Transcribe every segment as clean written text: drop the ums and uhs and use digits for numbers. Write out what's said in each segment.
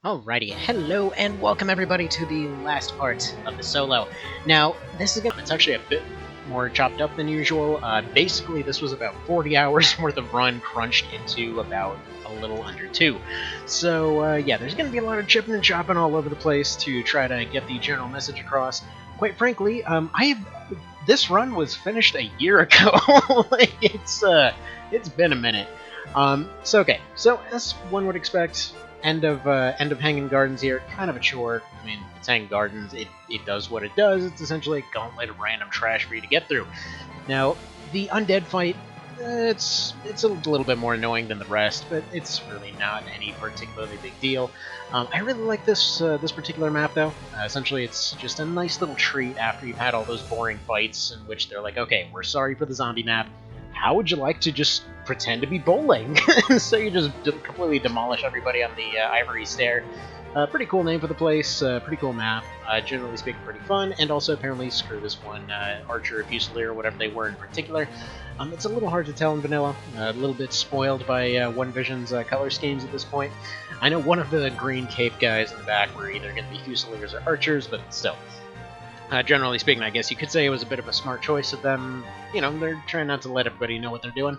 Alrighty, hello and welcome everybody to the last part of the solo. Now, it's actually a bit more chopped up than usual. Basically, this was about 40 hours worth of run crunched into about a little under 2. So, yeah, there's going to be a lot of chipping and chopping all over the place to try to get the general message across. Quite frankly, this run was finished a year ago. It's been a minute. So as one would expect, end of Hanging Gardens here, kind of a chore. I mean, it's Hanging Gardens, it does what it does. It's essentially a gauntlet of random trash for you to get through. Now, the undead fight, it's a little bit more annoying than the rest, but it's really not any particularly big deal. I really like this particular map, though. Essentially, it's just a nice little treat after you've had all those boring fights in which they're like, okay, we're sorry for the zombie map. How would you like to just pretend to be bowling? So you just completely demolish everybody on the Ivory Stair. Pretty cool name for the place, pretty cool map, generally speaking pretty fun, and also apparently screw this one, Archer, Fusilier, whatever they were in particular. It's a little hard to tell in vanilla, a little bit spoiled by One Vision's color schemes at this point. I know one of the green cape guys in the back were either going to be Fusiliers or Archers, but still. Generally speaking, I guess you could say it was a bit of a smart choice of them. You know, they're trying not to let everybody know what they're doing.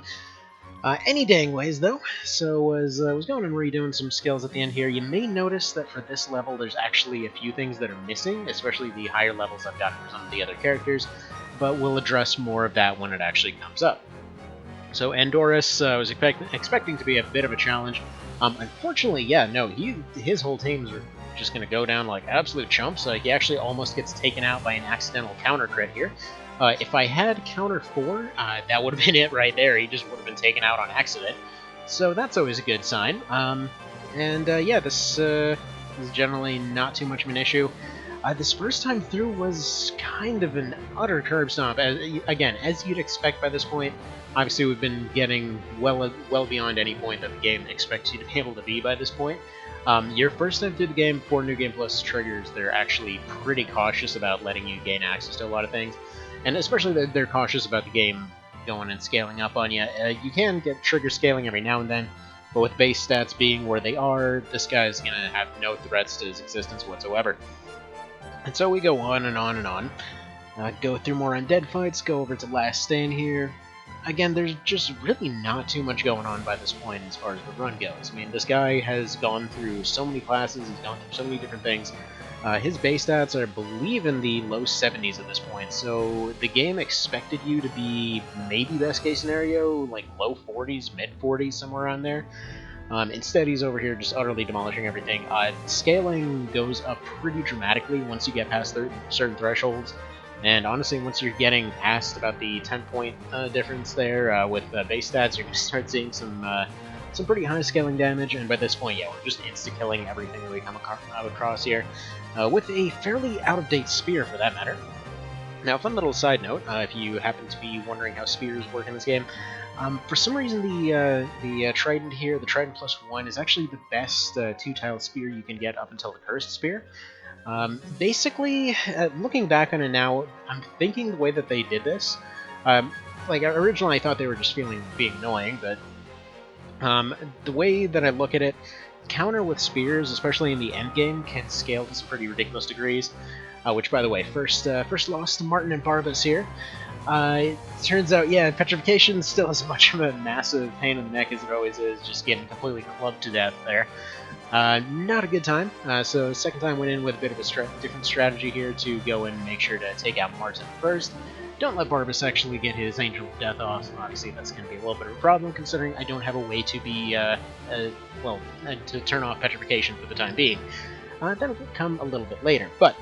Any dang ways, though. So as I was going and redoing some skills at the end here, you may notice that for this level there's actually a few things that are missing, especially the higher levels I've gotten for some of the other characters, but we'll address more of that when it actually comes up. So Andorus was expecting to be a bit of a challenge. Unfortunately, yeah, no, his whole team's just going to go down like absolute chumps. He actually almost gets taken out by an accidental counter crit here. If I had counter 4, that would have been it right there. He just would have been taken out on accident. So that's always a good sign. Yeah, this is generally not too much of an issue. This first time through was kind of an utter curb stomp. Again, as you'd expect by this point, obviously we've been getting well beyond any point that the game expects you to be able to be by this point. Your first time through the game, for New Game Plus triggers, they're actually pretty cautious about letting you gain access to a lot of things. And especially they're cautious about the game going and scaling up on you. You can get trigger scaling every now and then, but with base stats being where they are, this guy's going to have no threats to his existence whatsoever. And so we go on and on and on. Go through more undead fights, go over to Last Stand here. Again, there's just really not too much going on by this point as far as the run goes. I mean, this guy has gone through so many classes, he's gone through so many different things. His base stats are, I believe, in the low 70s at this point, so the game expected you to be, maybe best case scenario, like low 40s, mid 40s, somewhere around there. Instead, he's over here just utterly demolishing everything. Scaling goes up pretty dramatically once you get past certain thresholds. And honestly, once you're getting past about the 10-point difference there with base stats, you're going to start seeing some pretty high scaling damage. And by this point, yeah, we're just insta-killing everything that we come across here, with a fairly out-of-date spear, for that matter. Now, fun little side note, if you happen to be wondering how spears work in this game, for some reason the Trident here, the Trident +1, is actually the best two-tile spear you can get up until the Cursed Spear. Basically, looking back on it now, I'm thinking the way that they did this, like originally I thought they were just being annoying, but the way that I look at it, counter with spears, especially in the end game, can scale to some pretty ridiculous degrees. Which, by the way, first loss to Martin and Barbas here. It turns out, yeah, petrification still as much of a massive pain in the neck as it always is, just getting completely clubbed to death there. Not a good time, so second time went in with a bit of a different strategy here to go and make sure to take out Martin first. Don't let Barbas actually get his Angel of Death off. Obviously, that's going to be a little bit of a problem, considering I don't have a way to be, to turn off petrification for the time being. That'll come a little bit later. But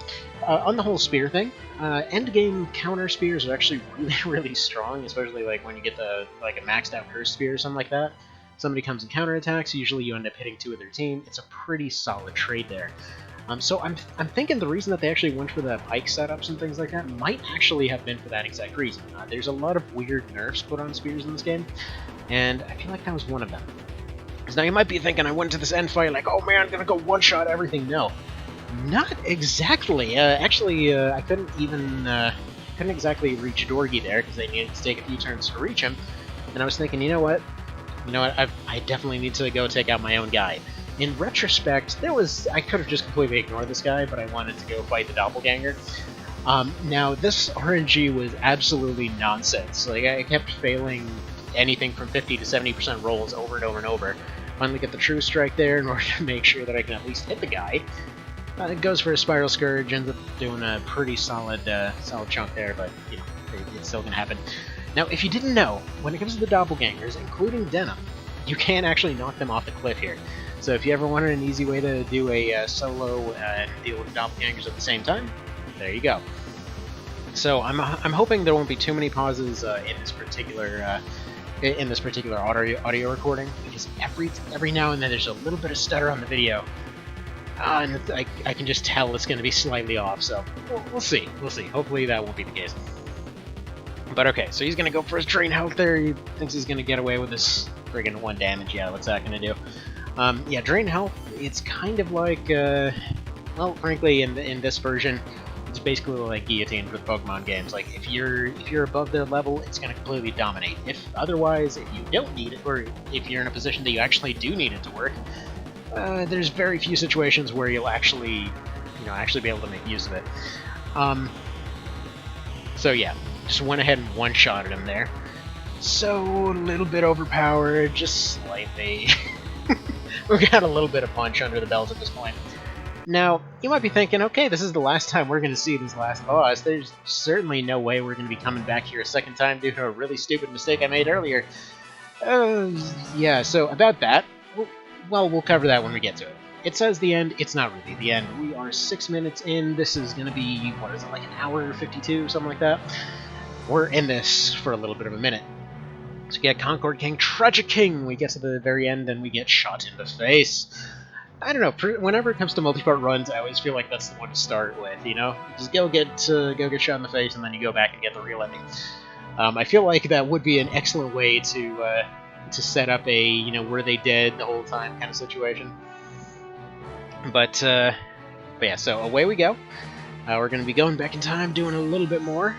on the whole spear thing, endgame counter spears are actually really, really strong, especially like when you get a maxed out Curse Spear or something like that. Somebody comes and counterattacks, usually you end up hitting 2 of their team. It's a pretty solid trade there. So I'm thinking the reason that they actually went for the pike setups and things like that might actually have been for that exact reason. There's a lot of weird nerfs put on spears in this game, and I feel like that was one of them. Now you might be thinking I went to this end fight like, oh man, I'm gonna go one-shot everything. No, not exactly. Actually, I couldn't exactly reach Dorgy there because they needed to take a few turns to reach him. And I was thinking, you know what? I definitely need to go take out my own guy. in retrospect, I could have just completely ignored this guy, but I wanted to go fight the doppelganger. Now, this RNG was absolutely nonsense. Like, I kept failing anything from 50 to 70% rolls over and over and over. Finally get the true strike there in order to make sure that I can at least hit the guy. It goes for a Spiral Scourge, ends up doing a pretty solid chunk there, but, you know, it's still gonna happen. Now, if you didn't know, when it comes to the doppelgangers, including Denim, you can actually knock them off the cliff here. So if you ever wanted an easy way to do a solo and deal with doppelgangers at the same time, there you go. So I'm hoping there won't be too many pauses in this particular audio recording, because every now and then there's a little bit of stutter on the video, and I can just tell it's going to be slightly off. So we'll see. Hopefully that won't be the case. But okay, so he's going to go for his drain health there. He thinks he's going to get away with this friggin' 1 damage. Yeah, what's that going to do? Yeah, drain health. It's kind of like well, frankly, in this version, it's basically like guillotine for the Pokemon games. Like, if you're above their level, it's going to completely dominate. If otherwise, if you don't need it, or if you're in a position that you actually do need it to work, there's very few situations where you'll actually be able to make use of it. So yeah, just went ahead and one-shotted him there. So, a little bit overpowered, just slightly. We've got a little bit of punch under the belt at this point. Now, you might be thinking, okay, this is the last time we're going to see this last boss. There's certainly no way we're going to be coming back here a second time due to a really stupid mistake I made earlier. Yeah, so about that, well, we'll cover that when we get to it. It says the end. It's not really the end. We are 6 minutes in. This is going to be, what is it, like an hour 52, something like that? We're in this for a little bit of a minute. So we get Concord King, Tragic King. We get to the very end and we get shot in the face. I don't know. Whenever it comes to multi-part runs, I always feel like that's the one to start with. You know, just go get shot in the face, and then you go back and get the real ending. I feel like that would be an excellent way to set up a were they dead the whole time kind of situation. But yeah, so away we go. We're going to be going back in time, doing a little bit more.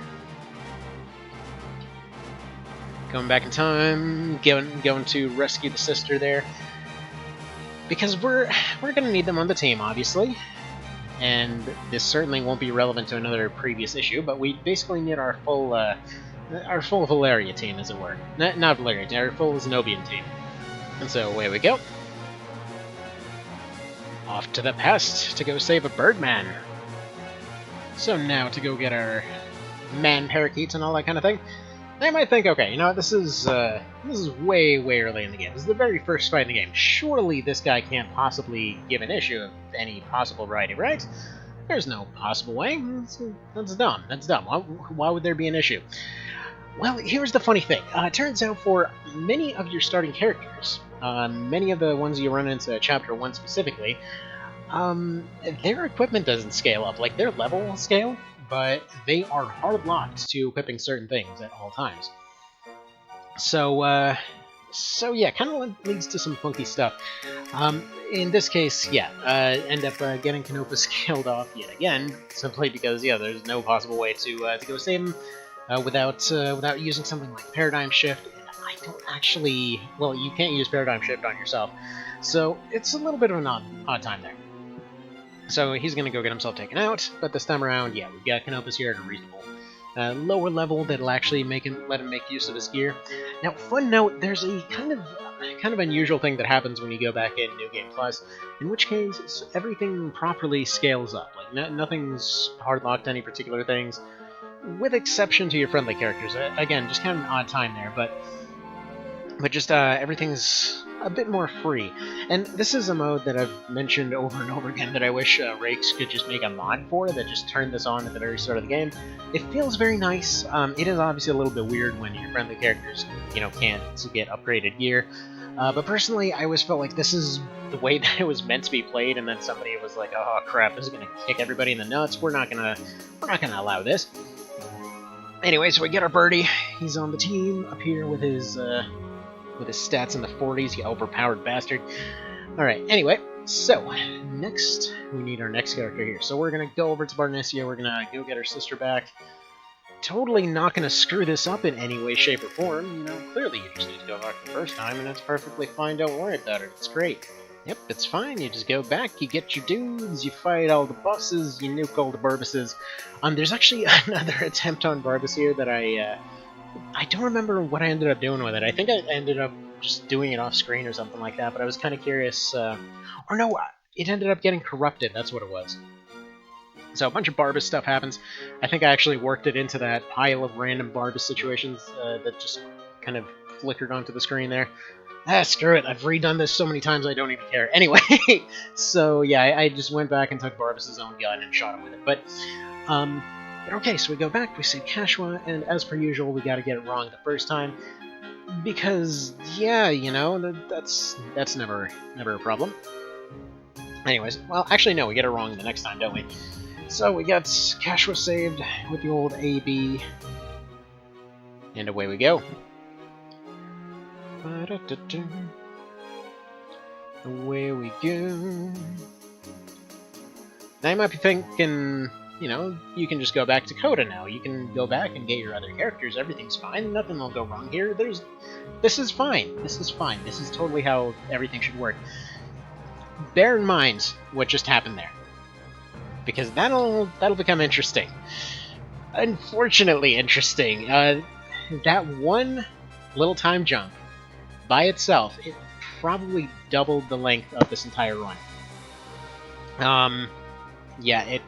Going back in time, going to rescue the sister there. Because we're going to need them on the team, obviously. And this certainly won't be relevant to another previous issue, but we basically need our full Valeria team, as it were. Not Valeria, our full Zenobian team. And so away we go. Off to the past to go save a Birdman. So now to go get our man parakeets and all that kind of thing. They might think, okay, this is way early in the game. This is the very first fight in the game. Surely this guy can't possibly give an issue of any possible variety, right? There's no possible way. That's dumb. That's dumb. Why would there be an issue? Well, here's the funny thing. It turns out for many of your starting characters, many of the ones you run into Chapter 1 specifically, their equipment doesn't scale up. Like, their level will scale, but they are hard locked to equipping certain things at all times. So yeah, kind of leads to some funky stuff. In this case, yeah, end up getting Canopa scaled off yet again, simply because, yeah, there's no possible way to go save him without using something like Paradigm Shift. And I don't actually, well, you can't use Paradigm Shift on yourself, so it's a little bit of an odd time there. So he's going to go get himself taken out, but this time around, yeah, we've got Canopus here at a reasonable lower level that'll actually let him make use of his gear. Now, fun note, there's a kind of unusual thing that happens when you go back in New Game Plus, in which case everything properly scales up. Like, nothing's hard-locked to any particular things, with exception to your friendly characters. Again, just kind of an odd time there, but just everything's a bit more free. And this is a mode that I've mentioned over and over again that I wish Rakes could just make a mod for, that just turned this on at the very start of the game. It feels very nice. It is obviously a little bit weird when your friendly characters, can't get upgraded gear. But personally, I always felt like this is the way that it was meant to be played, and then somebody was like, oh crap, this is gonna kick everybody in the nuts. We're not gonna allow this. Anyway, so we get our birdie. He's on the team up here with his stats in the 40s, you overpowered bastard. Alright, anyway, so, next, we need our next character here. So we're gonna go over to Barnesia, we're gonna go get our sister back. Totally not gonna screw this up in any way, shape, or form. Clearly you just need to go back the first time, and that's perfectly fine, don't worry about it, it's great. Yep, it's fine. You just go back, you get your dudes, you fight all the bosses, you nuke all the Barbuses. There's actually another attempt on Barbus here that I don't remember what I ended up doing with it. I think I ended up just doing it off screen or something like that, but I was kind of curious. Or no, it ended up getting corrupted, that's what it was. So a bunch of Barbus stuff happens. I think I actually worked it into that pile of random Barbus situations that just kind of flickered onto the screen there. Screw it, I've redone this so many times I don't even care. Anyway, so yeah, I just went back and took Barbus' own gun and shot him with it. But okay, so we go back, we save Kashua, and as per usual, we gotta get it wrong the first time. Because, yeah, you know, that's never a problem. Anyways, well, actually no, we get it wrong the next time, don't we? So we got Kashua saved with the old AB, and away we go. Away we go. Now you might be thinking, you know, you can just go back to Coda now. You can go back and get your other characters. Everything's fine. Nothing will go wrong here. This is fine. This is fine. This is totally how everything should work. Bear in mind what just happened there, because that'll become interesting. Unfortunately interesting. That one little time jump by itself, it probably doubled the length of this entire run. Yeah,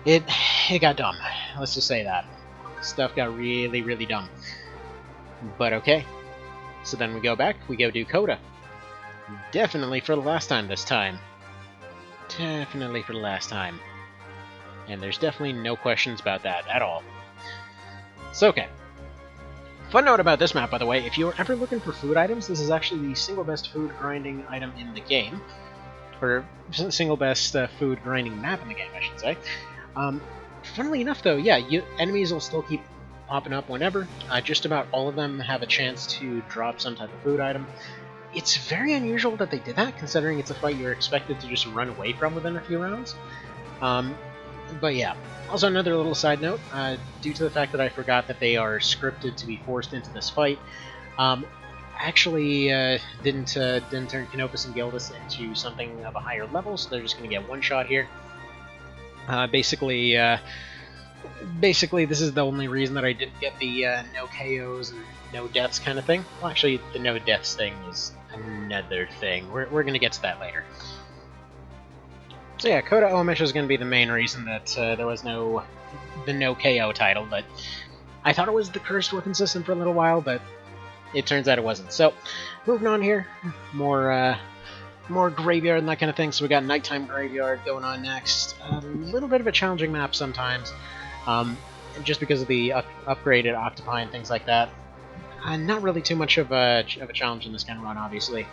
it got dumb. Let's just say that. Stuff got really, really dumb. But okay. So then we go back, we go do Coda. Definitely for the last time this time. Definitely for the last time. And there's definitely no questions about that at all. So okay. Fun note about this map, by the way, if you're ever looking for food items, this is actually the single best food grinding item in the game. Or single best food grinding map in the game, I should say. Funnily enough, though, yeah, enemies will still keep popping up whenever. Just about all of them have a chance to drop some type of food item. It's very unusual that they did that, considering it's a fight you're expected to just run away from within a few rounds. But yeah. Also, another little side note, due to the fact that I forgot that they are scripted to be forced into this fight, actually didn't turn Canopus and Gildas into something of a higher level, so they're just going to get one shot here. Basically, this is the only reason that I didn't get the no KOs and no deaths kind of thing. Well, actually, the no deaths thing is another thing. We're going to get to that later. So yeah, Coda Omish is going to be the main reason that there was the no KO title, but I thought it was the cursed weapon system for a little while, but it turns out it wasn't. So, moving on here, more graveyard and that kind of thing. So we got Nighttime Graveyard going on next. A little bit of a challenging map sometimes, just because of the upgraded octopi and things like that. Not really too much of a challenge in this kind of run, obviously,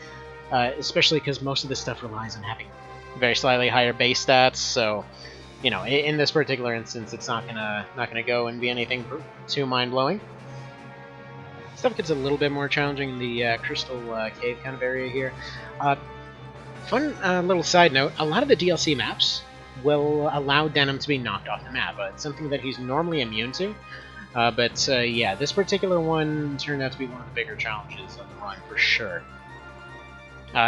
especially because most of this stuff relies on having very slightly higher base stats. So, you know, in this particular instance, it's not gonna go and be anything too mind blowing. Stuff gets a little bit more challenging in the Crystal Cave kind of area here. Fun little side note, a lot of the DLC maps will allow Denim to be knocked off the map. It's something that he's normally immune to. But yeah, this particular one turned out to be one of the bigger challenges of the run, for sure.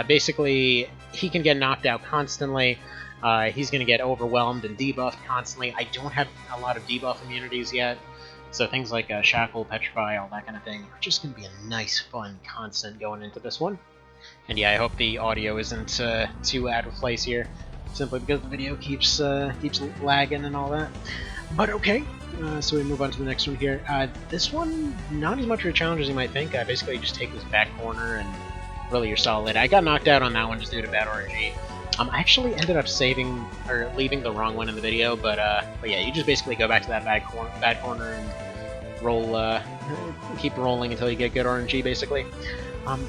Basically, he can get knocked out constantly. He's going to get overwhelmed and debuffed constantly. I don't have a lot of debuff immunities yet, so things like Shackle, Petrify, all that kind of thing are just going to be a nice, fun constant going into this one. And yeah, I hope the audio isn't too out of place here, simply because the video keeps lagging and all that. But okay, so we move on to the next one here. This one, not as much of a challenge as you might think. Basically, you just take this back corner and really you're solid. I got knocked out on that one just due to bad RNG. I actually ended up leaving the wrong one in the video, but yeah, you just basically go back to that bad corner and roll, keep rolling until you get good RNG, basically.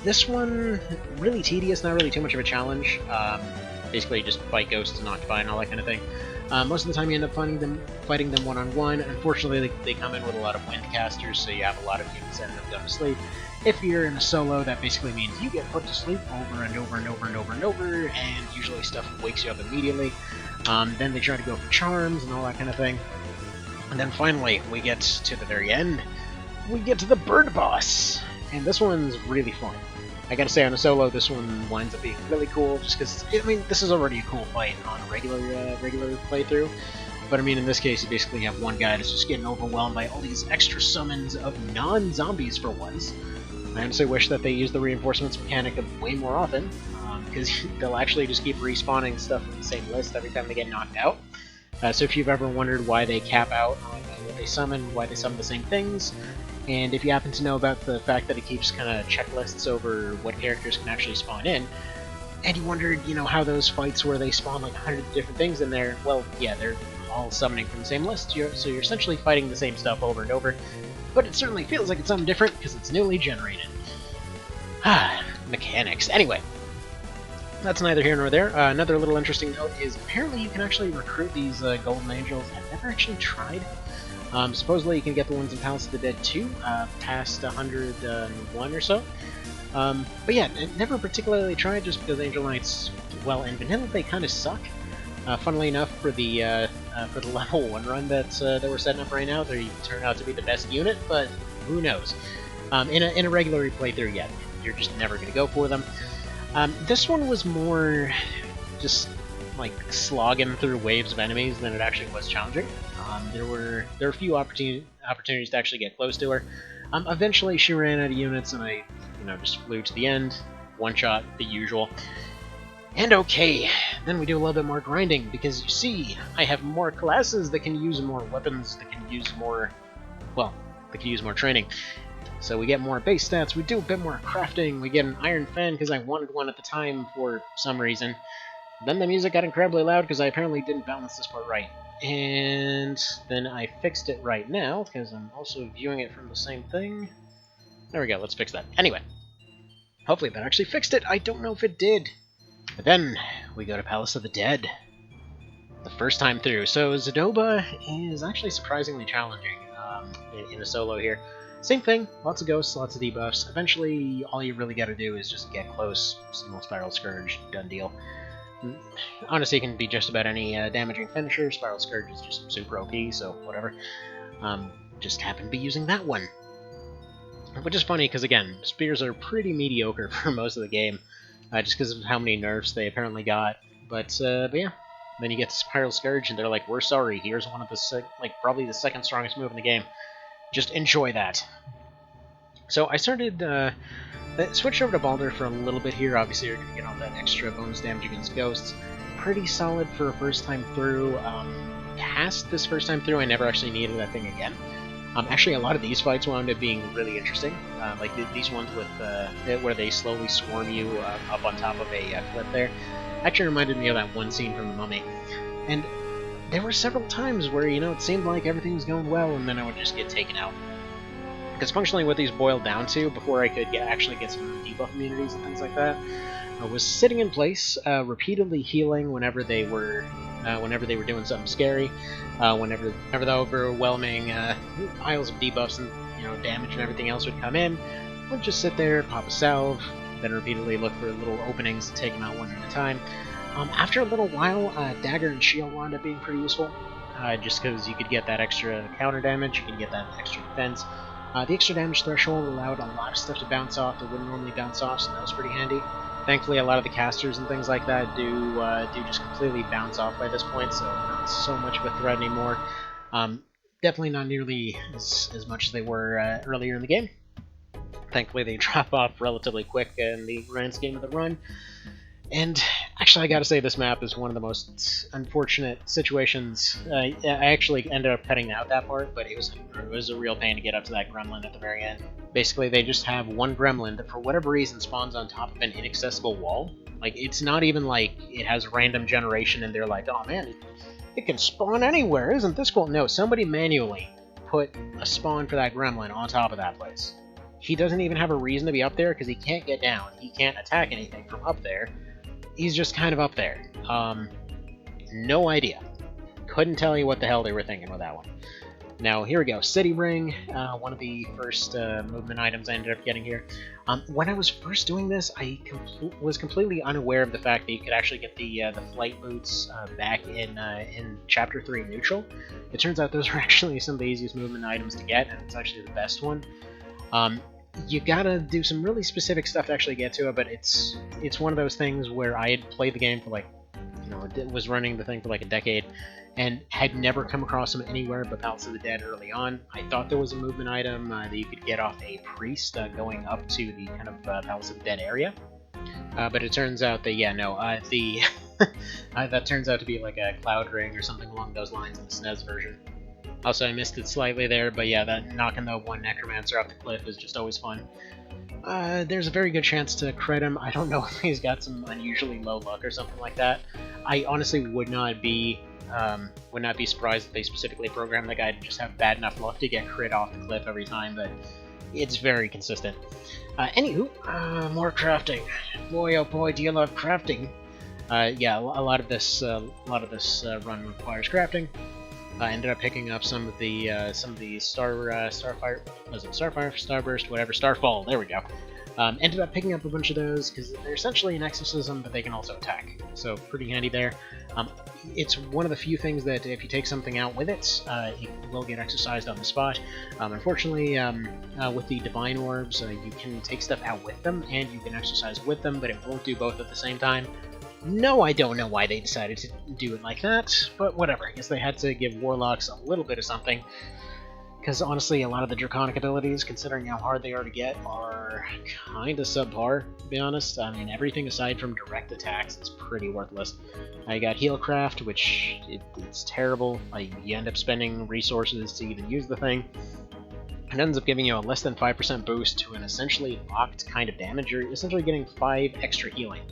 This one, really tedious, not really too much of a challenge. Basically, you just fight ghosts and octopi and all that kind of thing. Most of the time you end up fighting them one-on-one. Unfortunately, they come in with a lot of wind casters, so you have a lot of units that end up going to sleep. If you're in a solo, that basically means you get put to sleep over and over and over and over and over, and usually stuff wakes you up immediately. Then they try to go for charms and all that kind of thing. And then finally, we get to the very end. We get to the bird boss! And this one's really fun. I gotta say, on a solo, this one winds up being really cool, just because, I mean, this is already a cool fight on a regular playthrough, but I mean, in this case, you basically have one guy that's just getting overwhelmed by all these extra summons of non-zombies for once. I honestly wish that they used the reinforcements mechanic way more often, because they'll actually just keep respawning stuff from the same list every time they get knocked out. So if you've ever wondered why they cap out on what they summon, why they summon the same things, and if you happen to know about the fact that it keeps kind of checklists over what characters can actually spawn in, and you wondered, you know, how those fights where they spawn like 100 different things in there, well, yeah, they're all summoning from the same list, so you're essentially fighting the same stuff over and over, but it certainly feels like it's something different because it's newly generated. Mechanics. Anyway, that's neither here nor there. Another little interesting note is apparently you can actually recruit these golden angels. I've never actually tried. Supposedly you can get the ones in Palace of the Dead too, past 101 or so. But yeah, never particularly tried just because Angel Knights, well, in vanilla they kind of suck. Funnily enough, for the level 1 run that we're setting up right now, they turn out to be the best unit, but who knows. In a regular playthrough, yeah, you're just never going to go for them. This one was more just like slogging through waves of enemies than it actually was challenging. There were a few opportunities to actually get close to her. Eventually she ran out of units and I, just flew to the end, one shot, the usual. And okay, then we do a little bit more grinding, because you see, I have more classes that can use more weapons, that can use more, well, that can use more training. So we get more base stats, we do a bit more crafting, we get an Iron Fan because I wanted one at the time for some reason. Then the music got incredibly loud because I apparently didn't balance this part right. And then I fixed it right now, because I'm also viewing it from the same thing. There we go, let's fix that. Anyway, hopefully that actually fixed it, I don't know if it did. But then we go to Palace of the Dead. The first time through. So Zadoba is actually surprisingly challenging in a solo here. Same thing, lots of ghosts, lots of debuffs. Eventually, all you really gotta do is just get close, single Spiral Scourge, done deal. Honestly, it can be just about any damaging finisher. Spiral Scourge is just super OP, so whatever. Just happen to be using that one. Which is funny, because again, spears are pretty mediocre for most of the game. Just because of how many nerfs they apparently got. But yeah, then you get to Spiral Scourge, and they're like, we're sorry, here's one of the, probably the second strongest move in the game. Just enjoy that. So I started, switched over to Baldur for a little bit here. Obviously you're going to get all that extra bonus damage against ghosts. Pretty solid for a first time through. Past this first time through, I never actually needed that thing again. Actually, a lot of these fights wound up being really interesting. Like these ones with where they slowly swarm you up on top of a cliff there. Actually reminded me of that one scene from The Mummy. And there were several times where, it seemed like everything was going well, and then I would just get taken out. Because functionally what these boiled down to, before I could actually get some debuff immunities and things like that, was sitting in place, repeatedly healing whenever they were doing something scary, whenever the overwhelming piles of debuffs and damage and everything else would come in, would just sit there, pop a salve, then repeatedly look for little openings to take them out one at a time. After a little while, Dagger and Shield wound up being pretty useful, just because you could get that extra counter damage, you could get that extra defense. The extra damage threshold allowed a lot of stuff to bounce off that wouldn't normally bounce off, so that was pretty handy. Thankfully, a lot of the casters and things like that do just completely bounce off by this point, so not so much of a threat anymore. Definitely not nearly as much as they were earlier in the game. Thankfully, they drop off relatively quick in the grand scheme of the run. And actually, I gotta say, this map is one of the most unfortunate situations. I actually ended up cutting out that part, but it was a real pain to get up to that gremlin at the very end. Basically, they just have one gremlin that, for whatever reason, spawns on top of an inaccessible wall. Like, it's not even like it has random generation and they're like, oh man, it can spawn anywhere, isn't this cool? No, somebody manually put a spawn for that gremlin on top of that place. He doesn't even have a reason to be up there because he can't get down. He can't attack anything from up there. He's just kind of up there. No idea. Couldn't tell you what the hell they were thinking with that one. Now, here we go. City Ring, one of the first movement items I ended up getting here. When I was first doing this, I was completely unaware of the fact that you could actually get the flight boots back in Chapter 3 Neutral. It turns out those are actually some of the easiest movement items to get, and it's actually the best one. you gotta do some really specific stuff to actually get to it, but it's one of those things where I had played the game for like, was running the thing for like a decade, and had never come across them anywhere but Palace of the Dead early on. I thought there was a movement item that you could get off a priest going up to the kind of Palace of the Dead area, but it turns out that, yeah, no, that turns out to be like a cloud ring or something along those lines in the SNES version. Also, I missed it slightly there, but yeah, that knocking the one necromancer off the cliff is just always fun. There's a very good chance to crit him. I don't know if he's got some unusually low luck or something like that. I honestly would not be surprised if they specifically programmed the guy to just have bad enough luck to get crit off the cliff every time, but it's very consistent. Anywho, more crafting. Boy, oh boy, do you love crafting? Yeah, a lot of this run requires crafting. I ended up picking up some of the Starfire, was it Starfire, Starburst, whatever, Starfall, there we go. Ended up picking up a bunch of those because they're essentially an exorcism, but they can also attack, so pretty handy there. It's one of the few things that if you take something out with it, it will get exercised on the spot. Unfortunately, with the Divine Orbs, you can take stuff out with them, and you can exercise with them, but it won't do both at the same time. No, I don't know why they decided to do it like that, but whatever. I guess they had to give Warlocks a little bit of something, because honestly, a lot of the Draconic abilities, considering how hard they are to get, are kinda subpar, to be honest. I mean, everything aside from direct attacks is pretty worthless. I got Healcraft, which it's terrible. You end up spending resources to even use the thing. It ends up giving you a less than 5% boost to an essentially locked kind of damage. You're essentially getting 5 extra healing.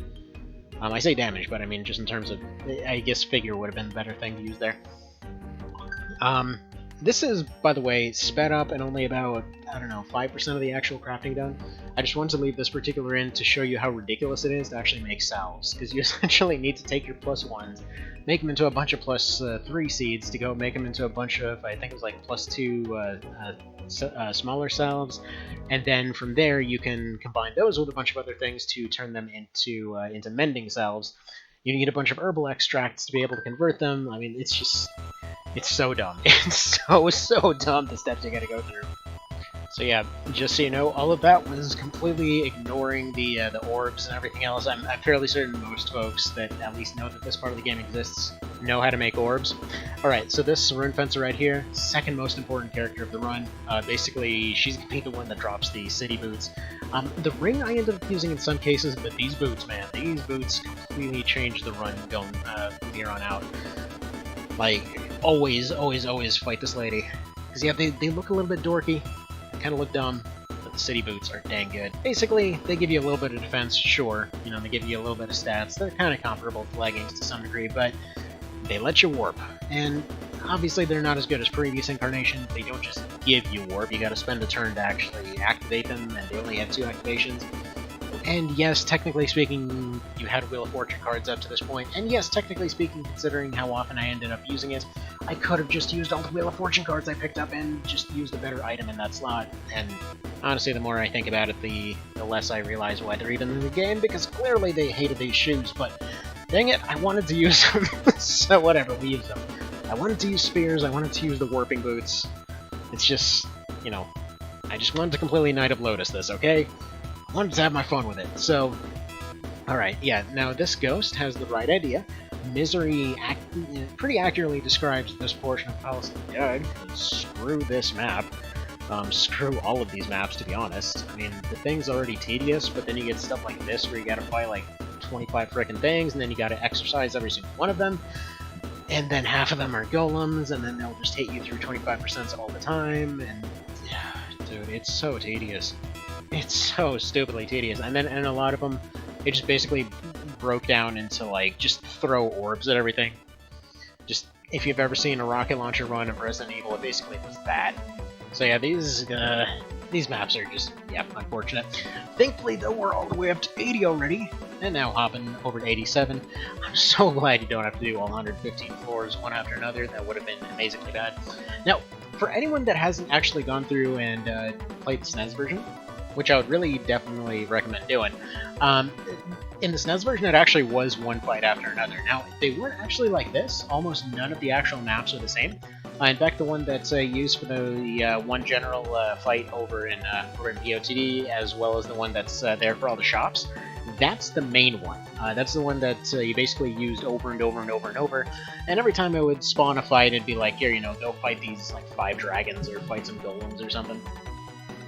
I say damage, but I mean just in terms of, I guess figure would have been the better thing to use there. This is, by the way, sped up and only about, I don't know, 5% of the actual crafting done. I just wanted to leave this particular in to show you how ridiculous it is to actually make salves, because you essentially need to take your +1s, make them into a bunch of +3 seeds to go make them into a bunch of, I think it was like +2 smaller salves, and then from there you can combine those with a bunch of other things to turn them into mending salves. You need a bunch of herbal extracts to be able to convert them. I mean, it's just, it's so dumb. It's so dumb, the steps you gotta go through. So yeah, just so you know, all of that was completely ignoring the orbs and everything else. I'm fairly certain most folks that at least know that this part of the game exists know how to make orbs. Alright, so this Rune Fencer right here, second most important character of the run. Basically, she's gonna be the one that drops the city boots. The ring I ended up using in some cases, but these boots, man, these boots completely changed the run going from here on out. Like, always fight this lady. Because yeah, they look a little bit dorky, kind of look dumb, but the city boots are dang good. Basically, they give you a little bit of defense, sure, you know, they give you a little bit of stats. They're kind of comparable to leggings to some degree, but they let you warp. And obviously they're not as good as previous incarnations. They don't just give you warp, you gotta spend a turn to actually activate them, and they only have 2 activations. And yes, technically speaking, you had Wheel of Fortune cards up to this point, and yes, technically speaking, considering how often I ended up using it, I could have just used all the Wheel of Fortune cards I picked up and just used a better item in that slot. And honestly, the more I think about it, the less I realize why they're even in the game, because clearly they hated these shoes, but dang it, I wanted to use them, so whatever, we use them. I wanted to use spears, I wanted to use the warping boots. It's just, you know, I just wanted to completely Knight of Lotus this, okay? I wanted to have my fun with it, so... Alright, yeah, now this ghost has the right idea. Misery pretty accurately describes this portion of Palace of the Dead. Screw this map. Screw all of these maps, to be honest. I mean, the thing's already tedious, but then you get stuff like this where you gotta fight like 25 frickin' things, and then you gotta exercise every single one of them. And then half of them are golems, and then they'll just hit you through 25% all the time, and... dude, it's so tedious. It's so stupidly tedious. And then in a lot of them, it just basically broke down into, like, just throw orbs at everything. Just, if you've ever seen a rocket launcher run of Resident Evil, it basically was that. So yeah, these maps are just, yeah, unfortunate. Thankfully, though, we're all the way up to 80 already, and now hopping over to 87. I'm so glad you don't have to do all 115 floors one after another. That would have been amazingly bad. Now, for anyone that hasn't actually gone through and played the SNES version, which I would really definitely recommend doing, in the SNES version it actually was one fight after another. Now, they weren't actually like this. Almost none of the actual maps are the same. In fact, the one that's used for the one general fight over in POTD, as well as the one that's there for all the shops, that's the main one. That's the one that you basically used over and over and over and over. And every time it would spawn a fight, it'd be like, here, you know, go fight these like 5 dragons or fight some golems or something.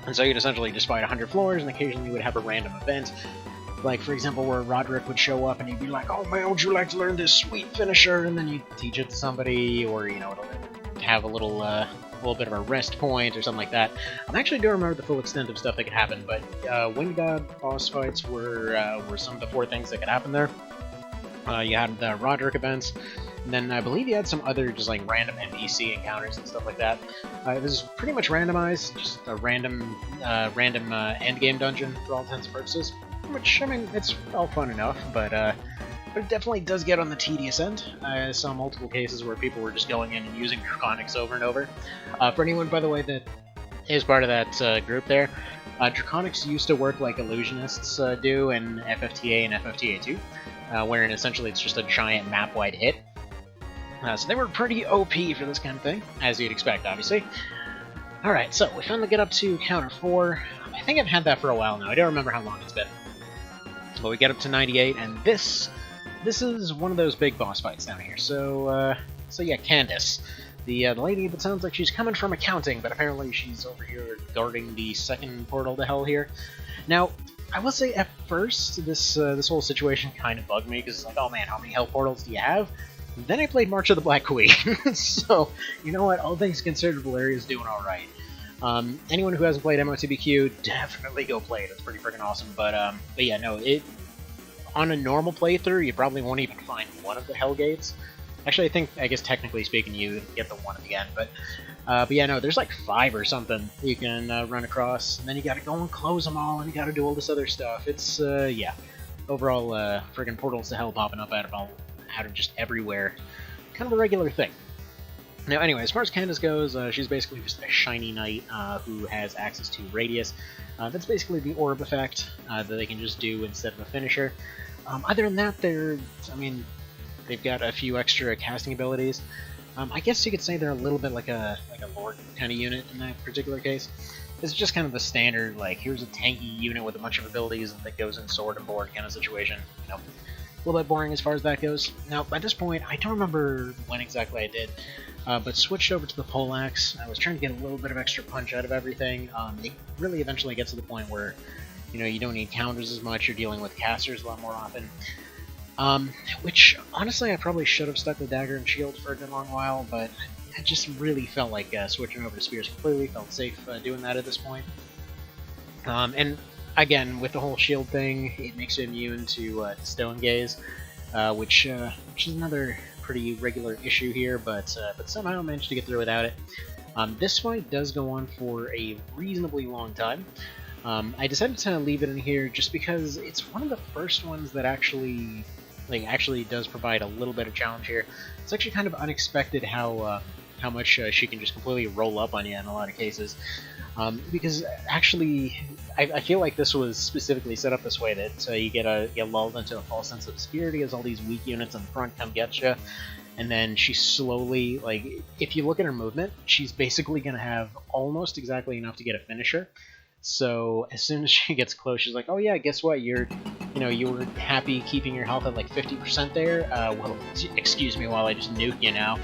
And so you'd essentially just fight 100 floors, and occasionally you would have a random event. Like, for example, where Rodrick would show up and he'd be like, oh man, would you like to learn this sweet finisher? And then you'd teach it to somebody, or, you know, it'll have a little bit of a rest point or something like that. I actually don't remember the full extent of stuff that could happen, but Wind God boss fights were some of the 4 things that could happen there. You had the Rodrick events, and then I believe you had some other just like random NPC encounters and stuff like that. It was pretty much randomized, just a random endgame dungeon for all intents and purposes. Which, I mean, it's all fun enough, but it definitely does get on the tedious end. I saw multiple cases where people were just going in and using Draconics over and over. For anyone, by the way, that is part of that group there, Draconics used to work like Illusionists do in FFTA and FFTA 2, wherein essentially it's just a giant map-wide hit. So they were pretty OP for this kind of thing, as you'd expect, obviously. Alright, so we finally get up to counter 4. I think I've had that for a while now. I don't remember how long it's been. But we get up to 98, and this is one of those big boss fights down here. So yeah, Candace. The lady that sounds like she's coming from accounting, but apparently she's over here guarding the second portal to hell here. Now, I will say at first, this whole situation kind of bugged me, because it's like, oh man, how many hell portals do you have? Then I played March of the Black Queen, so, you know what, all things considered, Valeria's doing alright. Anyone who hasn't played MOTBQ, definitely go play it. It's pretty freaking awesome. But yeah, no, on a normal playthrough, you probably won't even find one of the Hell Gates. Actually, I guess technically speaking, you get the one at the end. But yeah, no, there's like 5 or something you can run across, and then you gotta go and close them all, and you gotta do all this other stuff. It's, yeah, overall, friggin' portals to hell popping up out of just everywhere. Kind of a regular thing. Now, anyway, as far as Candace goes, she's basically just a shiny knight who has access to Radius. That's basically the orb effect that they can just do instead of a finisher. Other than that, they've got a few extra casting abilities. I guess you could say they're a little bit like a lord kind of unit in that particular case. It's just kind of the standard, like, here's a tanky unit with a bunch of abilities that goes in sword and board kind of situation. You know, a little bit boring as far as that goes. Now, at this point, I don't remember when exactly I did, but switched over to the poleaxe. I was trying to get a little bit of extra punch out of everything. It really eventually gets to the point where, you know, you don't need counters as much, you're dealing with casters a lot more often. Which, honestly, I probably should have stuck with Dagger and Shield for a good long while, but I just really felt like switching over to Spears completely, felt safe doing that at this point. And again, with the whole shield thing, it makes you immune to Stone Gaze, which is another pretty regular issue here, but somehow I managed to get through without it. This fight does go on for a reasonably long time. I decided to leave it in here just because it's one of the first ones that actually does provide a little bit of challenge here. It's actually kind of unexpected how much she can just completely roll up on you in a lot of cases. Because actually, I feel like this was specifically set up this way, that you get lulled into a false sense of security as all these weak units in the front come get you, and then she slowly, like, if you look at her movement, she's basically going to have almost exactly enough to get a finisher. So as soon as she gets close, she's like, oh yeah, guess what, you were happy keeping your health at like 50% there, well, excuse me while I just nuke you now.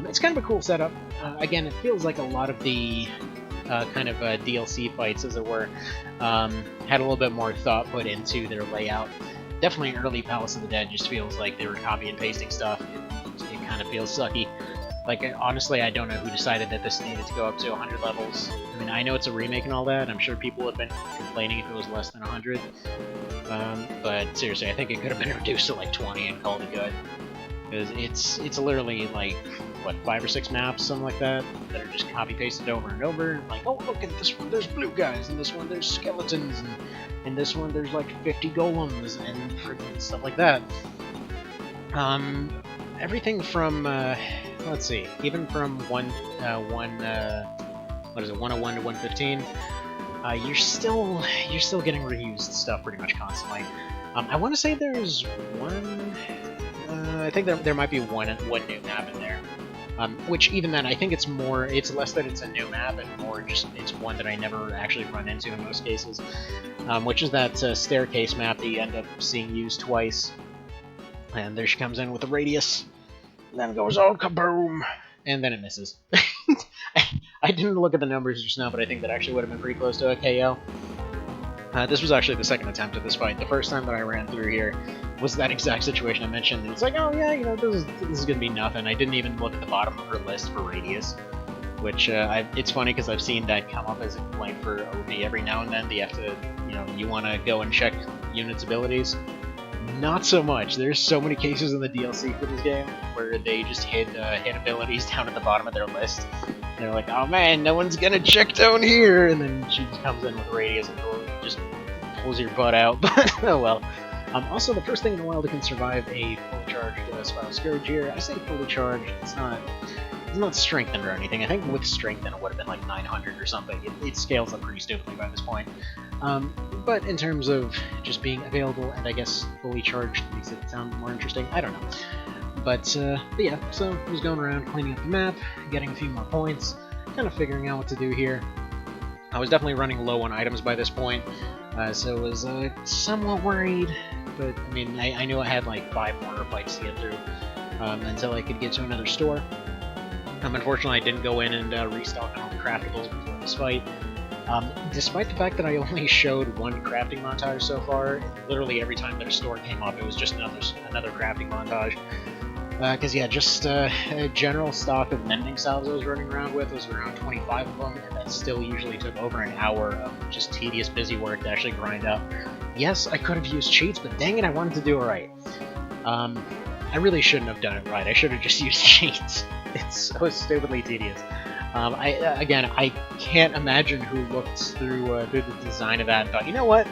It's kind of a cool setup. Again, it feels like a lot of the kind of DLC fights, as it were, had a little bit more thought put into their layout. Definitely early Palace of the Dead just feels like they were copy and pasting stuff. It kind of feels sucky. Like, honestly, I don't know who decided that this needed to go up to 100 levels. I mean, I know it's a remake and all that, I'm sure people would have been complaining if it was less than 100. But seriously, I think it could have been reduced to like 20 and called it good. Because it's literally like, what, 5 or 6 maps, something like that are just copy-pasted over and over. Like, oh, look, at this one there's blue guys, and this one there's skeletons, and in this one there's like 50 golems, and freaking stuff like that. Everything from, let's see, even from 101 to 115, you're still getting reused stuff pretty much constantly. I want to say there's one, I think there might be one new map in there. Which even then, I think it's less that it's a new map and more just it's one that I never actually run into in most cases, which is that staircase map that you end up seeing used twice. And there she comes in with a radius, and then goes, oh, kaboom! And then it misses. I didn't look at the numbers just now, but I think that actually would have been pretty close to a KO. This was actually the second attempt at this fight. The first time that I ran through here was that exact situation I mentioned. It's like, oh yeah, you know, this is gonna be nothing. I didn't even look at the bottom of her list for radius, which it's funny because I've seen that come up as a complaint for OP every now and then. That you have to, you know, you want to go and check units' abilities. Not so much. There's so many cases in the DLC for this game where they just hit abilities down at the bottom of their list. They're like, oh man, no one's gonna check down here, and then she just comes in with radius and just pulls your butt out. But oh well. Also, the first thing in a while that can survive a fully charged Spiral Scourge here. I say fully charged. It's not strengthened or anything. I think with strengthened it would have been like 900 or something. It scales up pretty stupidly by this point. But in terms of just being available and I guess fully charged makes it sound more interesting. I don't know. But yeah, so I was going around cleaning up the map, getting a few more points, kind of figuring out what to do here. I was definitely running low on items by this point, so I was somewhat worried, but I mean, I knew I had like 5 more fights to get through until I could get to another store. Unfortunately, I didn't go in and restock on all the craftables before this fight. Despite the fact that I only showed one crafting montage so far, literally every time that a store came up, it was just another crafting montage. Because yeah, just a general stock of mending salves I was running around with was around 25 of them, and that still usually took over an hour of just tedious busy work to actually grind up. Yes, I could have used cheats, but dang it, I wanted to do it right. I really shouldn't have done it right. I should have just used cheats. It's so stupidly tedious. I can't imagine who looked through the design of that and thought, you know what?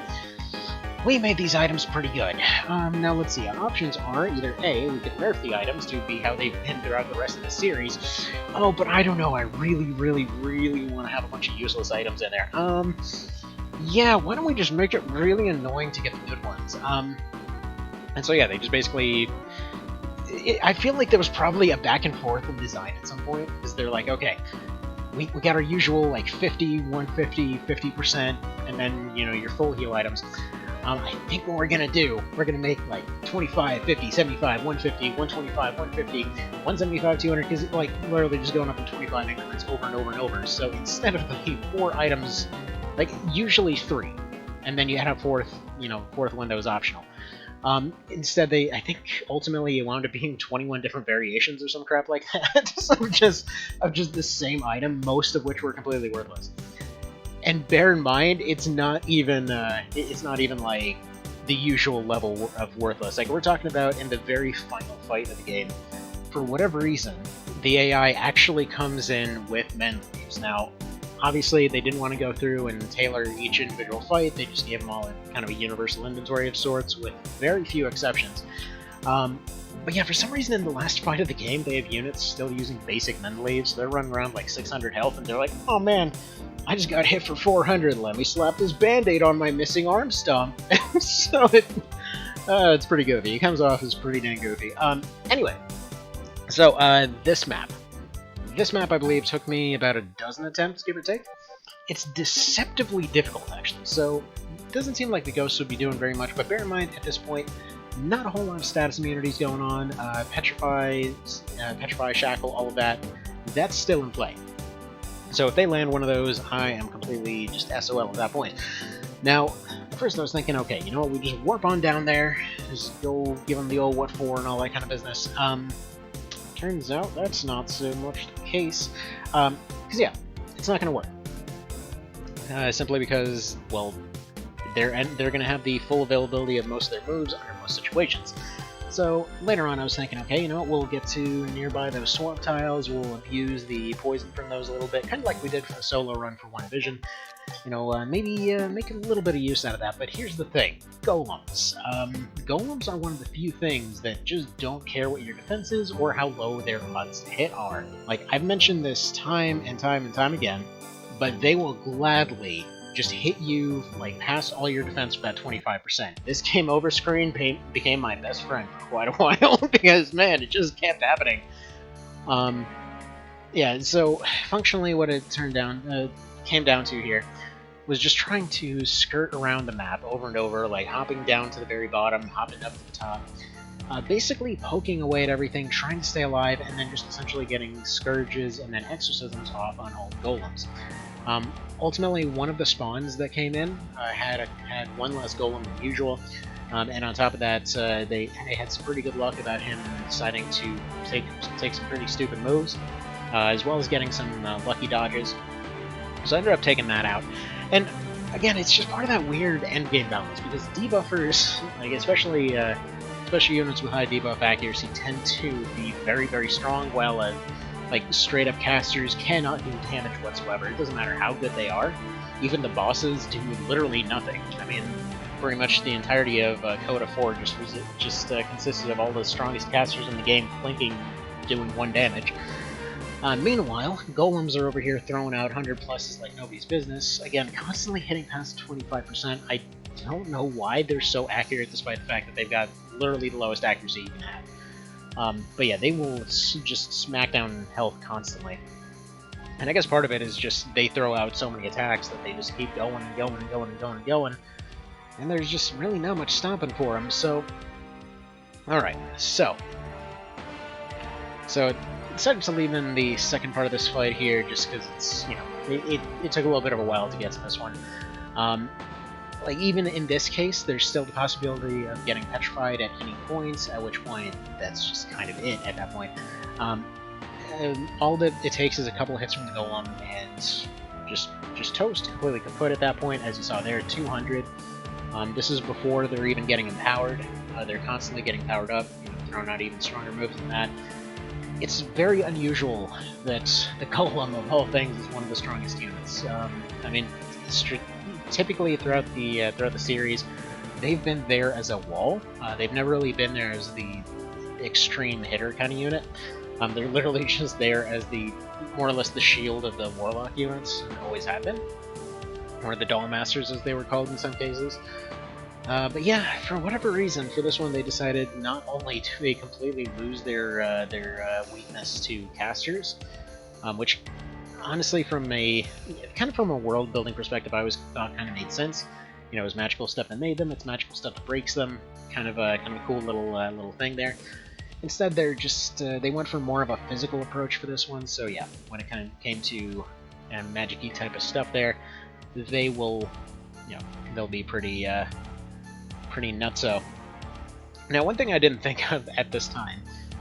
We made these items pretty good. Now let's see, our options are either A, we could nerf the items to be how they've been throughout the rest of the series. Oh, but I don't know, I really want to have a bunch of useless items in there. Yeah, why don't we just make it really annoying to get the good ones? And so yeah, they just basically... I feel like there was probably a back and forth in design at some point, because they're like, okay, we got our usual, like, 50, 150, 50%, and then, you know, your full heal items. I think what we're gonna do, we're gonna make, like, 25, 50, 75, 150, 125, 150, 175, 200, because, like, literally just going up in 25 increments over and over and over. So instead of the 4 items, like, usually 3, and then you had a fourth one that was optional. Instead, I think ultimately it wound up being 21 different variations or some crap like that of just the same item, most of which were completely worthless. And bear in mind, it's not even like the usual level of worthless. Like, we're talking about in the very final fight of the game, for whatever reason, the AI actually comes in with mend leaves. Now, obviously, they didn't want to go through and tailor each individual fight. They just gave them all kind of a universal inventory of sorts, with very few exceptions. But yeah, for some reason in the last fight of the game, they have units still using basic mend leaves. They're running around like 600 health, and they're like, oh man, I just got hit for 400. Let me slap this band-aid on my missing arm stump. So it's pretty goofy. It comes off as pretty dang goofy. Anyway, so this map. This map, I believe, took me about a dozen attempts, give or take. It's deceptively difficult, actually, so it doesn't seem like the ghosts would be doing very much, but bear in mind, at this point, not a whole lot of status immunities going on. Petrify, Shackle, all of that, that's still in play. So if they land one of those, I am completely just SOL at that point. Now, at first I was thinking, okay, you know what, we just warp on down there, just go give them the old what for and all that kind of business. Turns out that's not so much the case, because yeah, it's not going to work. Simply because, well, they're going to have the full availability of most of their moves under most situations. So later on I was thinking, okay, you know what, we'll get to nearby those swamp tiles, we'll abuse the poison from those a little bit, kind of like we did for the solo run for One Division. You know, maybe make a little bit of use out of that, but here's the thing. Golems. Golems are one of the few things that just don't care what your defense is or how low their odds to hit are. Like, I've mentioned this time and time and time again, but they will gladly just hit you, like, past all your defense for that 25%. This game over screen became my best friend for quite a while, because, man, it just kept happening. yeah, so functionally what it came down to here was just trying to skirt around the map over and over, like hopping down to the very bottom, hopping up to the top, basically poking away at everything, trying to stay alive, and then just essentially getting scourges and then exorcisms off on all the golems. Ultimately, one of the spawns that came in had one less golem than usual, and on top of that, they had some pretty good luck about him deciding to take some pretty stupid moves, as well as getting some lucky dodges. So I ended up taking that out. And again, it's just part of that weird endgame balance, because debuffers, like especially units with high debuff accuracy, tend to be very, very strong, while like straight up casters cannot do damage whatsoever. It doesn't matter how good they are. Even the bosses do literally nothing. I mean, pretty much the entirety of Coda 4 just consisted of all the strongest casters in the game flanking, doing 1 damage. Meanwhile, golems are over here throwing out 100 pluses like nobody's business. Again, constantly hitting past 25%. I don't know why they're so accurate, despite the fact that they've got literally the lowest accuracy you can have. But yeah, they will just smack down health constantly. And I guess part of it is just they throw out so many attacks that they just keep going and going and going and going and going. And there's just really not much stopping for them, so... Alright, so decided to leave in the second part of this fight here, just because it's, you know, it took a little bit of a while to get to this one. Like, even in this case, there's still the possibility of getting petrified at any point, at which point that's just kind of it at that point. All that it takes is a couple hits from the golem, and just toast, completely kaput at that point. As you saw there, 200. This is before they're even getting empowered. They're constantly getting powered up, you know, throwing out even stronger moves than that. It's very unusual that the golem, of all things, is one of the strongest units. I mean, typically throughout the series, they've been there as a wall. They've never really been there as the extreme hitter kind of unit. They're literally just there as the more or less the shield of the warlock units, and always have been, or the doll masters as they were called in some cases. But yeah, for whatever reason, for this one they decided not only do they completely lose their weakness to casters, which honestly, from a world building perspective, I always thought kind of made sense. You know, it was magical stuff that made them, it's magical stuff that breaks them. Kind of a cool little thing there. Instead, they're just they went for more of a physical approach for this one. So yeah, when it kind of came to magic-y type of stuff, there, they will, you know, they'll be pretty nutso. Now, one thing I didn't think of at this time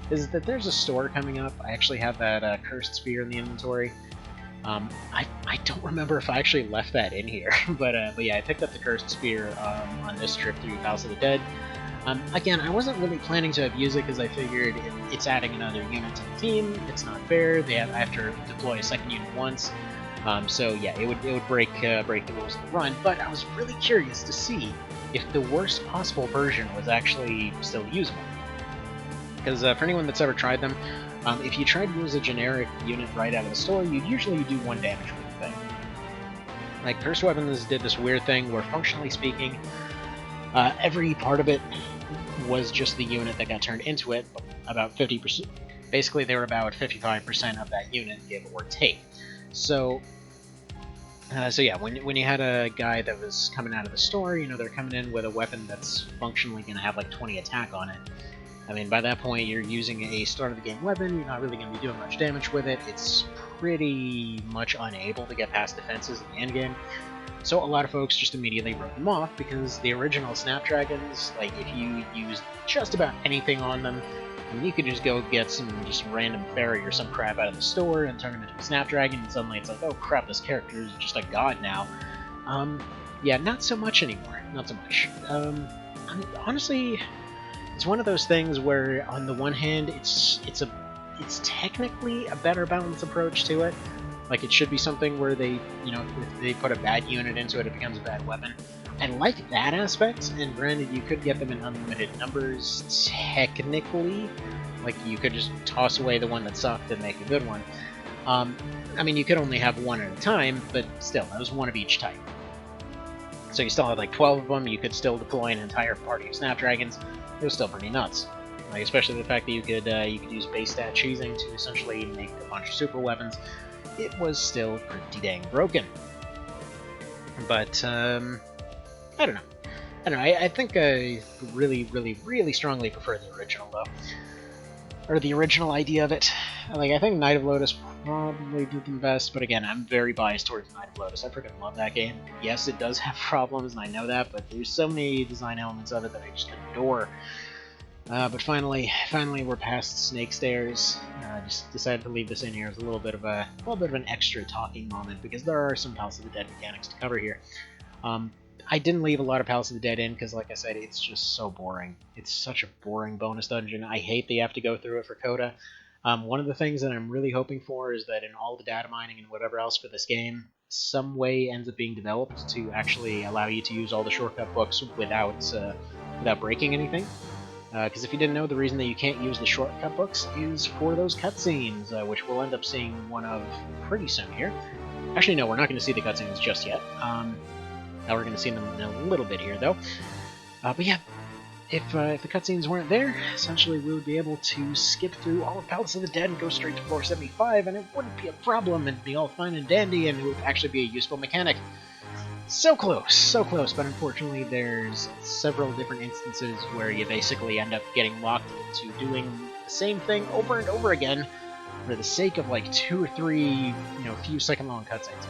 is that there's a store coming up. I actually have that cursed spear in the inventory. I don't remember if I actually left that in here, but yeah, I picked up the cursed spear on this trip through House of the Dead. Again, I wasn't really planning to have used it because I figured it's adding another unit to the team. It's not fair. I have to deploy a second unit once. So yeah, it would break the rules of the run. But I was really curious to see if the worst possible version was actually still usable. Because for anyone that's ever tried them, if you try to use a generic unit right out of the store, you'd usually do 1 damage with the thing. Like, Cursed Weapons did this weird thing where, functionally speaking, every part of it was just the unit that got turned into it, about 50%. Basically, they were about 55% of that unit, give or take. So yeah, when you had a guy that was coming out of the store, you know, they're coming in with a weapon that's functionally going to have like 20 attack on it. I mean, by that point, you're using a start-of-the-game weapon, you're not really going to be doing much damage with it, it's pretty much unable to get past defenses in the endgame. So a lot of folks just immediately wrote them off, because the original Snapdragons, like, if you used just about anything on them, I mean, you could just go get some just random fairy or some crap out of the store and turn them into a Snapdragon, and suddenly it's like, oh crap, this character is just a god now. Yeah, not so much anymore. Not so much. I mean, honestly, it's one of those things where, on the one hand, it's technically a better balanced approach to it. Like, it should be something where they, you know, if they put a bad unit into it, it becomes a bad weapon. I like that aspect, and granted, you could get them in unlimited numbers, technically. Like, you could just toss away the one that sucked and make a good one. I mean, you could only have 1 at a time, but still, that was 1 of each type. So you still had like 12 of them, you could still deploy an entire party of Snapdragons. It was still pretty nuts. Like, especially the fact that you could use base stat cheesing to essentially make a bunch of super weapons. It was still pretty dang broken. But I don't know. I think I really strongly prefer the original though, or the original idea of it. Like, I think Knight of Lotus probably did the best, but again, I'm very biased towards Knight of Lotus. I freaking love that game. Yes, it does have problems, and I know that, but there's so many design elements of it that I just adore. But finally, we're past Snake Stairs. Just decided to leave this in here as a little bit of an extra talking moment, because there are some Palace of the Dead mechanics to cover here. I didn't leave a lot of Palace of the Dead in because, like I said, it's just so boring. It's such a boring bonus dungeon. I hate that you have to go through it for Coda. One of the things that I'm really hoping for is that in all the data mining and whatever else for this game, some way ends up being developed to actually allow you to use all the shortcut books without breaking anything. Because if you didn't know, the reason that you can't use the shortcut books is for those cutscenes, which we'll end up seeing one of pretty soon here. Actually, no, we're not going to see the cutscenes just yet. Now we're going to see them in a little bit here, though. But yeah, if the cutscenes weren't there, essentially we would be able to skip through all of Palace of the Dead and go straight to floor 75, and it wouldn't be a problem, and be all fine and dandy, and it would actually be a useful mechanic. So close, but unfortunately there's several different instances where you basically end up getting locked into doing the same thing over and over again for the sake of like 2 or 3, few second long cutscenes.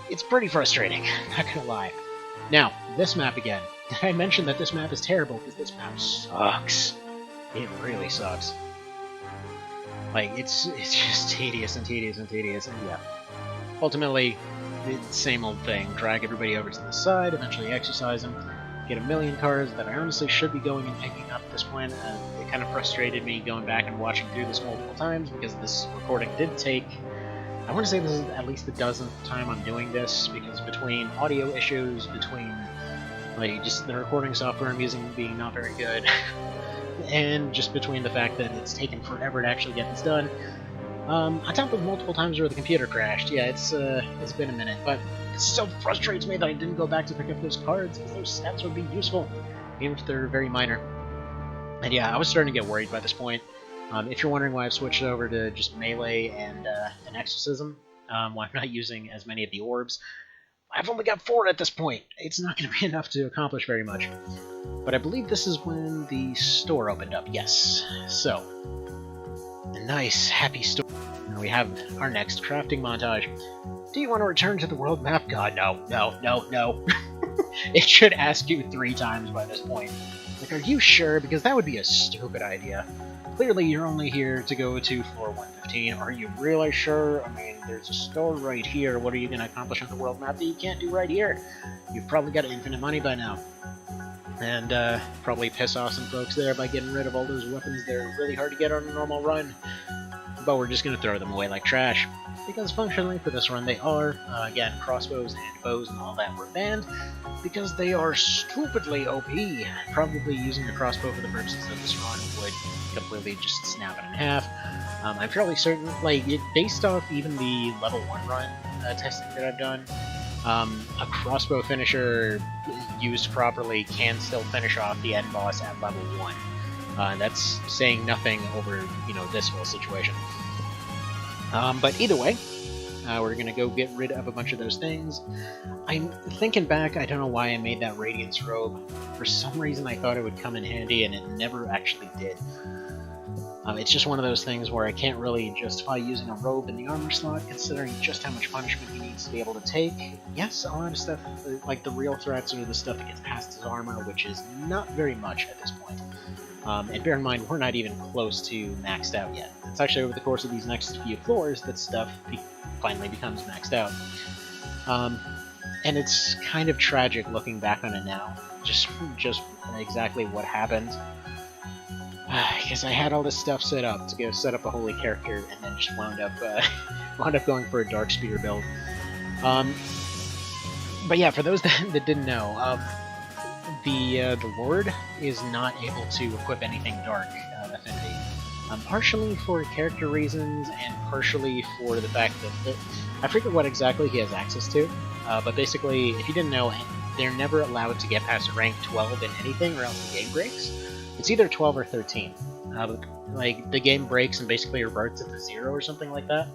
It's pretty frustrating, not gonna lie. Now, this map again. Did I mention that this map is terrible? Because this map sucks. It really sucks. Like, it's just tedious, and yeah. Ultimately, it's the same old thing. Drag everybody over to the side, eventually exercise them, get a million cards that I honestly should be going and picking up at this point. It kind of frustrated me going back and watching through this multiple times, because this recording did take... I want to say this is at least the 10th time I'm doing this, because between audio issues, between like just the recording software I'm using being not very good, and just between the fact that it's taken forever to actually get this done, on top of multiple times where the computer crashed. Yeah, it's been a minute, but it still frustrates me that I didn't go back to pick up those cards, because those stats would be useful, even if they're very minor. And yeah, I was starting to get worried by this point. If you're wondering why I've switched over to just melee and an exorcism, why I'm not using as many of the orbs, I've only got 4 at this point. It's not going to be enough to accomplish very much. But I believe this is when the store opened up, yes. So, a nice, happy store. Now we have our next crafting montage. Do you want to return to the world map? God, no. It should ask you 3 times by this point. Like, are you sure? Because that would be a stupid idea. Clearly, you're only here to go to floor 115. Are you really sure? I mean, there's a store right here. What are you going to accomplish on the world map that you can't do right here? You've probably got infinite money by now. And probably piss off some folks there by getting rid of all those weapons that are really hard to get on a normal run. But we're just going to throw them away like trash. Because functionally for this run they are, again, crossbows and bows and all that were banned, because they are stupidly OP. Probably using a crossbow for the purposes of this run would completely just snap it in half. I'm fairly certain, like, based off even the level 1 run testing that I've done, a crossbow finisher used properly can still finish off the end boss at level 1. That's saying nothing over, this whole situation. But either way, we're gonna go get rid of a bunch of those things. I'm thinking back, I don't know why I made that Radiance robe. For some reason I thought it would come in handy, and it never actually did. It's just one of those things where I can't really justify using a robe in the armor slot, considering just how much punishment he needs to be able to take. Yes, a lot of stuff, like the real threats are the stuff that gets past his armor, which is not very much at this point. And bear in mind, we're not even close to maxed out yet. It's actually over the course of these next few floors that stuff finally becomes maxed out. And it's kind of tragic looking back on it now, just exactly what happened. Because I had all this stuff set up to go set up a holy character, and then just wound up going for a dark spear build. But yeah, for those that didn't know, the Lord is not able to equip anything dark affinity. Partially for character reasons, and partially for the fact that I forget what exactly he has access to. But basically, if you didn't know, they're never allowed to get past rank 12 in anything, or else the game breaks. It's either 12 or 13. Like, the game breaks and basically reverts it to 0 or something like that.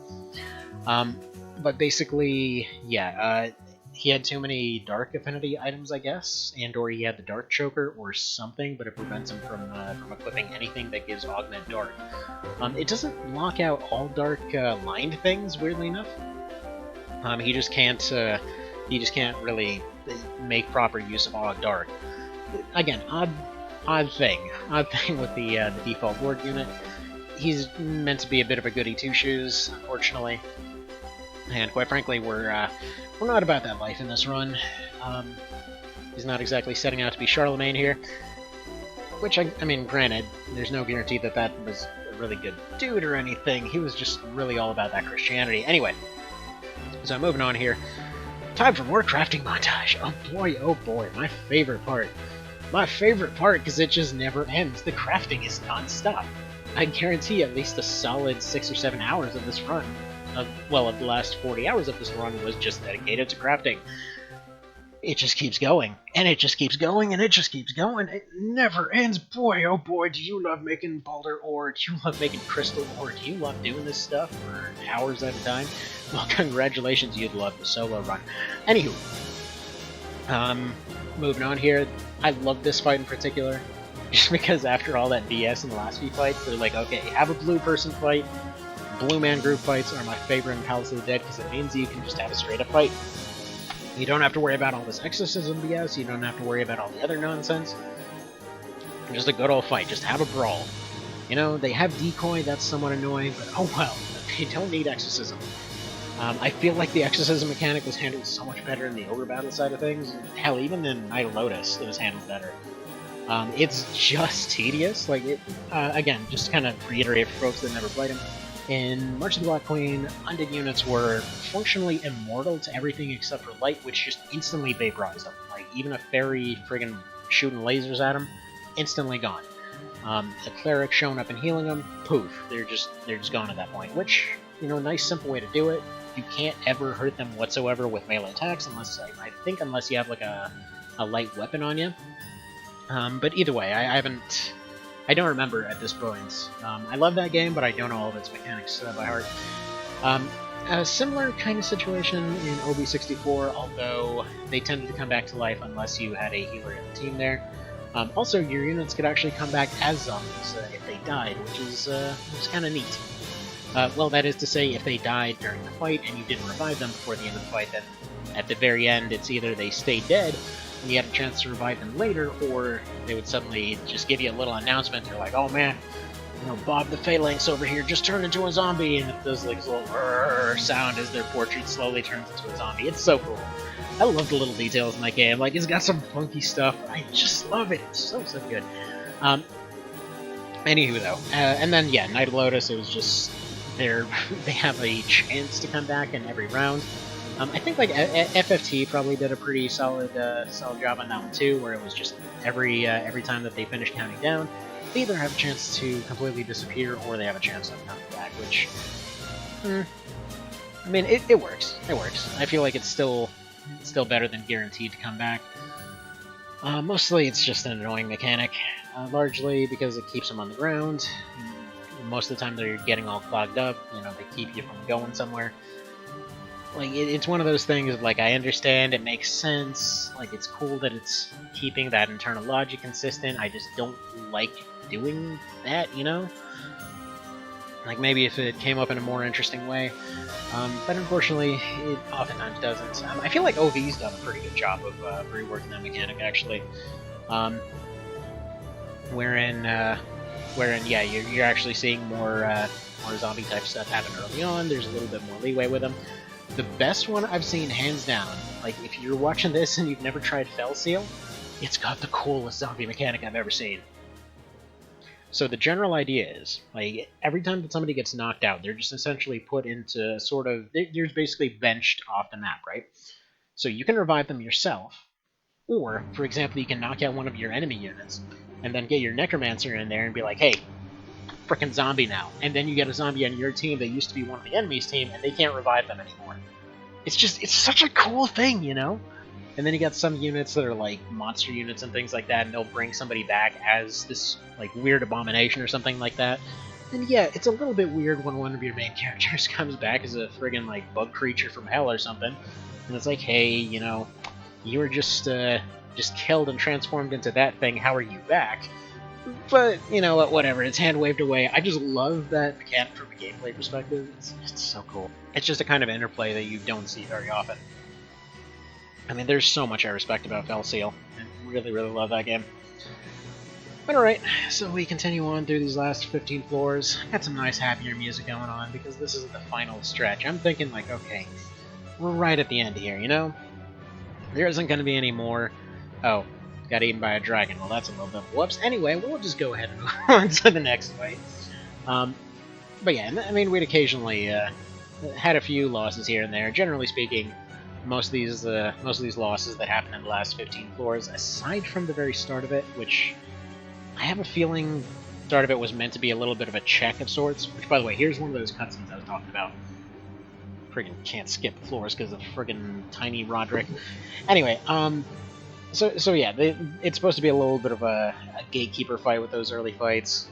But basically, yeah, he had too many dark affinity items, I guess, and or he had the dark choker or something, but it prevents him from equipping anything that gives augment dark. It doesn't lock out all dark lined things, weirdly enough. He just can't really make proper use of all dark. Again, odd thing with the default board unit. He's meant to be a bit of a goody two shoes, unfortunately. And quite frankly, we're not about that life in this run. He's not exactly setting out to be Charlemagne here. Which, I mean, granted, there's no guarantee that that was a really good dude or anything. He was just really all about that Christianity. Anyway, so moving on here. Time for more crafting montage. Oh boy, my favorite part. My favorite part, because it just never ends. The crafting is non-stop. I guarantee at least a solid 6 or 7 hours of this run. Of the last 40 hours of this run was just dedicated to crafting. It just keeps going, and it just keeps going, and it just keeps going. It never ends. Boy, oh boy, do you love making boulder ore? Do you love making crystal ore? Do you love doing this stuff for hours at a time? Well, congratulations, you'd love the solo run. Anywho, moving on here. I love this fight in particular, just because after all that BS in the last few fights, they're like, okay, have a blue person fight. Blue man group fights are my favorite in Palace of the Dead because it means you can just have a straight up fight. You don't have to worry about all this exorcism BS, you don't have to worry about all the other nonsense. Just a good old fight, just have a brawl. You know, they have decoy, that's somewhat annoying, but oh well, they don't need exorcism. I feel like the exorcism mechanic was handled so much better in the ogre battle side of things. Hell, even in Night of Lotus, it was handled better. It's just tedious. Like, again, just to kind of reiterate for folks that never played him, in March of the Black Queen, undead units were functionally immortal to everything except for light, which just instantly vaporized them. Like, even a fairy friggin' shooting lasers at them, instantly gone. A cleric showing up and healing them, poof, they're just gone at that point. Which, you know, nice simple way to do it. You can't ever hurt them whatsoever with melee attacks, unless you have like a light weapon on you. But either way, I don't remember at this point. I love that game, but I don't know all of its mechanics by heart. A similar kind of situation in OB64, although they tended to come back to life unless you had a healer in the team there. Also, your units could actually come back as zombies if they died, which is kind of neat. Well, that is to say, if they died during the fight and you didn't revive them before the end of the fight, then at the very end, it's either they stay dead and you had a chance to revive them later, or they would suddenly just give you a little announcement. They're like, oh man, you know, Bob the Phalanx over here just turned into a zombie, and it does like this little sound as their portrait slowly turns into a zombie. It's so cool. I love the little details in that game. Like, it's got some funky stuff. I just love it. It's so good. Anywho, though, and then yeah, Night of Lotus. It was just they have a chance to come back in every round. I think like FFT probably did a pretty solid job on that one too, where it was just every time that they finish counting down, they either have a chance to completely disappear or they have a chance of coming back. Which, I mean, it works. It works. I feel like it's still better than guaranteed to come back. Mostly, it's just an annoying mechanic, largely because it keeps them on the ground. Most of the time, they're getting all clogged up. You know, they keep you from going somewhere. Like, it's one of those things, like, I understand, it makes sense, like, it's cool that it's keeping that internal logic consistent, I just don't like doing that, you know? Like, maybe if it came up in a more interesting way, but unfortunately, it oftentimes doesn't. I feel like OV's done a pretty good job of reworking that mechanic, actually. Wherein, yeah, you're actually seeing more zombie-type stuff happen early on, there's a little bit more leeway with them. The best one I've seen, hands down, like, if you're watching this and you've never tried Fell Seal, it's got the coolest zombie mechanic I've ever seen. So the general idea is, like, every time that somebody gets knocked out, they're just essentially put into sort of, they're basically benched off the map, right? So you can revive them yourself, or, for example, you can knock out one of your enemy units, and then get your Necromancer in there and be like, hey, frickin' zombie now. And then you get a zombie on your team that used to be one of the enemy's team, and they can't revive them anymore. It's such a cool thing, you know? And then you got some units that are like monster units and things like that, and they'll bring somebody back as this like weird abomination or something like that. And yeah, it's a little bit weird when one of your main characters comes back as a friggin' like bug creature from hell or something, and it's like, hey, you know, you were just killed and transformed into that thing. How are you back? But you know what? Whatever. It's hand waved away. I just love that mechanic from a gameplay perspective. It's so cool. It's just a kind of interplay that you don't see very often. I mean, there's so much I respect about Felseal. I really, really love that game. But alright, so we continue on through these last 15 floors. Got some nice, happier music going on, because this is the final stretch. I'm thinking, like, okay, we're right at the end here, you know? There isn't going to be any more... Oh, got eaten by a dragon. Well, that's a little bit of whoops. Anyway, we'll just go ahead and move on to the next fight. But yeah, I mean, we'd occasionally had a few losses here and there. Generally speaking, most of these losses that happened in the last 15 floors, aside from the very start of it, which I have a feeling the start of it was meant to be a little bit of a check of sorts. Which, by the way, here's one of those cutscenes I was talking about. Friggin' can't skip floors because of friggin' tiny Rodrick. Anyway, so yeah, it's supposed to be a little bit of a gatekeeper fight with those early fights.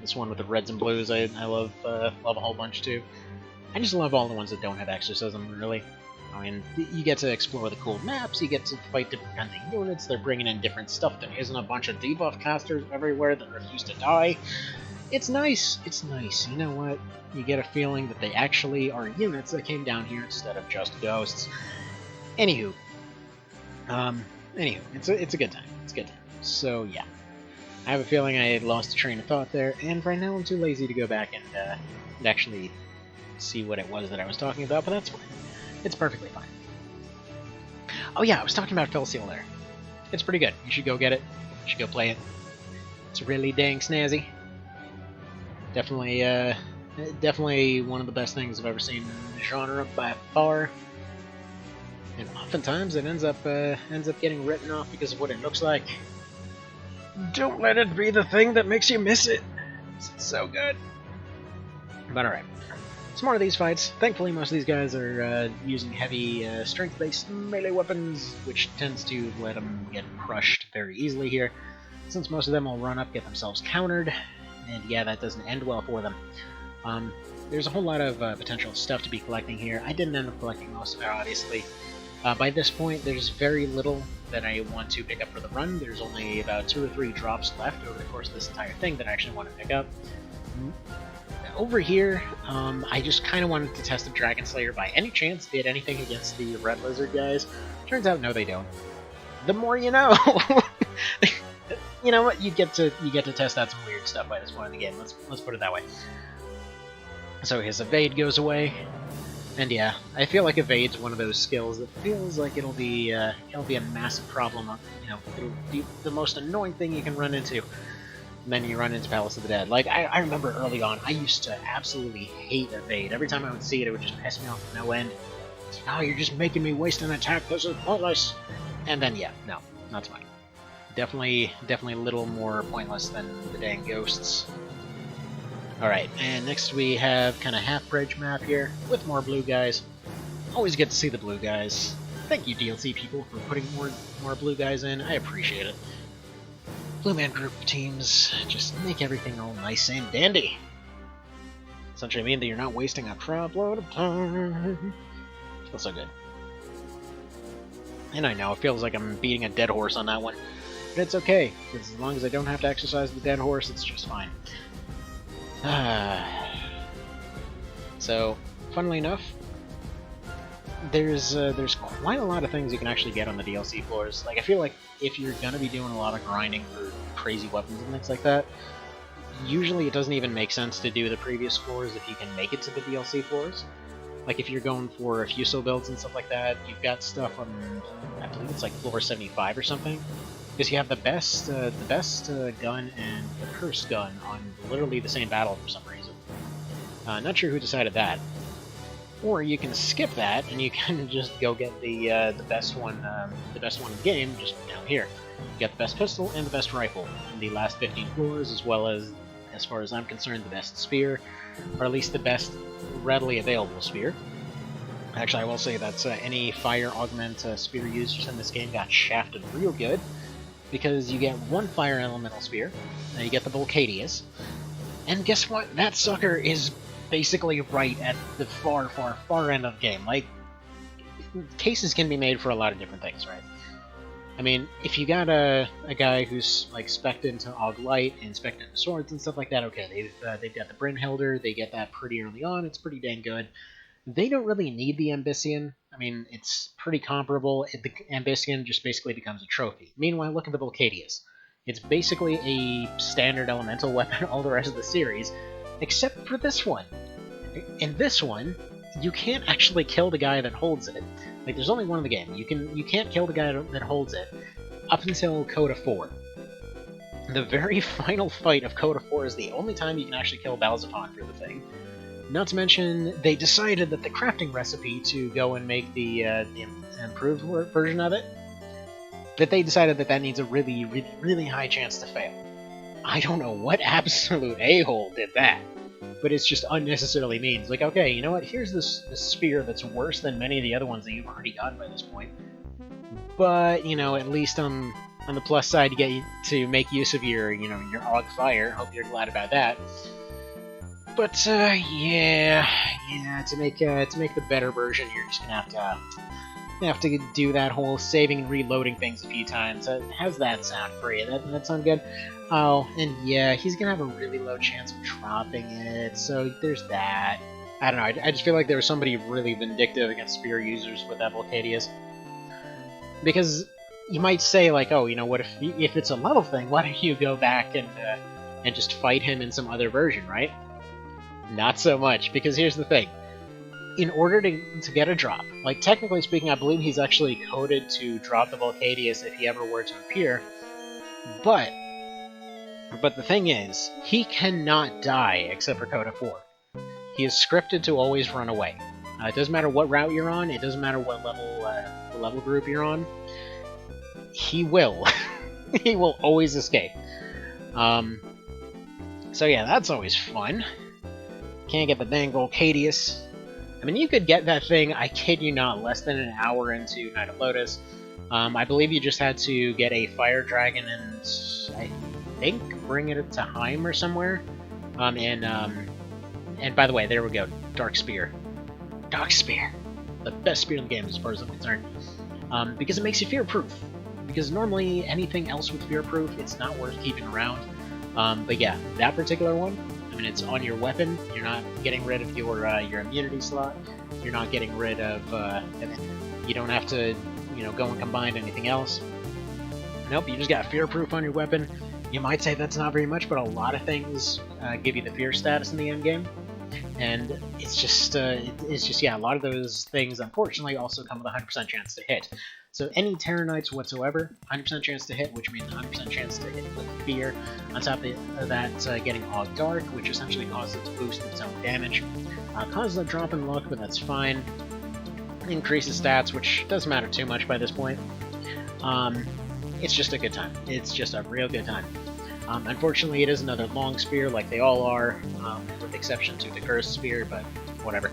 This one with the reds and blues, I love a whole bunch too. I just love all the ones that don't have exorcism, really. I mean, you get to explore the cool maps, you get to fight different kinds of units, they're bringing in different stuff. There isn't a bunch of debuff casters everywhere that refuse to die. It's nice, you know what? You get a feeling that they actually are units that came down here instead of just ghosts. Anywho, it's a good time, So yeah, I have a feeling I had lost a train of thought there, and right now I'm too lazy to go back and actually see what it was that I was talking about, but that's fine. It's perfectly fine. Oh yeah, I was talking about Felseal there. It's pretty good. You should go get it. You should go play it. It's really dang snazzy. Definitely one of the best things I've ever seen in the genre by far. And oftentimes it ends up getting written off because of what it looks like. Don't let it be the thing that makes you miss it. It's so good. But alright. Some more of these fights. Thankfully, most of these guys are using heavy strength-based melee weapons, which tends to let them get crushed very easily here, since most of them will run up, get themselves countered, and yeah, that doesn't end well for them. There's a whole lot of potential stuff to be collecting here. I didn't end up collecting most of it, obviously. By this point, there's very little that I want to pick up for the run. There's only about 2 or 3 drops left over the course of this entire thing that I actually want to pick up. Over here, I just kind of wanted to test if Dragon Slayer by any chance did anything against the Red Lizard guys. Turns out, no, they don't. The more you know. You know what? You get to test out some weird stuff by this point in the game. Let's put it that way. So his evade goes away, and yeah, I feel like evade's one of those skills that feels like it'll be a massive problem. You know, it'll be the most annoying thing you can run into. And then you run into Palace of the Dead. Like, I remember early on, I used to absolutely hate evade. Every time I would see it, it would just piss me off to no end. It's like, oh, you're just making me waste an attack. This is pointless. And then, yeah, no, not so much. Definitely a little more pointless than the dang ghosts. Alright, and next we have kind of half-bridge map here, with more blue guys. Always get to see the blue guys. Thank you, DLC people, for putting more blue guys in. I appreciate it. Blue Man Group teams just make everything all nice and dandy. Essentially mean that you're not wasting a crap load of time. Feels so good. And I know, it feels like I'm beating a dead horse on that one. But it's okay, because as long as I don't have to exercise the dead horse, it's just fine. So, funnily enough, there's quite a lot of things you can actually get on the DLC floors. Like, I feel like if you're gonna be doing a lot of grinding for crazy weapons and things like that, usually it doesn't even make sense to do the previous floors if you can make it to the DLC floors. Like, if you're going for Fuso builds and stuff like that, you've got stuff on, I believe it's like floor 75 or something, because you have the best gun and the cursed gun on literally the same battle for some reason. Not sure who decided that. Or you can skip that and you can just go get the best one in the game just down here. You got the best pistol and the best rifle in the last 15 floors, as well as far as I'm concerned, the best spear, or at least the best readily available spear. Actually, I will say that any fire augment spear users in this game got shafted real good, because you get one fire elemental spear, and you get the Volcadius, and guess what? That sucker is basically right at the far, far, far end of the game. Like, cases can be made for a lot of different things, right? I mean, if you got a guy who's like spec'd into Aug Light and spec'd into swords and stuff like that, okay, they've got the Brynhilder, they get that pretty early on, it's pretty dang good. They don't really need the Ambition. I mean, it's pretty comparable. The Ambition just basically becomes a trophy. Meanwhile, look at the Volcadius. It's basically a standard elemental weapon all the rest of the series, except for this one. In this one, you can't actually kill the guy that holds it. Like, there's only one in the game. You can't kill the guy that holds it up until Coda 4. The very final fight of Coda 4 is the only time you can actually kill Balzaphon for the thing. Not to mention, they decided that the crafting recipe to go and make the improved version of it, that they decided that needs a really, really, really high chance to fail. I don't know what absolute a-hole did that, but it's just unnecessarily mean. It's like, okay, you know what, here's this spear that's worse than many of the other ones that you've already gotten by this point, but, you know, at least on the plus side, you get to make use of your Aug Fire. Hope you're glad about that. But yeah, to make the better version, you're just gonna have to do that whole saving and reloading things a few times. How's that sound for you? That sound good? Oh, and yeah, he's gonna have a really low chance of dropping it, so there's that. I don't know, I just feel like there was somebody really vindictive against spear users with that Volcadius. Because you might say, like, oh, you know, what if it's a level thing, why don't you go back and just fight him in some other version, right? Not so much, because here's the thing. In order to get a drop, like, technically speaking, I believe he's actually coded to drop the Volcadius if he ever were to appear, but the thing is, he cannot die except for Coda 4. He is scripted to always run away. It doesn't matter what route you're on, it doesn't matter what level group you're on, he will. He will always escape. So yeah, that's always fun. Can't get the dang Volcadius. I mean, you could get that thing, I kid you not, less than an hour into Night of Lotus. I believe you just had to get a Fire Dragon and, I think, bring it to Heim or somewhere. And by the way, there we go, Dark Spear. Dark Spear. The best spear in the game as far as I'm concerned. Because it makes you fear-proof. Because normally, anything else with fear-proof, it's not worth keeping around. But yeah, that particular one, I mean, it's on your weapon. You're not getting rid of your immunity slot. You're not getting rid of. You don't have to, go and combine anything else. Nope, you just got fear-proof on your weapon. You might say that's not very much, but a lot of things give you the fear status in the end game, and it's just yeah, a lot of those things unfortunately also come with a 100% chance to hit. So any Terror Knights whatsoever, 100% chance to hit, which means 100% chance to hit with fear. On top of that, getting Aug Dark, which essentially causes it to boost its own damage. Causes a drop in luck, but that's fine. Increases stats, which doesn't matter too much by this point. It's just a good time. It's just a real good time. Unfortunately, it is another long spear, like they all are, with the exception to the Cursed Spear, but whatever.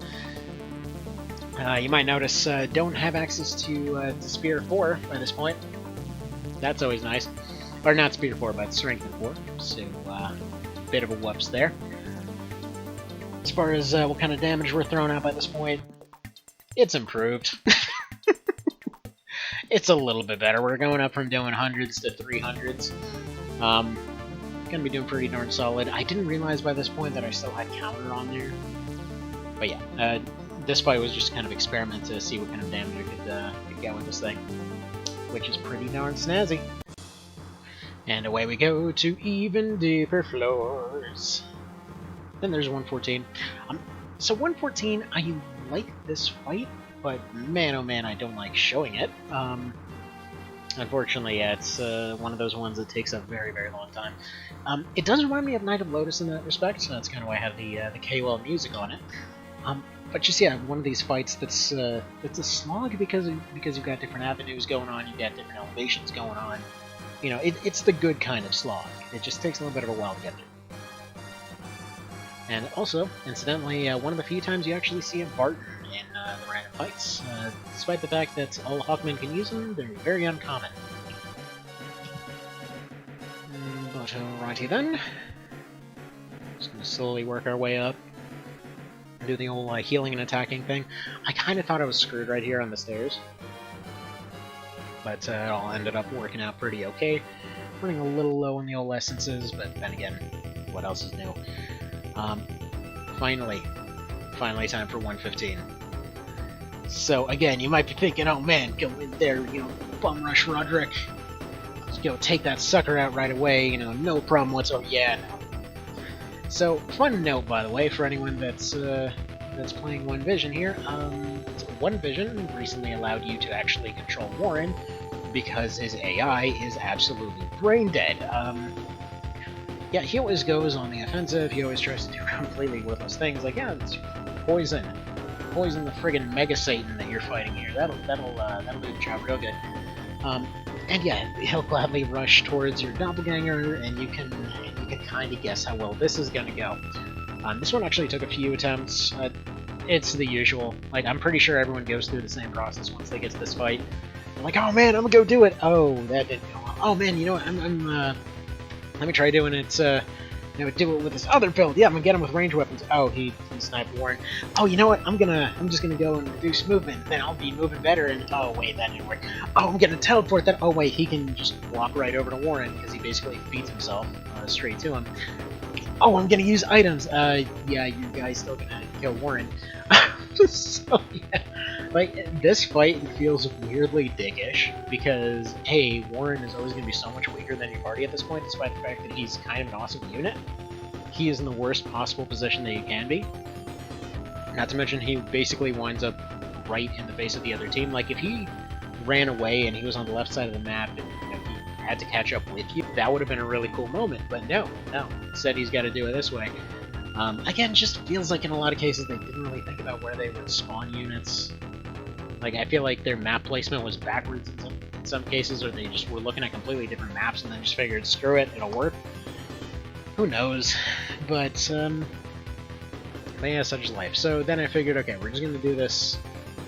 You might notice don't have access to Spear 4 by this point. That's always nice. Or not Spear 4, but Strength 4. So, bit of a whoops there. As far as what kind of damage we're throwing out by this point, it's improved. It's a little bit better. We're going up from doing hundreds to 300s. Gonna be doing pretty darn solid. I didn't realize by this point that I still had counter on there. But yeah, this fight was just kind of experiment to see what kind of damage I could get with this thing, which is pretty darn snazzy. And away we go to even deeper floors. Then there's 114. So 114, I like this fight, but man oh man, I don't like showing it. Unfortunately, yeah, it's one of those ones that takes a very, very long time. It does remind me of Night of Lotus in that respect, so that's kind of why I have the KOL music on it. But just yeah, one of these fights that's a slog because you've got different avenues going on, you've got different elevations going on. It's the good kind of slog. It just takes a little bit of a while to get through. And also, incidentally, one of the few times you actually see a Barton in the random fights. Despite the fact that all Hawkmen can use them, they're very uncommon. But alrighty then. Just gonna slowly work our way up. Do the old healing and attacking thing. I kind of thought I was screwed right here on the stairs. But it all ended up working out pretty okay. Running a little low on the old essences, but then again, what else is new? Finally time for 115. So again, you might be thinking, oh man, go in there, bum rush Rodrick. Let's go take that sucker out right away, no problem whatsoever. Yeah, no. So, fun note, by the way, for anyone that's playing One Vision here, One Vision recently allowed you to actually control Warren because his AI is absolutely brain dead. Yeah, he always goes on the offensive. He always tries to do completely worthless things. Like, yeah, it's poison the friggin' Mega Satan that you're fighting here. That'll do the job real good. And yeah, he'll gladly rush towards your doppelganger, and you can kind of guess how well this is gonna go. This one actually took a few attempts. It's the usual. Like, I'm pretty sure everyone goes through the same process once they get to this fight. I'm like, oh man, I'm gonna go do it. Oh, that didn't go well. Oh man, you know what? Let me try doing it. Do it with this other build. Yeah, I'm gonna get him with range weapons. Oh, he sniped Warren. Oh, you know what? I'm just gonna go and reduce movement. Then I'll be moving better. And oh wait, that didn't work. Oh, I'm gonna teleport that. Oh wait, he can just walk right over to Warren because he basically feeds himself straight to him. Oh, I'm gonna use items. Yeah, you guys still gonna kill Warren. So yeah, like this fight feels weirdly dickish because hey, Warren is always gonna be so much weaker than your party at this point, despite the fact that he's kind of an awesome unit. He is in the worst possible position that he can be. Not to mention, he basically winds up right in the face of the other team. Like if he ran away and he was on the left side of the map and he had to catch up with you, that would have been a really cool moment. But no. Instead, he's got to do it this way. Again, just feels like in a lot of cases they didn't really think about where they would spawn units. Like, I feel like their map placement was backwards in some cases, or they just were looking at completely different maps and then just figured, screw it, it'll work. Who knows? But yeah, such is life. So then I figured, okay, we're just gonna do this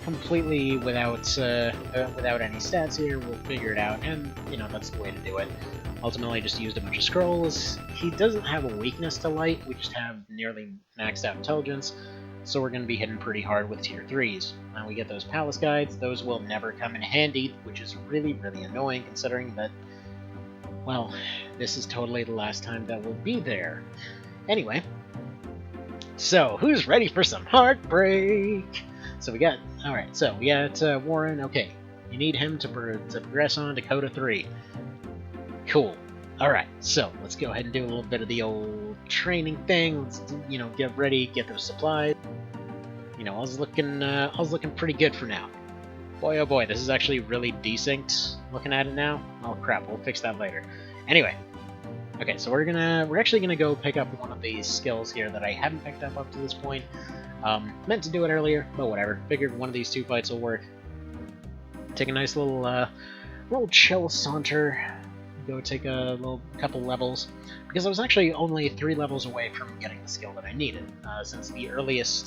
completely without any stats here. We'll figure it out, and that's the way to do it. Ultimately, just used a bunch of scrolls. He doesn't have a weakness to light. We just have nearly maxed out intelligence, so we're going to be hitting pretty hard with tier 3s. Now we get those palace guides. Those will never come in handy, which is really, really annoying considering that, well, this is totally the last time that we'll be there. Anyway, so who's ready for some heartbreak? So we got, alright, so we got Warren. Okay, you need him to progress on to Coda 3. Cool. Alright, so let's go ahead and do a little bit of the old training thing. Let's, get ready, get those supplies. I was looking pretty good for now. Boy, oh boy, this is actually really desynced looking at it now. Oh crap, we'll fix that later. Anyway, okay, so we're actually gonna go pick up one of these skills here that I haven't picked up to this point. Meant to do it earlier, but whatever. Figured one of these two fights will work. Take a nice little chill saunter. Go take a couple levels, because I was actually only 3 levels away from getting the skill that I needed, since the earliest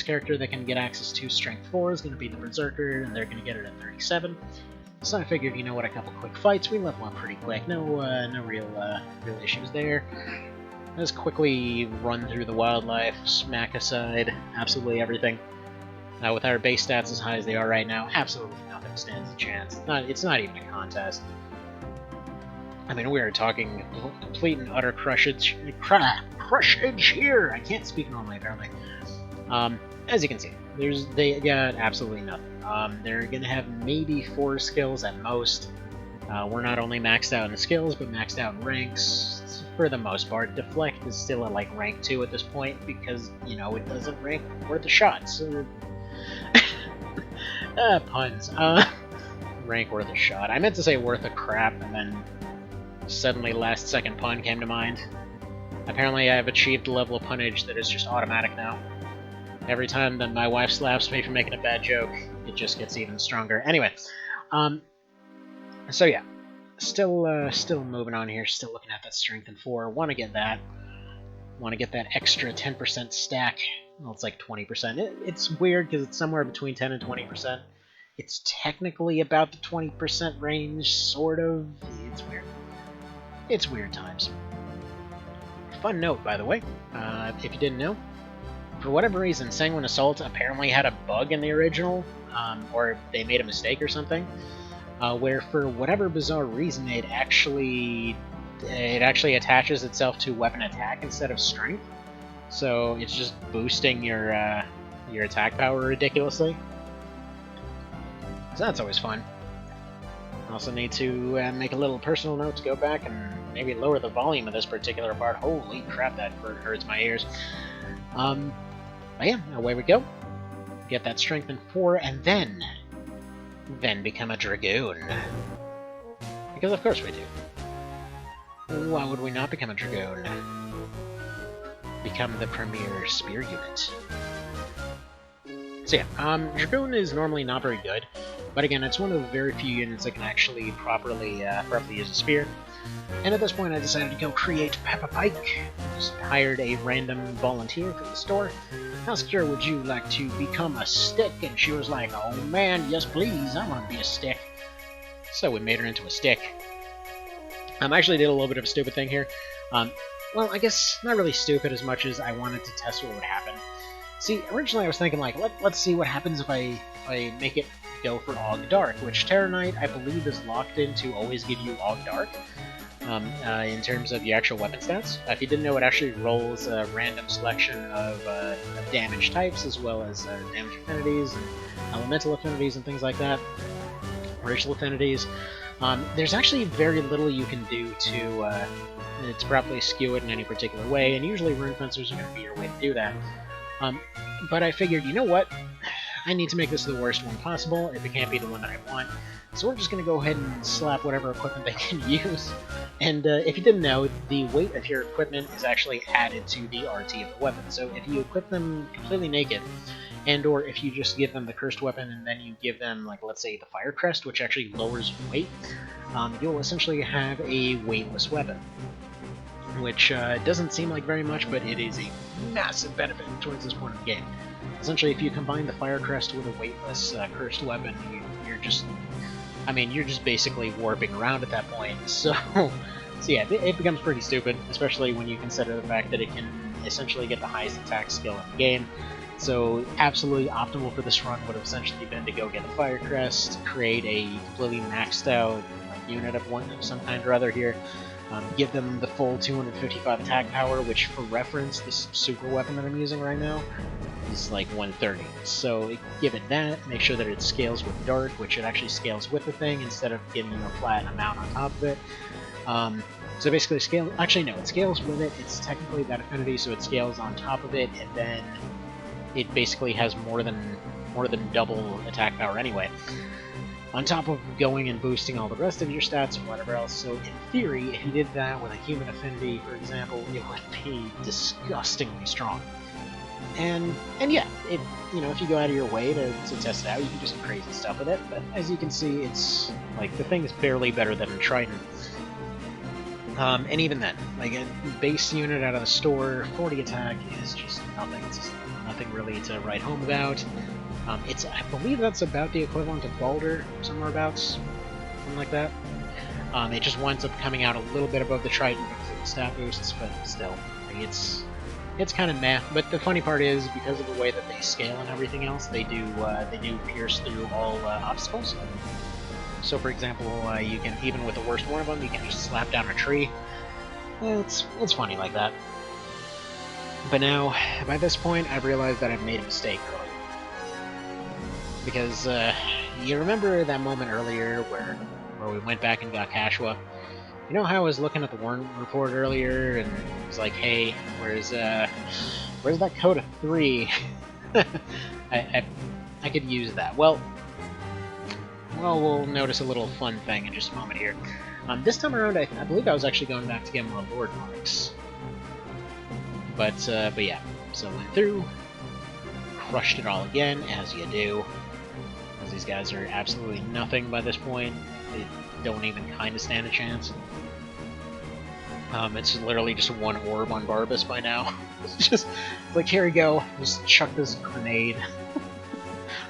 character that can get access to Strength 4 is going to be the Berserker, and they're going to get it at 37. So I figured, a couple quick fights, we level up pretty quick, no real issues there. Just quickly run through the wildlife, smack aside absolutely everything. With our base stats as high as they are right now, absolutely nothing stands a chance. It's not even a contest. I mean, we are talking complete and utter crushage here! I can't speak normally, apparently. As you can see, they got absolutely nothing. They're gonna have maybe 4 skills at most. We're not only maxed out in skills, but maxed out in ranks. For the most part, Deflect is still at, like, rank 2 at this point, because, it doesn't rank worth a shot, so... puns. Rank worth a shot. I meant to say worth a crap, and then... suddenly last second pun came to mind. Apparently I have achieved a level of punnage that is just automatic now. Every time that my wife slaps me for making a bad joke, it just gets even stronger. Anyway, so yeah, still moving on here, still looking at that strength in 4. Want to get that extra 10% stack Well, it's like 20%. It's weird because it's somewhere between 10 and 20%. It's technically about the 20% range, sort of. It's weird. It's weird times. Fun note, by the way, if you didn't know, for whatever reason, Sanguine Assault apparently had a bug in the original, or they made a mistake or something, where for whatever bizarre reason it actually attaches itself to weapon attack instead of strength. So it's just boosting your attack power ridiculously. So that's always fun. Also need to make a little personal note to go back and maybe lower the volume of this particular part. Holy crap, that hurts my ears. But yeah, away we go. Get that strength in 4, and then become a dragoon. Because of course we do. Why would we not become a dragoon? Become the premier spear unit. So yeah, dragoon is normally not very good, but again, it's one of the very few units that can actually properly use a spear. And at this point, I decided to go create Peppa Pike. Just hired a random volunteer from the store. Asked her, would you like to become a stick? And she was like, oh man, yes please, I want to be a stick. So we made her into a stick. I actually did a little bit of a stupid thing here. Well, I guess not really stupid as much as I wanted to test what would happen. See, originally I was thinking, like, let's see what happens if I make it go for Og Dark, which Terror Knight, I believe, is locked in to always give you Og Dark. In terms of your actual weapon stats. If you didn't know, it actually rolls a random selection of damage types, as well as damage affinities, and elemental affinities, and things like that. Racial affinities. There's actually very little you can do to properly skew it in any particular way, and usually rune fencers are going to be your way to do that. But I figured, you know what? I need to make this the worst one possible if it can't be the one that I want. So we're just going to go ahead and slap whatever equipment they can use. And if you didn't know, the weight of your equipment is actually added to the RT of the weapon. So if you equip them completely naked, and or if you just give them the cursed weapon and then you give them, like, let's say the fire crest, which actually lowers weight, you'll essentially have a weightless weapon. Which doesn't seem like very much, but it is a massive benefit towards this point of the game. Essentially, if you combine the Fire Crest with a weightless cursed weapon, you're just basically warping around at that point. So yeah, it becomes pretty stupid, especially when you consider the fact that it can essentially get the highest attack skill in the game. So absolutely optimal for this run would have essentially been to go get a Fire Crest, create a completely maxed out unit of some kind or other here. Give them the full 255 attack power, which, for reference, this super weapon that I'm using right now is like 130. So give it that, make sure that it scales with Dark, which it actually scales with the thing instead of giving you a flat amount on top of it. So basically, it scales with it. It's technically that affinity, so it scales on top of it, and then it basically has more than double attack power anyway. On top of going and boosting all the rest of your stats and whatever else. So in theory, if you did that with a human affinity, for example, it would be disgustingly strong. And yeah, if you go out of your way to test it out, you can do some crazy stuff with it. But as you can see, it's like the thing is barely better than a Trident. And even then, like a base unit out of the store, 40 attack is just nothing. It's nothing really to write home about. I believe that's about the equivalent of Balder, somewhere about, something like that. It just winds up coming out a little bit above the Trident because of the stat boosts, but still, like, it's kind of meh. But the funny part is, because of the way that they scale and everything else, they do pierce through all obstacles. So, for example, you can, even with the worst one of them, you can just slap down a tree. It's funny like that. But now, by this point, I've realized that I've made a mistake earlier. Because you remember that moment earlier where we went back and got Kashua? You know how I was looking at the warrant report earlier and it was like, hey, where's that Coda 3? I could use that. Well, we'll notice a little fun thing in just a moment here. This time around, I believe I was actually going back to get more Lord marks. But yeah, so went through, crushed it all again, as you do. These guys are absolutely nothing by this point. They don't even kind of stand a chance. It's literally just one orb on Barbas by now. It's like, here we go, just chuck this grenade.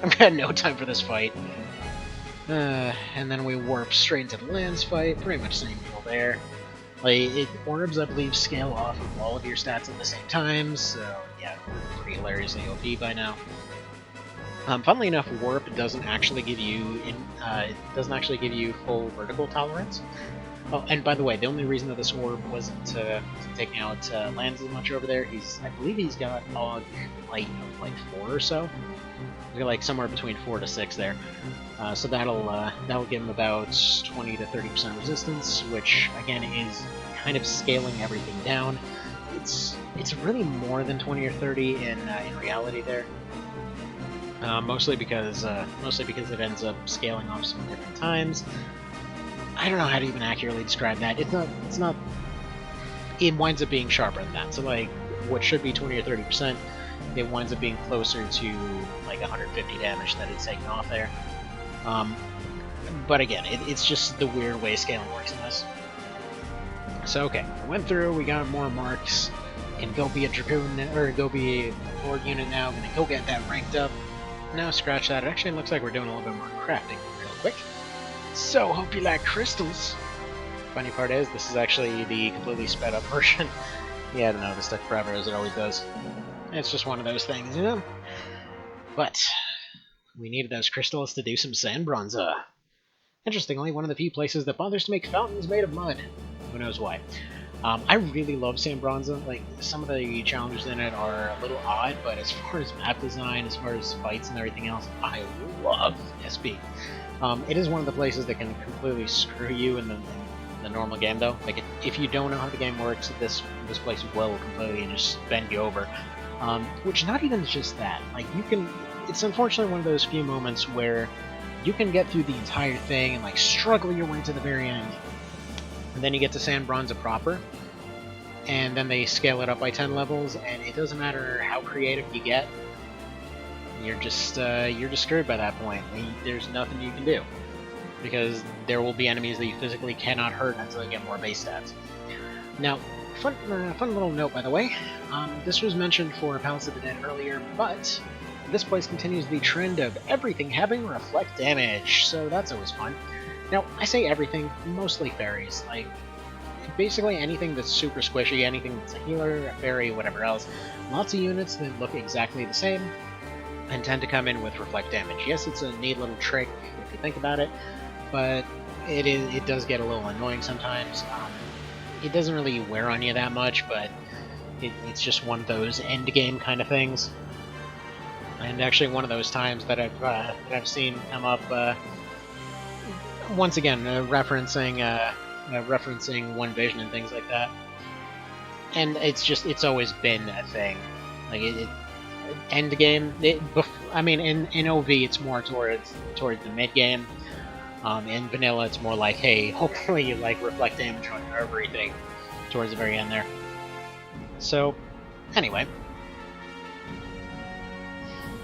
I've got no time for this fight. And then we warp straight into the lands fight, pretty much same deal there. Like, orbs, I believe, scale off of all of your stats at the same time, so yeah, pretty hilariously OP by now. Funnily enough, warp doesn't actually give you full vertical tolerance. Oh, and by the way, the only reason that this orb wasn't taking out lands as much over there is I believe he's got Og Light of like 4 or so. He's got like somewhere between 4 to 6 there. So that'll give him about 20 to 30% resistance, which again is kind of scaling everything down. It's really more than 20 or 30 in reality there. Mostly because it ends up scaling off some different times. I don't know how to even accurately describe that. It's not. It winds up being sharper than that. So like, what should be 20 or 30%, it winds up being closer to like 150 damage that it's taking off there. But again, it's just the weird way scaling works in this. So okay, I went through. We got more marks. Can go be a Dragoon or go be a Lord unit now. Gonna go get that ranked up. Now scratch that. It actually looks like we're doing a little bit more crafting real quick. So, hope you like crystals. Funny part is, this is actually the completely sped up version. Yeah, I don't know, this took forever as it always does. It's just one of those things, you know? But, we needed those crystals to do some San Bronsa. Interestingly, one of the few places that bothers to make fountains made of mud. Who knows why. I really love San Bronsa. Like, some of the challenges in it are a little odd, but as far as map design, as far as fights and everything else, I love SP. It is one of the places that can completely screw you in the normal game, though. Like, if you don't know how the game works, this place will completely just bend you over. Which, not even just that. Like, you can... It's unfortunately one of those few moments where you can get through the entire thing and, like, struggle your way to the very end. And then you get to San Bronsa proper, and then they scale it up by 10 levels, and it doesn't matter how creative you get, you're just screwed by that point. There's nothing you can do, because there will be enemies that you physically cannot hurt until you get more base stats. Now, fun little note, by the way, this was mentioned for Palace of the Dead earlier, but this place continues the trend of everything having reflect damage, so that's always fun. Now, I say everything, mostly fairies. Like, basically anything that's super squishy, anything that's a healer, a fairy, whatever else. Lots of units that look exactly the same and tend to come in with reflect damage. Yes, it's a neat little trick if you think about it, but it does get a little annoying sometimes. It doesn't really wear on you that much, but it's just one of those end game kind of things. And actually, one of those times that I've seen come up. Once again, referencing One Vision and things like that, and it's always been a thing. Like end game. I mean, in OV it's more towards the mid game. In vanilla it's more like, hey, hopefully you like reflect damage on everything towards the very end there. So, anyway,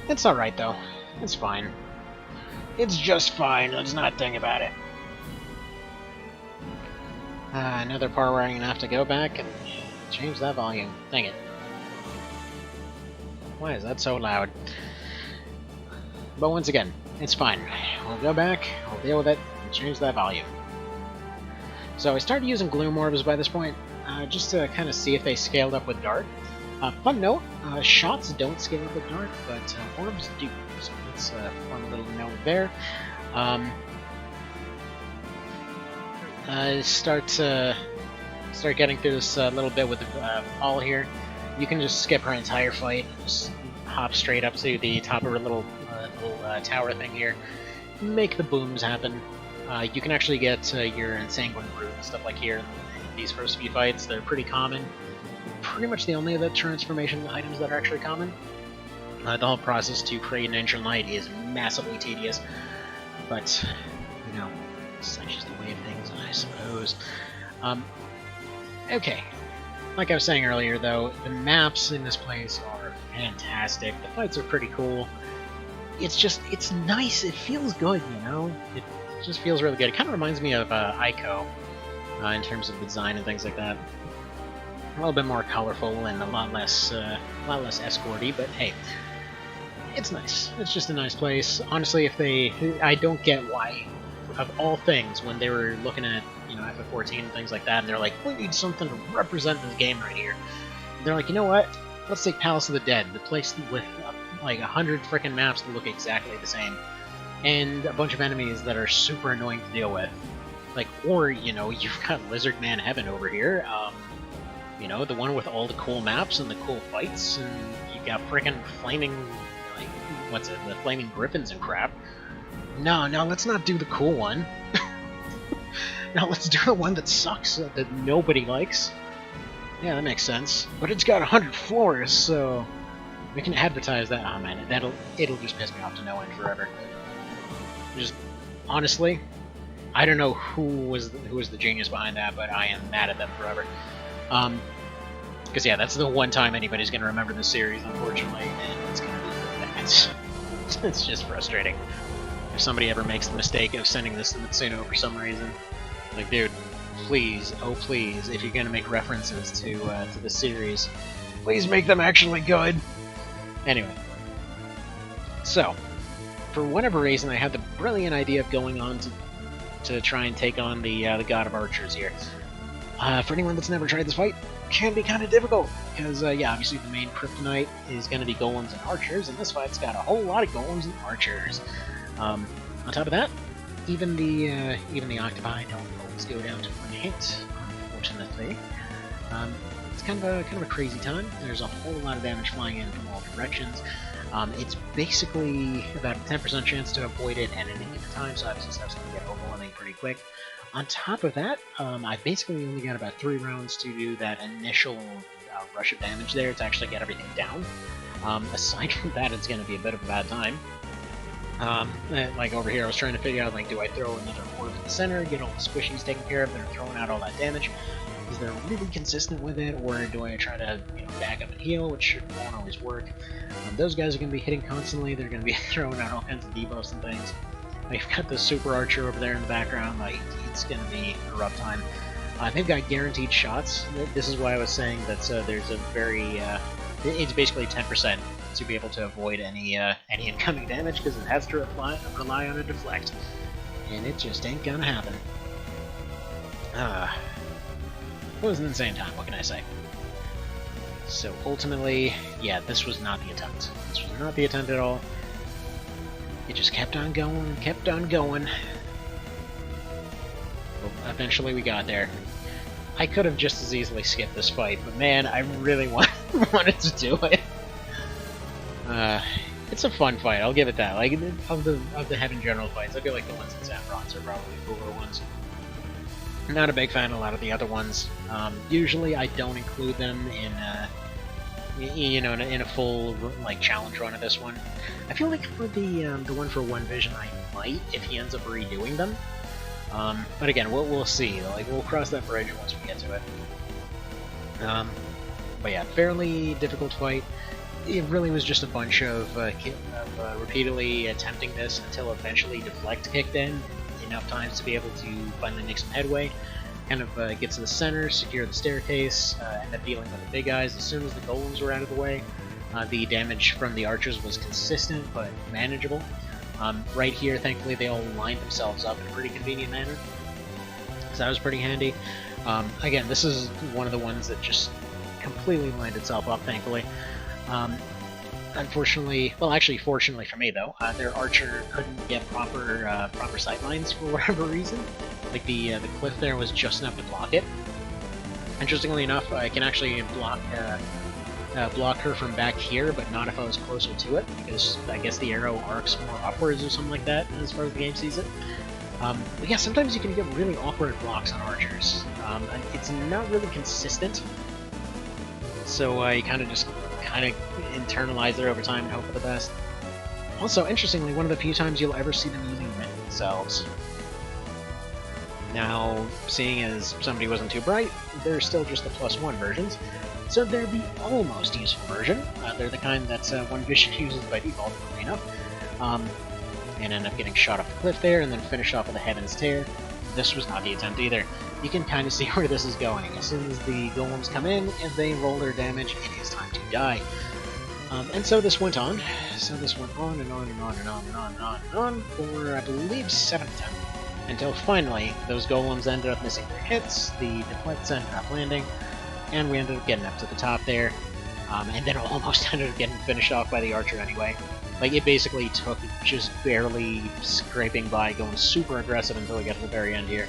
it's all right though. It's fine. It's just fine, let's not think about it. Another part where I'm gonna have to go back and change that volume. Dang it. Why is that so loud? But once again, it's fine. We'll go back, we'll deal with it, and change that volume. So I started using Gloom Orbs by this point, just to kind of see if they scaled up with Dark. Fun note, shots don't scale up with Dark, but orbs do, so that's a fun little note there. Start getting through this little bit with the Paul here. You can just skip her entire fight, just hop straight up to the top of her little tower thing here, make the booms happen. You can actually get your Sanguine root and stuff like here in these first few fights. They're pretty common. Pretty much the only other transformation items that are actually common. The whole process to create an Ancient Light is massively tedious, but, you know, such is the way of things, I suppose. Okay. Like I was saying earlier, though, the maps in this place are fantastic. The fights are pretty cool. It's nice. It feels good, you know? It just feels really good. It kind of reminds me of Ico. in terms of the design and things like that. A little bit more colorful and a lot less escorty, but hey, it's nice. It's just a nice place. Honestly, I don't get why, of all things, when they were looking at, you know, FF14 and things like that, and they're like, we need something to represent this game right here. They're like, you know what? Let's take Palace of the Dead, the place with like 100 frickin' maps that look exactly the same, and a bunch of enemies that are super annoying to deal with. Like, or, you know, you've got Lizard Man Heaven over here, you know, the one with all the cool maps and the cool fights, and you've got frickin' flaming, like, what's it, the flaming griffins and crap. No, let's not do the cool one. No, let's do the one that sucks, that nobody likes. Yeah, that makes sense. But it's got 100 floors, so we can advertise that. Oh man, it'll just piss me off to no end forever. Just honestly, I don't know who was the genius behind that, but I am mad at them forever. Because yeah, that's the one time anybody's gonna remember this series, unfortunately, and it's gonna be it's just frustrating. If somebody ever makes the mistake of sending this to Mitsuno for some reason, like, dude, please, oh please, if you're gonna make references to the series, please make them actually good. Anyway, so for whatever reason, I had the brilliant idea of going on to try and take on the God of Archers here. For anyone that's never tried this fight, can be kind of difficult because yeah, obviously the main kryptonite is going to be golems and archers, and this fight's got a whole lot of golems and archers. On top of that, even the octopi don't always go down to one hit, unfortunately. It's kind of a crazy time. There's a whole lot of damage flying in from all directions. It's basically about a 10% chance to avoid it at any given time, so obviously stuff's going to get overwhelming pretty quick. On top of that, I basically only got about 3 rounds to do that initial rush of damage there to actually get everything down. Aside from that, it's going to be a bit of a bad time. Like over here, I was trying to figure out, like, do I throw another orb in the center, get all the squishies taken care of, they're throwing out all that damage? Is they're really consistent with it, or do I try to, you know, back up and heal, which won't always work? Those guys are going to be hitting constantly, they're going to be throwing out all kinds of debuffs and things. We've got the super archer over there in the background, like, it's going to be a rough time. They've got guaranteed shots. This is why I was saying that there's a very, it's basically 10% to be able to avoid any incoming damage, because it has to rely on a deflect. And it just ain't gonna happen. It was an insane time, what can I say? So ultimately, yeah, this was not the attempt. This was not the attempt at all. It just kept on going and kept on going. Well, eventually we got there. I could have just as easily skipped this fight, but man, I really wanted to do it. It's a fun fight, I'll give it that. Like, of the Heaven General fights, I feel like the ones in San Bronsa are probably the cooler ones. I'm not a big fan of a lot of the other ones. Usually I don't include them in, you know, in a full, like, challenge run of this one. I feel like for the one for One Vision I might, if he ends up redoing them. But again, we'll see. Like, we'll cross that bridge once we get to it. But yeah, fairly difficult fight. It really was just a bunch of repeatedly attempting this until eventually Deflect kicked in, enough times to be able to finally make some headway. Kind of get to the center, secure the staircase, end up dealing with the big guys as soon as the golems were out of the way. The damage from the archers was consistent but manageable. Right here, thankfully, they all lined themselves up in a pretty convenient manner, so that was pretty handy. Again, this is one of the ones that just completely lined itself up, thankfully. Unfortunately, well, actually, fortunately for me though, their archer couldn't get proper sightlines for whatever reason. Like the cliff there was just enough to block it. Interestingly enough, I can actually block her from back here, but not if I was closer to it, because I guess the arrow arcs more upwards or something like that as far as the game sees it. But yeah, sometimes you can get really awkward blocks on archers. It's not really consistent, so you kind of internalize it over time and hope for the best. Also, interestingly, one of the few times you'll ever see them using them themselves. Now, seeing as somebody wasn't too bright, they're still just the +1 versions, so they're the almost useful version. They're the kind that One Vision uses by default, funny enough. And end up getting shot off the cliff there, and then finished off with a Heaven's Tear. this was not the attempt either. You can kind of see where this is going. As soon as the golems come in, if they roll their damage, it is time to die. And so this went on. So this went on and on and on and on and on and on and on for, I believe, 7 attempts. Until finally, those golems ended up missing their hits, the deflects ended up landing, and we ended up getting up to the top there. And then almost ended up getting finished off by the archer anyway. Like, it basically took just barely scraping by, going super aggressive until we got to the very end here.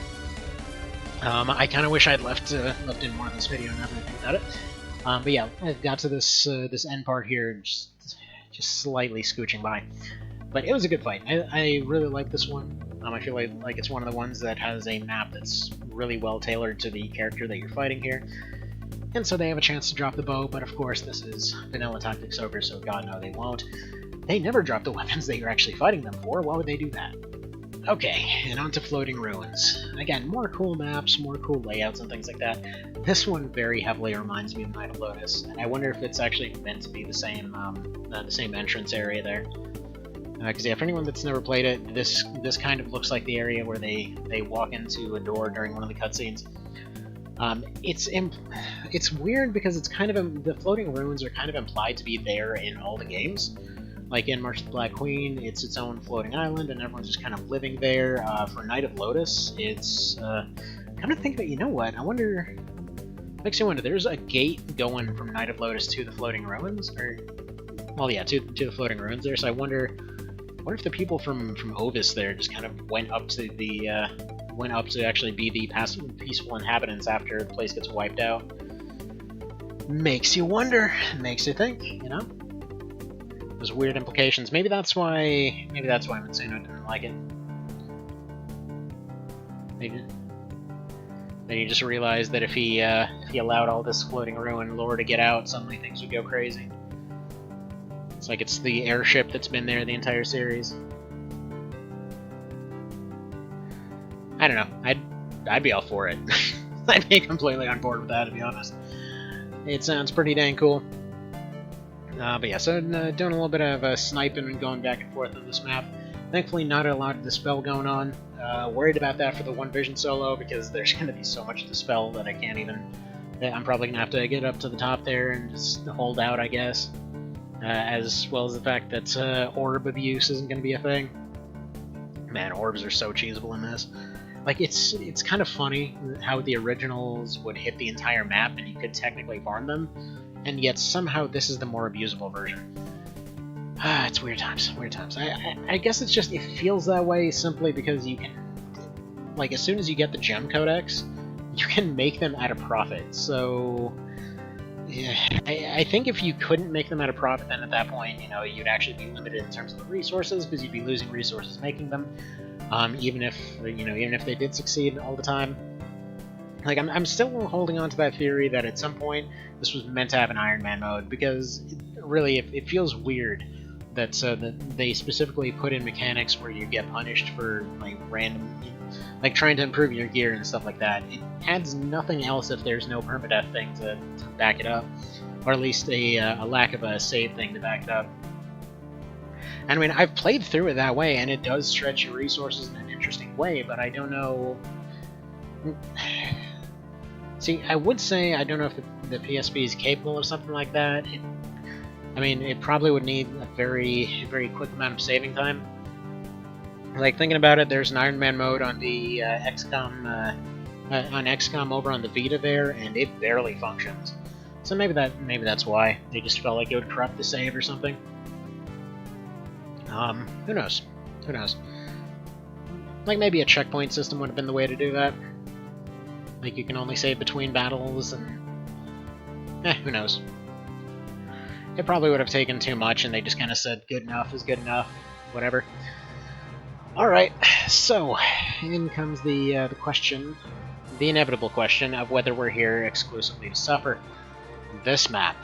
I kind of wish I'd left in more of this video now that I think about it. But yeah, I got to this this end part here, just slightly scooching by. But it was a good fight. I really like this one. I feel like it's one of the ones that has a map that's really well tailored to the character that you're fighting here. And so they have a chance to drop the bow, but of course this is vanilla Tactics Ogre, so god no they won't. They never drop the weapons that you're actually fighting them for. Why would they do that? Okay, and on to Floating Ruins. Again, more cool maps, more cool layouts and things like that. This one very heavily reminds me of Night of Lotus, and I wonder if it's actually meant to be the same entrance area there. Because yeah, for anyone that's never played it, this kind of looks like the area where they walk into a door during one of the cutscenes. It's weird because it's kind of the floating ruins are kind of implied to be there in all the games. Like in March of the Black Queen, it's its own floating island, and everyone's just kind of living there. For Night of Lotus, it's kind of think that, you know what? I wonder. Makes me wonder. There's a gate going from Night of Lotus to the floating ruins, or well, yeah, to the floating ruins there. So I wonder if the people from Ovis there just kind of went up to actually be the peaceful inhabitants after the place gets wiped out. Makes you wonder. Makes you think. You know. There's weird implications. Maybe that's why Matsuno didn't like it. Then he just realized that if he allowed all this floating ruin lore to get out, suddenly things would go crazy. It's like it's the airship that's been there the entire series. I don't know. I'd be all for it. I'd be completely on board with that, to be honest. It sounds pretty dang cool. But yeah, so doing a little bit of sniping and going back and forth on this map. Thankfully, not a lot of dispel going on. Worried about that for the One Vision solo because there's going to be so much dispel that I can't even. I'm probably going to have to get up to the top there and just hold out, I guess. As well as the fact that orb abuse isn't going to be a thing. Man, orbs are so cheesable in this. Like, it's kind of funny how the originals would hit the entire map and you could technically farm them. And yet somehow this is the more abusable version. It's weird times, weird times. I guess it's just, it feels that way simply because you can, like, as soon as you get the gem codex, you can make them at a profit. So, yeah, I think if you couldn't make them at a profit, then at that point, you know, you'd actually be limited in terms of the resources, because you'd be losing resources making them. Even if they did succeed all the time. Like, I'm still holding on to that theory that at some point this was meant to have an Iron Man mode, because really it feels weird that that they specifically put in mechanics where you get punished for like random, like trying to improve your gear and stuff like that. It adds nothing else if there's no permadeath thing to back it up, or at least a lack of a save thing to back it up. And I mean, I've played through it that way, and it does stretch your resources in an interesting way, but I don't know. See, I would say I don't know if the PSP is capable of something like that. I mean, it probably would need a very, very quick amount of saving time. Like, thinking about it, there's an Iron Man mode on the XCOM over on the Vita there, and it barely functions. So maybe that's why they just felt like it would corrupt the save or something. Who knows? Who knows? Like, maybe a checkpoint system would have been the way to do that. Like, you can only save between battles, and who knows? It probably would have taken too much, and they just kind of said, good enough is good enough, whatever. Alright, so, in comes the question, the inevitable question of whether we're here exclusively to suffer. This map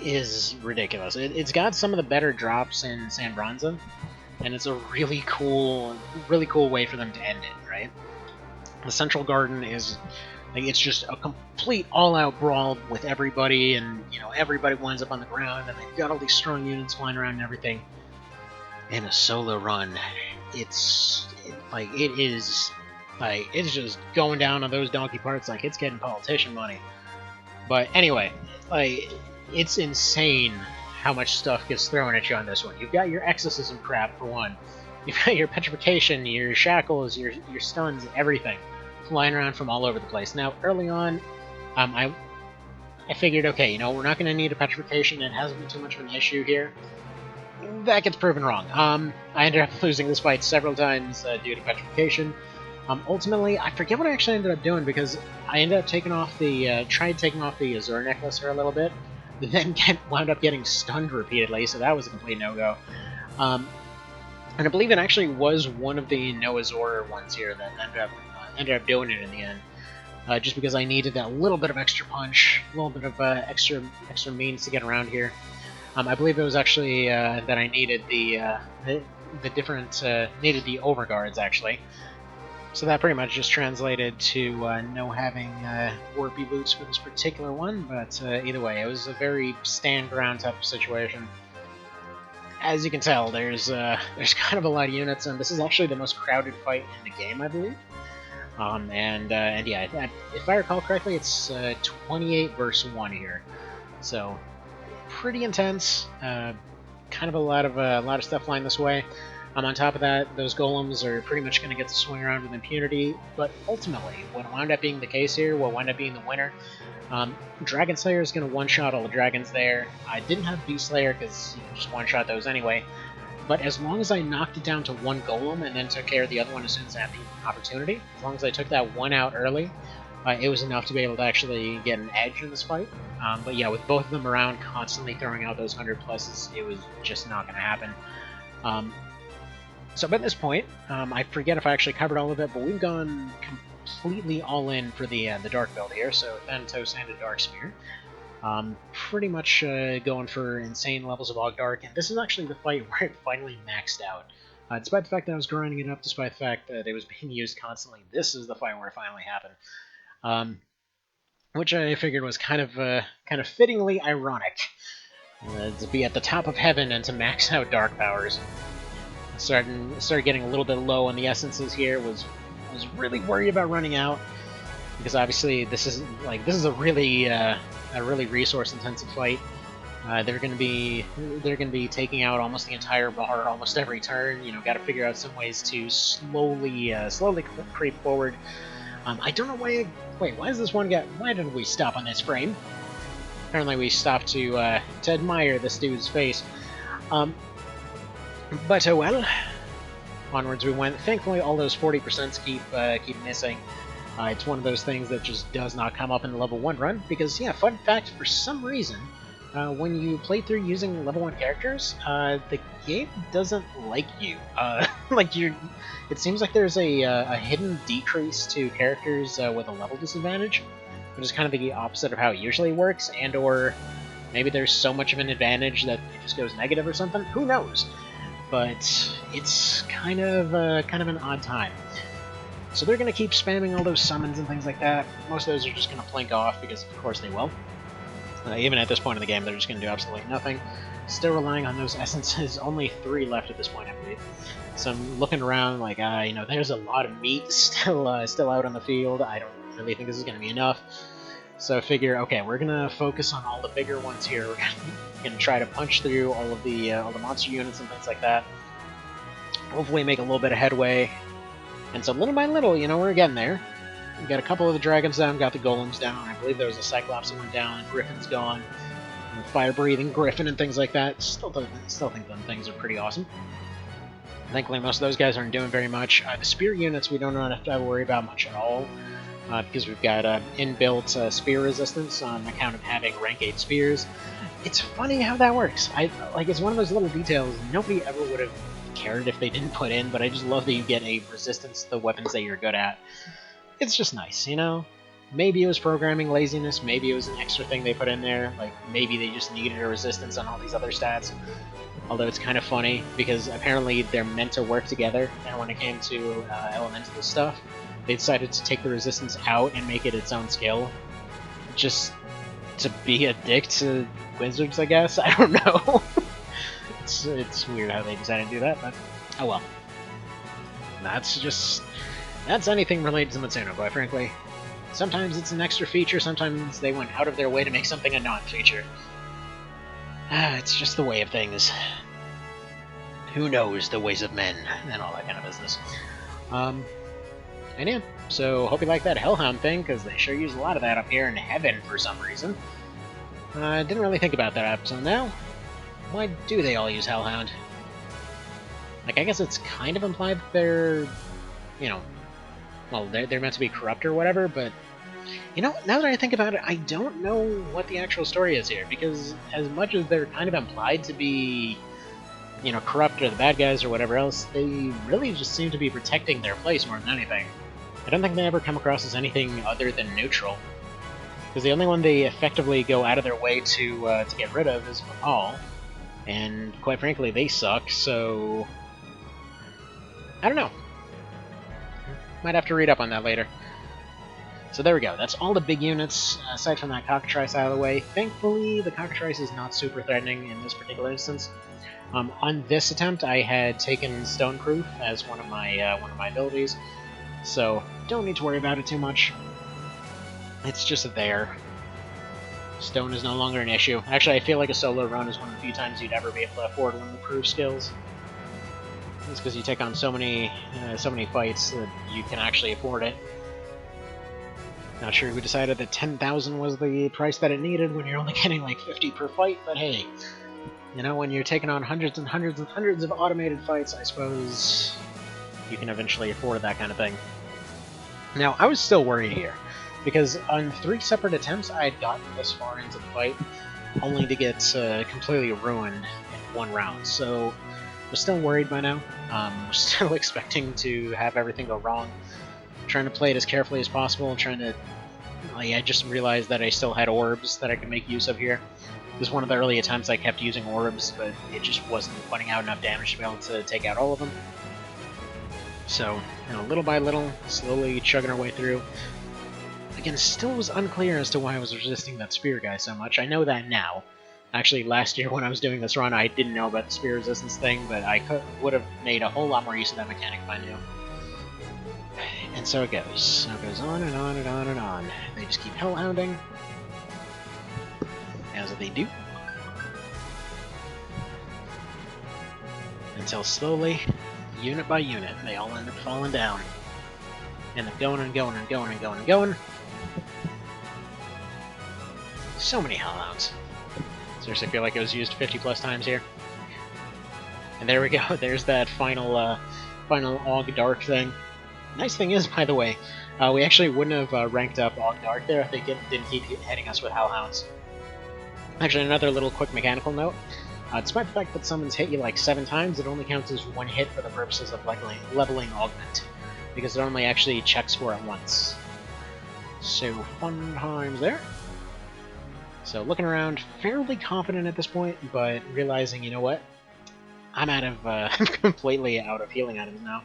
is ridiculous. It's got some of the better drops in San Bronsa, and it's a really cool way for them to end it, right? The Central Garden is, like, it's just a complete all-out brawl with everybody, and, you know, everybody winds up on the ground, and they've got all these strong units flying around and everything. In a solo run, it's it is, like, it's just going down on those donkey parts like it's getting politician money. But anyway, like, it's insane how much stuff gets thrown at you on this one. You've got your exorcism crap for one. You've got your petrification, your shackles, your stuns, everything flying around from all over the place. Now, early on, I figured, okay, you know, we're not going to need a petrification. It hasn't been too much of an issue here. That gets proven wrong. I ended up losing this fight several times due to petrification. Ultimately, I forget what I actually ended up doing because I ended up taking off the, tried taking off the Azure necklace for a little bit, but then wound up getting stunned repeatedly, so that was a complete no-go. And I believe it actually was one of the no Azure ones here that ended up doing it in the end. Just because I needed that little bit of extra punch, a little bit of extra means to get around here. I believe it was actually that I needed the different needed the overguards actually. So that pretty much just translated to no having warpy boots for this particular one. But either way, it was a very stand ground type of situation. As you can tell, there's kind of a lot of units, and this is actually the most crowded fight in the game, I believe. And yeah, if I recall correctly, it's 28 versus 1 here, so pretty intense. Kind of a lot of stuff flying this way. On top of that, those golems are pretty much going to get to swing around with impunity. But ultimately, what wound up being the case here, what wound up being the winner, Dragon Slayer is going to one-shot all the dragons there. I didn't have Beast Slayer because you can just one-shot those anyway. But as long as I knocked it down to one golem and then took care of the other one as soon as I had the opportunity, as long as I took that one out early, it was enough to be able to actually get an edge in this fight. But yeah, with both of them around, constantly throwing out those 100 pluses, it was just not going to happen. So at this point, I forget if I actually covered all of it, but we've gone completely all in for the dark build here. So Thanatos and a Dark Spear. Pretty much going for insane levels of Ogdark, and this is actually the fight where it finally maxed out. Despite the fact that I was grinding it up, despite the fact that it was being used constantly, this is the fight where it finally happened. Which I figured was kind of fittingly ironic. To be at the top of heaven and to max out dark powers. Started getting a little bit low on the essences here. Was really worried about running out because obviously this is a really resource-intensive fight. They're going to be taking out almost the entire bar almost every turn. You know, got to figure out some ways to slowly creep forward. I don't know why. Wait, why does this one get? Why did we stop on this frame? Apparently, we stopped to admire this dude's face. But oh well. Onwards we went. Thankfully, all those 40% keep missing. It's one of those things that just does not come up in the level 1 run, because, yeah, fun fact, for some reason, when you play through using level 1 characters, the game doesn't like you. It seems like there's a hidden decrease to characters with a level disadvantage, which is kind of the opposite of how it usually works, and or maybe there's so much of an advantage that it just goes negative or something. Who knows? But it's kind of an odd time. So they're going to keep spamming all those summons and things like that. Most of those are just going to plink off, because of course they will. Even at this point in the game, they're just going to do absolutely nothing. Still relying on those essences. Only 3 left at this point, I believe. So I'm looking around like, you know, there's a lot of meat still out on the field. I don't really think this is going to be enough. So I figure, okay, we're going to focus on all the bigger ones here. We're going to try to punch through all the monster units and things like that. Hopefully make a little bit of headway. And so little by little, you know, we're getting there. We've got a couple of the dragons down, got the golems down. I believe there was a Cyclops that went down, Griffin's gone. Fire-breathing Griffin and things like that. Still think them things are pretty awesome. Thankfully, most of those guys aren't doing very much. The spear units we don't have to worry about much at all. Because we've got inbuilt spear resistance on account of having rank 8 spears. It's funny how that works. It's one of those little details nobody ever would have cared if they didn't put in, but I just love that you get a resistance to the weapons that you're good at. It's just nice, you know? Maybe it was programming laziness, maybe it was an extra thing they put in there, like maybe they just needed a resistance on all these other stats. Although it's kind of funny, because apparently they're meant to work together, and when it came to elemental stuff, they decided to take the resistance out and make it its own skill. Just to be a dick to wizards, I guess? I don't know. It's weird how they decided to do that, but oh well. That's anything related to Matsuno, quite frankly. Sometimes it's an extra feature, sometimes they went out of their way to make something a non-feature. It's just the way of things. Who knows the ways of men, and all that kind of business. And yeah, so hope you like that Hellhound thing, because they sure use a lot of that up here in Heaven for some reason. I didn't really think about that up till now. Why do they all use Hellhound? Like, I guess it's kind of implied that they're, you know, well, they're meant to be corrupt or whatever, but, you know, now that I think about it, I don't know what the actual story is here, because as much as they're kind of implied to be, you know, corrupt or the bad guys or whatever else, they really just seem to be protecting their place more than anything. I don't think they ever come across as anything other than neutral. Because the only one they effectively go out of their way to get rid of is Paul, and quite frankly, they suck, so I don't know. Might have to read up on that later. So there we go. That's all the big units, aside from that cockatrice out of the way. Thankfully, the cockatrice is not super threatening in this particular instance. On this attempt, I had taken Stoneproof as one of my abilities, so don't need to worry about it too much. It's just there. Stone is no longer an issue. Actually, I feel like a solo run is one of the few times you'd ever be able to afford one of the proof skills. It's because you take on so many fights that you can actually afford it. Not sure who decided that 10,000 was the price that it needed when you're only getting like 50 per fight, but hey, you know, when you're taking on hundreds and hundreds and hundreds of automated fights, I suppose you can eventually afford that kind of thing. Now, I was still worried here, because on 3 separate attempts I had gotten this far into the fight, only to get completely ruined in 1 round, so I was still worried by now. Was still expecting to have everything go wrong. Trying to play it as carefully as possible, trying to... I just realized that I still had orbs that I could make use of here. This is one of the early attempts I kept using orbs, but it just wasn't putting out enough damage to be able to take out all of them. So, you know, little by little, slowly chugging our way through. Again, still was unclear as to why I was resisting that spear guy so much. I know that now. Actually, last year when I was doing this run, I didn't know about the spear resistance thing, but I would have made a whole lot more use of that mechanic if I knew. And so it goes. So it goes on and on and on and on. They just keep hellhounding, as they do. Until slowly, unit by unit, they all end up falling down. End up going and going and going and going and going. So many hellhounds. Seriously, I feel like it was used 50 plus times here. And there we go, there's that final Aug Dark thing. Nice thing is, by the way, we actually wouldn't have ranked up Aug Dark there if they didn't keep hitting us with hellhounds. Actually, another little quick mechanical note. Despite the fact that someone's hit you like 7 times, it only counts as 1 hit for the purposes of leveling Augment, because it only actually checks for it once. So, fun times there. So looking around, fairly confident at this point, but realizing, you know what? I'm completely out of healing items now.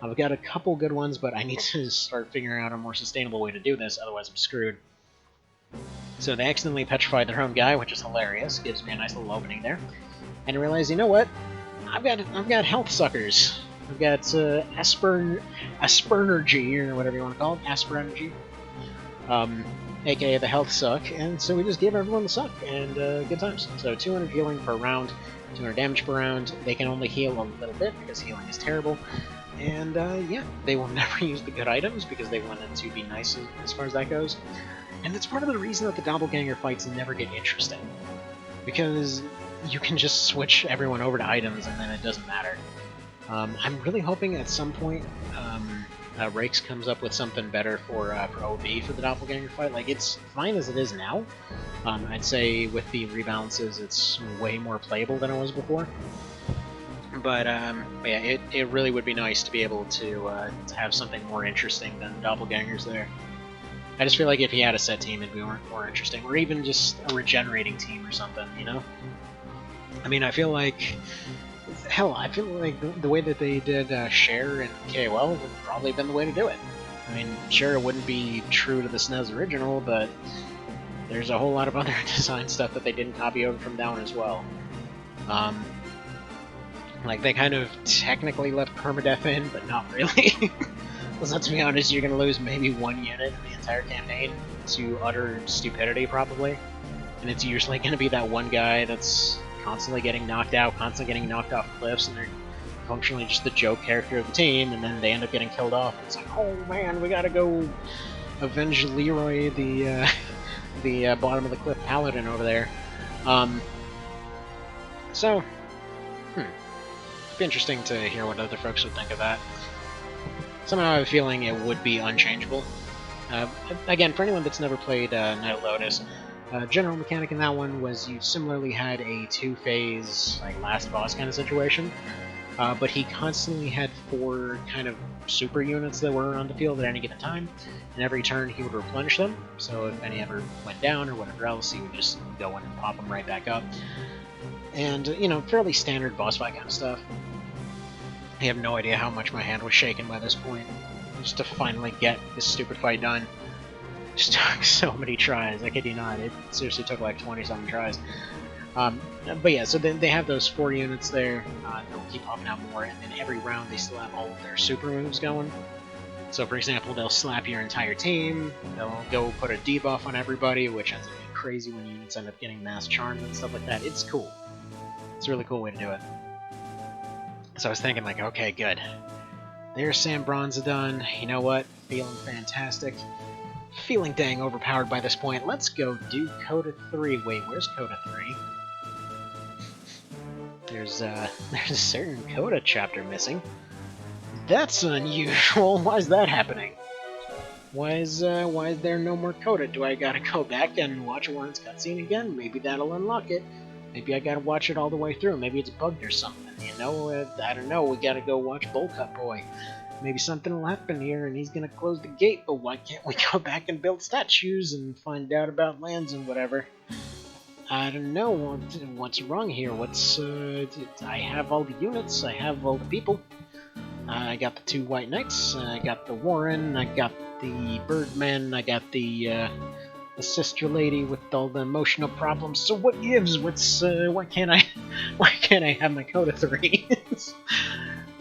I've got a couple good ones, but I need to start figuring out a more sustainable way to do this, otherwise I'm screwed. So they accidentally petrified their own guy, which is hilarious. Gives me a nice little opening there. And I realize, you know what? I've got health suckers. I've got Aspernergy, or whatever you want to call it, Asperenergy. aka the health suck, and so we just gave everyone the suck, and good times. So 200 healing per round, 200 damage per round. They can only heal a little bit because healing is terrible. And yeah, they will never use the good items because they wanted to be nice as far as that goes. And that's part of the reason that the doppelganger fights never get interesting, because you can just switch everyone over to items and then it doesn't matter. I'm really hoping at some point Rakes comes up with something better for OB for the doppelganger fight. Like, it's fine as it is now. I'd say with the rebalances it's way more playable than it was before. But yeah, it really would be nice to be able to have something more interesting than doppelgangers there. I just feel like if he had a set team, it'd be more interesting, or even just a regenerating team or something, you know? I mean, I feel like... Hell, I feel like the way that they did Cher and KOL would probably have been the way to do it. I mean, sure, it wouldn't be true to the SNES original, but there's a whole lot of other design stuff that they didn't copy over from down as well. Like, they kind of technically left permadeath in, but not really. Because let's be honest, you're going to lose maybe one unit in the entire campaign to utter stupidity, probably. And it's usually going to be that one guy that's constantly getting knocked out, constantly getting knocked off cliffs, and they're functionally just the joke character of the team, and then they end up getting killed off. It's like, oh man, we gotta go avenge Leroy, the bottom of the cliff paladin over there. So, it'd be interesting to hear what other folks would think of that. Somehow I have a feeling it would be unchangeable. Again, for anyone that's never played Night of Lotus, general mechanic in that one was you similarly had a two-phase, like, last boss kind of situation, but he constantly had 4 kind of super units that were on the field at any given time, and every turn he would replenish them, so if any ever went down or whatever else, he would just go in and pop them right back up. And, you know, fairly standard boss fight kind of stuff. I have no idea how much my hand was shaking by this point, just to finally get this stupid fight done. Just took so many tries, I kid you not, it seriously took like 20-something tries. But yeah, so then they have those 4 units there, they'll keep popping out more, and then every round they still have all of their super moves going. So for example, they'll slap your entire team, they'll go put a debuff on everybody, which ends up being crazy when units end up getting mass charms and stuff like that. It's cool. It's a really cool way to do it. So I was thinking like, okay, good. There's San Bronsa done, you know what, feeling fantastic. Feeling dang overpowered by this point. Let's go do Coda 3. Wait, where's Coda 3? There's a certain Coda chapter missing. That's unusual. Why is that happening? Why is there no more Coda? Do I gotta go back and watch Warren's cutscene again? Maybe that'll unlock it. Maybe I gotta watch it all the way through. Maybe it's bugged or something. You know, I don't know. We gotta go watch Bullcut Boy. Maybe something will happen here and he's gonna close the gate, but why can't we go back and build statues and find out about lands and whatever? I don't know, what's wrong here? I have all the units, I have all the people. I got the 2 White Knights, I got the Warren, I got the Birdman, I got the sister lady with all the emotional problems, so what gives? Why can't I have my Coda 3?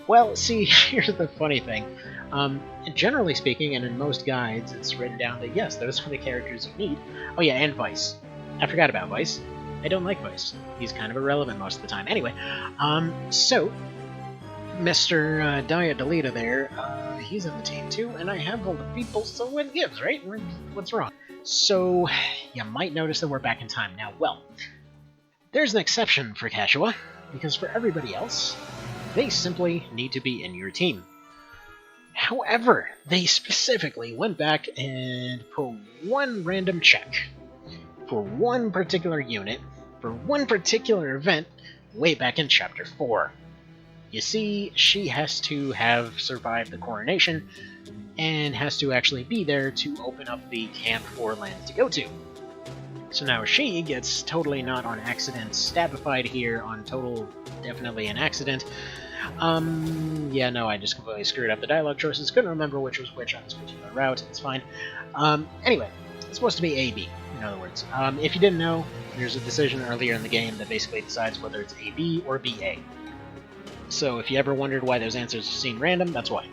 Well, see, here's the funny thing. Generally speaking, and in most guides, it's written down that yes, those are the characters you need. Oh yeah, and Vice. I forgot about Vice. I don't like Vice. He's kind of irrelevant most of the time. Anyway, so, Mr. Diet Delita there, he's in the team too, and I have all the people, so what gives, right? What's wrong? So, you might notice that we're back in time now. Well, there's an exception for Cashua, because for everybody else, they simply need to be in your team. However, they specifically went back and put one random check for one particular unit, for one particular event, way back in Chapter 4. You see, she has to have survived the coronation, and has to actually be there to open up the Camp 4 land to go to. So now she gets totally not on accident stabified here on total definitely an accident. Yeah, no, I just completely screwed up the dialogue choices. Couldn't remember which was which on this particular route. It's fine. Anyway, it's supposed to be A-B, in other words. If you didn't know, there's a decision earlier in the game that basically decides whether it's A-B or B-A. So if you ever wondered why those answers seem random, that's why.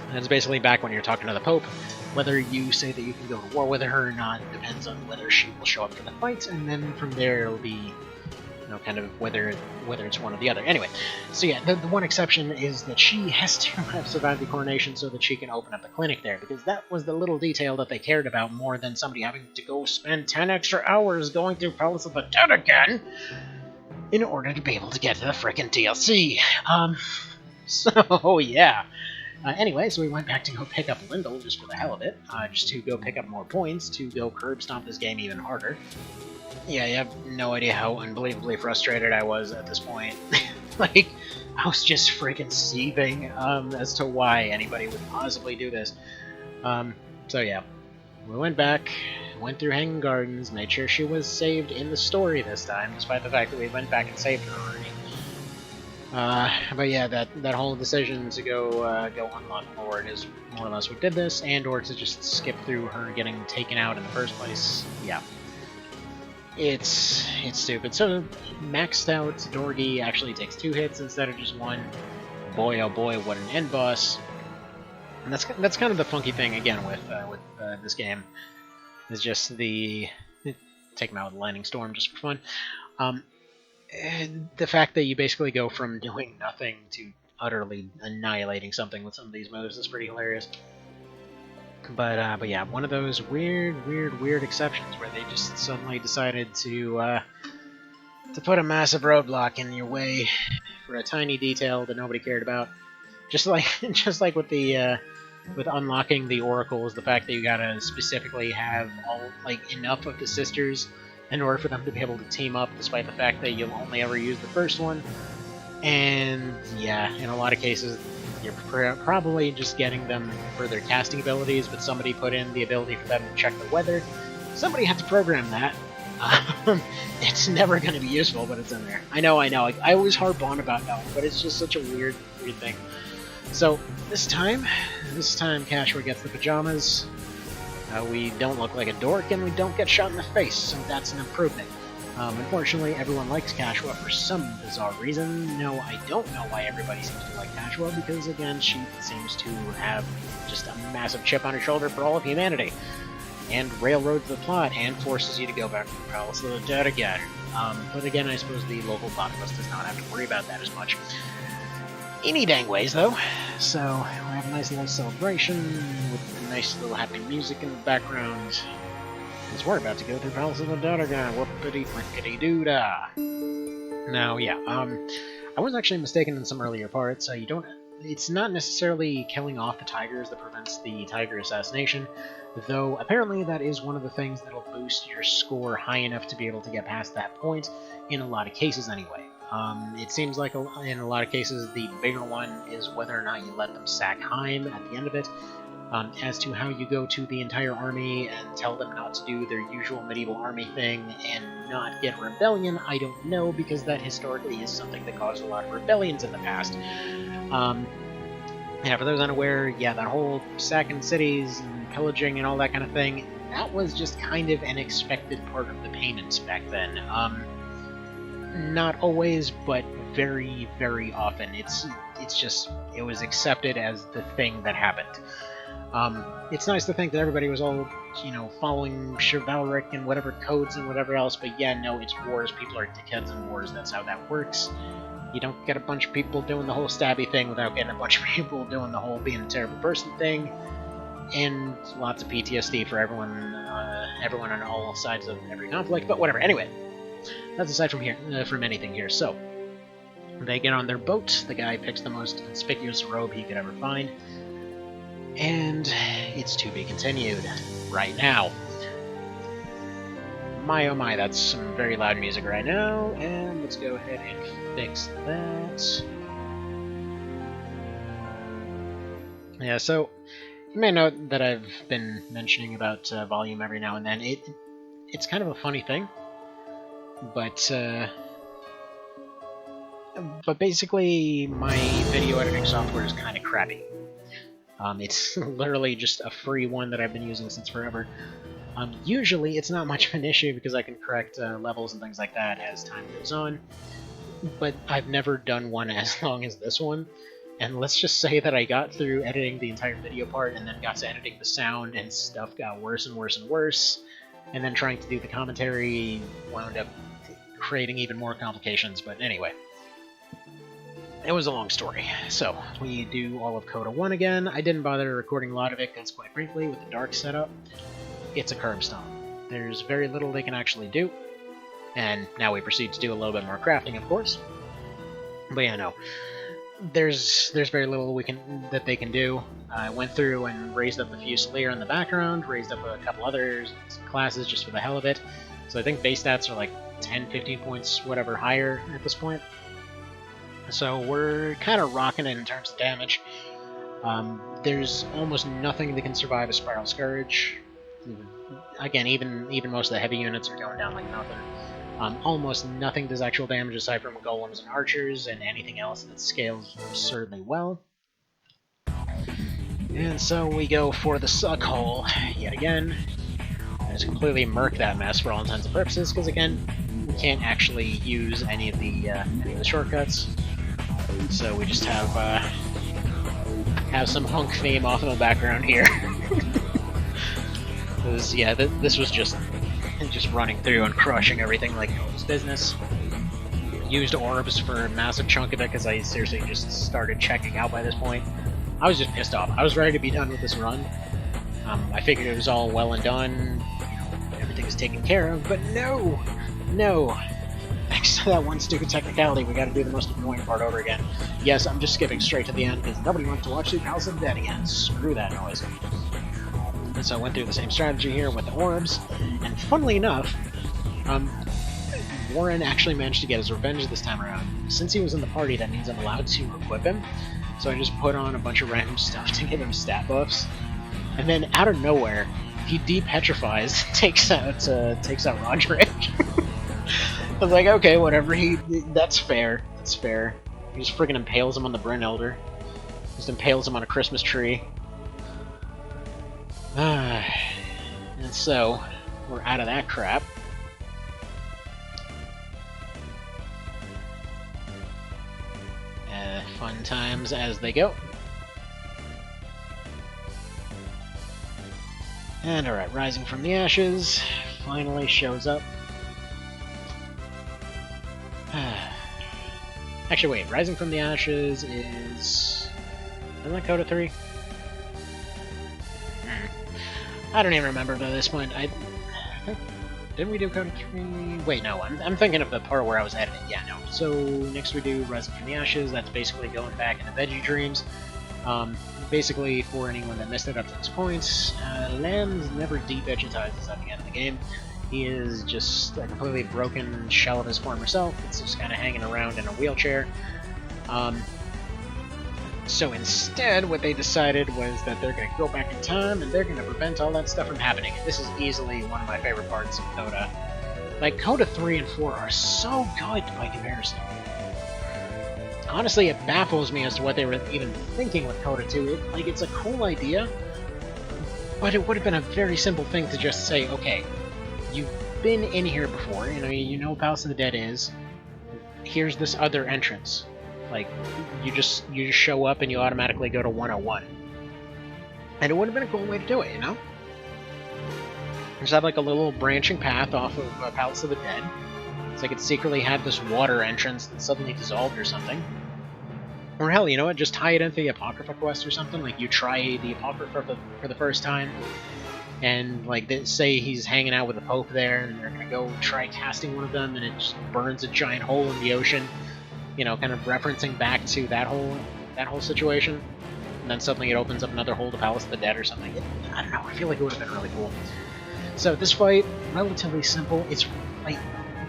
And it's basically back when you're talking to the Pope. Whether you say that you can go to war with her or not depends on whether she will show up for the fight, and then from there it'll be, you know, kind of whether it's one or the other. Anyway, so yeah, the one exception is that she has to have survived the coronation so that she can open up the clinic there, because that was the little detail that they cared about more than somebody having to go spend 10 extra hours going through Palace of the Dead again in order to be able to get to the frickin' DLC. So yeah. Anyway, so we went back to go pick up Lindell just for the hell of it, just to go pick up more points, to go curb stomp this game even harder. Yeah, you have no idea how unbelievably frustrated I was at this point. Like, I was just freaking seething as to why anybody would possibly do this. So yeah, we went back, went through Hanging Gardens, made sure she was saved in the story this time, despite the fact that we went back and saved her already. But yeah, that whole decision to go unlock Lord is more or less what did this, and or to just skip through her getting taken out in the first place. Yeah. It's stupid. So maxed out Dorgi actually takes 2 hits instead of just 1. Boy, oh boy, what an end boss. And that's kind of the funky thing again with this game. Is just the take him out with Lightning Storm just for fun. The fact that you basically go from doing nothing to utterly annihilating something with some of these moves is pretty hilarious. But yeah, one of those weird exceptions where they just suddenly decided to put a massive roadblock in your way for a tiny detail that nobody cared about. Just like with the with unlocking the oracles, the fact that you gotta specifically have enough of the sisters in order for them to be able to team up, despite the fact that you'll only ever use the first one. And yeah, in a lot of cases, you're probably just getting them for their casting abilities, but somebody put in the ability for them to check the weather. Somebody had to program that. It's never going to be useful, but it's in there. I know. I always harp on about knowing, but it's just such a weird thing. So this time Cashua gets the pajamas. We don't look like a dork, and we don't get shot in the face, so that's an improvement. Unfortunately, everyone likes Cashua for some bizarre reason. No, I don't know why everybody seems to like Cashua, because again, she seems to have just a massive chip on her shoulder for all of humanity, and railroads the plot, and forces you to go back to the Palace of the Dead again. But again, I suppose the local populace does not have to worry about that as much. Any dang ways, though. So, we have a nice little celebration, with nice little happy music in the background. Because we're about to go to the Palace of the Dead again. Whoopity-frickity-doo-dah. Now, yeah, I was actually mistaken in some earlier parts. It's not necessarily killing off the tigers that prevents the tiger assassination, though apparently that is one of the things that'll boost your score high enough to be able to get past that point, in a lot of cases anyway. It seems like in a lot of cases the bigger one is whether or not you let them sack Heim at the end of it. As to how you go to the entire army and tell them not to do their usual medieval army thing and not get rebellion, I don't know, because that historically is something that caused a lot of rebellions in the past. Yeah, for those unaware, yeah, that whole sacking cities and pillaging and all that kind of thing, that was just kind of an expected part of the payments back then. Not always, but very, very often. It was accepted as the thing that happened. It's nice to think that everybody was all, following chivalric and whatever codes and whatever else, but yeah, no, it's wars. People are dickheads in wars. That's how that works. You don't get a bunch of people doing the whole stabby thing without getting a bunch of people doing the whole being a terrible person thing, and lots of PTSD for everyone on all sides of every conflict, but whatever. Anyway, that's aside from anything here. So, they get on their boat. The guy picks the most conspicuous robe he could ever find. And it's to be continued right now. My oh my, that's some very loud music right now, and let's go ahead and fix that. Yeah, so you may note that I've been mentioning about volume every now and then. It's kind of a funny thing, but basically my video editing software is kind of crappy. It's literally just a free one that I've been using since forever. Usually it's not much of an issue because I can correct levels and things like that as time goes on, but I've never done one as long as this one, and let's just say that I got through editing the entire video part and then got to editing the sound and stuff got worse and worse and worse, and then trying to do the commentary wound up creating even more complications, but anyway. It was a long story. So, we do all of Coda 1 again. I didn't bother recording a lot of it because, quite frankly, with the dark setup, it's a curbstone. There's very little they can actually do. And now we proceed to do a little bit more crafting, of course. But yeah, no. There's very little that they can do. I went through and raised up the Fusilier in the background, raised up a couple other classes just for the hell of it. So I think base stats are like 10, 15 points, whatever, higher at this point. So we're kind of rocking it in terms of damage. There's almost nothing that can survive a Spiral Scourge. Again, even most of the heavy units are going down like nothing. Almost nothing does actual damage aside from golems and archers, and anything else that scales absurdly well. And so we go for the suck hole yet again. just completely murk that mess for all intents and purposes, because again, we can't actually use any of the shortcuts. So we just have some hunk theme off in the background here. Yeah, this was just running through and crushing everything like nobody's business. Used orbs for a massive chunk of it because I seriously just started checking out by this point. I was just pissed off. I was ready to be done with this run. I figured it was all well and done, everything was taken care of, but no! Thanks to that one stupid technicality, we gotta do the most annoying part over again. Yes, I'm just skipping straight to the end because nobody wants to watch the Palace of the Dead again. Screw that noise. And so I went through the same strategy here with the orbs, and funnily enough, Warren actually managed to get his revenge this time around. Since he was in the party, that means I'm allowed to equip him, so I just put on a bunch of random stuff to give him stat buffs, and then out of nowhere, he de-petrifies, takes out Rodrick. I was like, okay, whatever, that's fair. He just friggin' impales him on the Bryn Elder. Just impales him on a Christmas tree. And so, we're out of that crap. Fun times as they go. And alright, Rising from the Ashes finally shows up. Actually, wait, Rising from the Ashes is... Isn't that Coda 3? I don't even remember by this point. Didn't we do Coda 3? Wait, no, I'm thinking of the part where I was editing. Yeah, no. So, next we do Rising from the Ashes. That's basically going back into Veggie Dreams. Basically, for anyone that missed it up to this point, Lambs never de-vegetizes at the end of the game. He is just a completely broken shell of his former self. It's just kind of hanging around in a wheelchair. So instead, what they decided was that they're going to go back in time and they're going to prevent all that stuff from happening. And this is easily one of my favorite parts of Coda. Like, Coda 3 and 4 are so good by comparison. Honestly, it baffles me as to what they were even thinking with Coda 2. It's a cool idea, but it would have been a very simple thing to just say, okay, you've been in here before, you know what Palace of the Dead is, here's this other entrance. Like, you just show up and you automatically go to 101. And it would have been a cool way to do it, you know? Just have like a little branching path off of Palace of the Dead. So I could secretly have this water entrance that suddenly dissolved or something. Or hell, you know what, just tie it into the Apocrypha quest or something, like you try the Apocrypha for the first time, and like say he's hanging out with the Pope there, and they're gonna go try casting one of them, and it just burns a giant hole in the ocean, kind of referencing back to that whole situation, and then suddenly it opens up another hole to Palace of the Dead or something. I don't know, I feel like it would have been really cool. So this fight, relatively simple. It's like,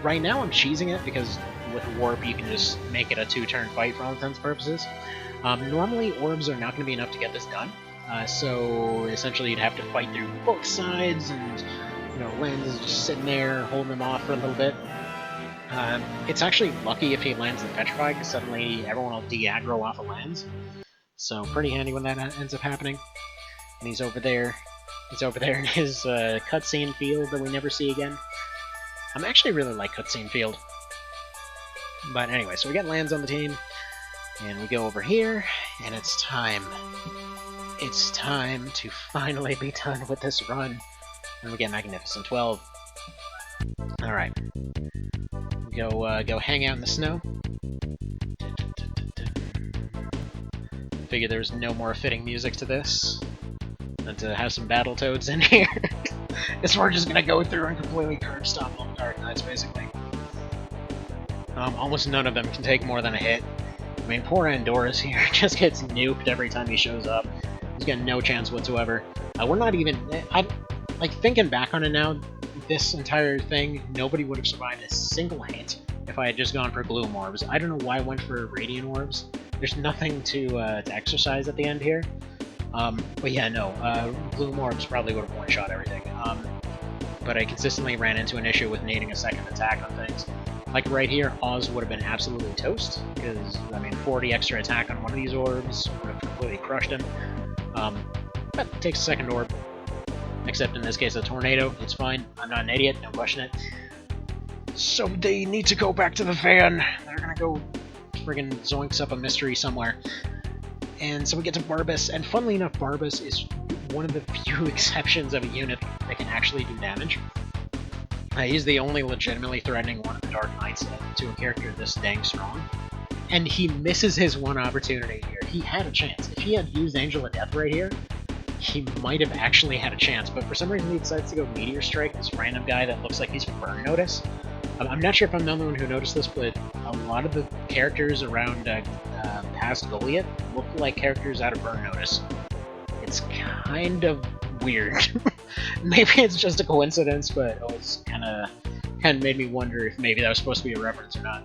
right now I'm cheesing it because with Warp you can just make it a 2-turn fight for all intents and purposes. Normally orbs are not going to be enough to get this done, so essentially you'd have to fight through both sides, and Lens is just sitting there holding them off for a little bit. It's actually lucky if he lands the Petrified, because suddenly everyone will de-aggro off of Lens. So pretty handy when that ends up happening. And he's over there in his cutscene field that we never see again. I'm actually really like cutscene field. But anyway, so we got Lance on the team, and we go over here, and it's time. It's time to finally be done with this run. And we get Magnificent 12. Alright. Go hang out in the snow. Figure there's no more fitting music to this than to have some Battletoads in here. Because we're just gonna go through and completely curb stop on Dark Knights, basically. Almost none of them can take more than a hit. I mean, poor Andora's here just gets nuked every time he shows up. He's got no chance whatsoever. We're not even... like, thinking back on it now, this entire thing, nobody would have survived a single hit if I had just gone for Gloom Orbs. I don't know why I went for Radiant Orbs. There's nothing to exercise at the end here. But yeah, no, Gloom Orbs probably would have one-shot everything. But I consistently ran into an issue with needing a second attack on things. Like right here, Oz would have been absolutely toast, because, I mean, 40 extra attack on one of these orbs would have completely crushed him. But it takes a second orb. except in this case a tornado. It's fine. I'm not an idiot. Don't question it. So they need to go back to the van. They're gonna go friggin' zoinks up a mystery somewhere. And so we get to Barbas, and funnily enough, Barbas is one of the few exceptions of a unit that can actually do damage. He's the only legitimately threatening one of the Dark Knights to a character this dang strong. And he misses his one opportunity here. He had a chance. If he had used Angel of Death right here, he might have actually had a chance, but for some reason he decides to go Meteor Strike, this random guy that looks like he's from Burn Notice. I'm not sure if I'm the only one who noticed this, but a lot of the characters around past Goliath look like characters out of Burn Notice. It's kind of weird. Maybe it's just a coincidence, but it's kind of made me wonder if maybe that was supposed to be a reference or not.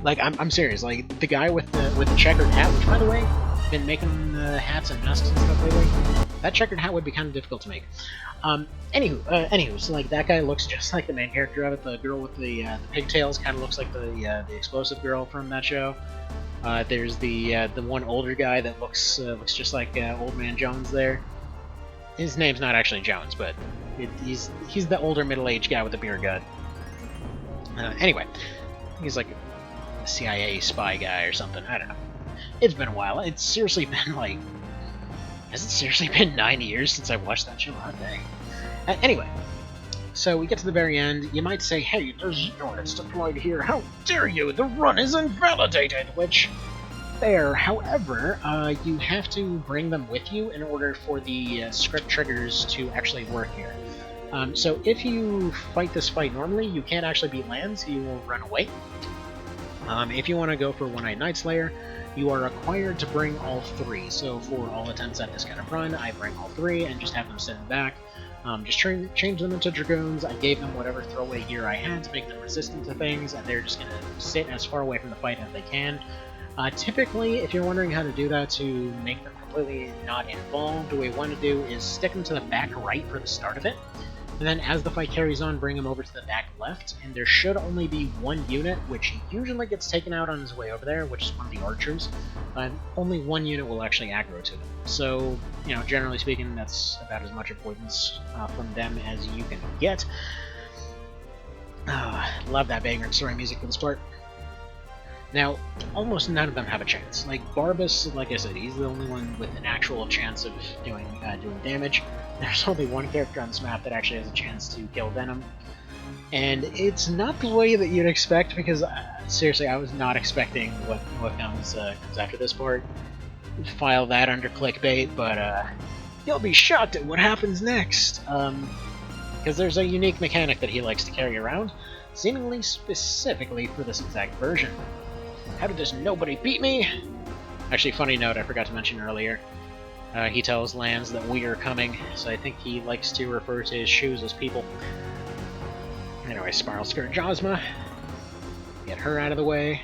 Like, I'm serious. Like, the guy with the checkered hat, which, by the way, been making hats and masks and stuff lately. That checkered hat would be kind of difficult to make. Anywho, so like that guy looks just like the main character of it. The girl with the pigtails kind of looks like the explosive girl from that show. There's the one older guy that looks just like Old Man Jones there. His name's not actually Jones, but he's the older middle-aged guy with the beer gut. Anyway, he's like a CIA spy guy or something. I don't know. It's been a while. It's seriously been like... Has it seriously been 9 years since I watched that show? Oh, dang. Anyway, so we get to the very end. You might say, hey, there's units deployed here. How dare you? The run is invalidated, which... Fair. However, you have to bring them with you in order for the script triggers to actually work here. So if you fight this fight normally, you can't actually beat lands. You will run away. If you want to go for One-Eyed Night Slayer, you are required to bring all three. So for all attempts at this kind of run, I bring all three and just have them sitting back. Just change them into Dragoons. I gave them whatever throwaway gear I had to make them resistant to things, and they're just going to sit as far away from the fight as they can. Typically, if you're wondering how to do that to make them completely not involved, what we want to do is stick them to the back right for the start of it, and then as the fight carries on, bring them over to the back left, and there should only be one unit, which usually gets taken out on his way over there, which is one of the archers. Only one unit will actually aggro to them. So, you know, generally speaking, that's about as much avoidance from them as you can get. Love that Vagrant story music for this part. Now, almost none of them have a chance. Like, Barbas, like I said, he's the only one with an actual chance of doing damage. There's only one character on this map that actually has a chance to kill Venom. And it's not the way that you'd expect, because, seriously, I was not expecting what comes after this part. File that under clickbait, but, you'll be shocked at what happens next. Because there's a unique mechanic that he likes to carry around, seemingly specifically for this exact version. How did this nobody beat me? Actually, funny note, I forgot to mention earlier. He tells lands that we are coming, so I think he likes to refer to his shoes as people. Anyway, Spiral Skirt Josma. Get her out of the way.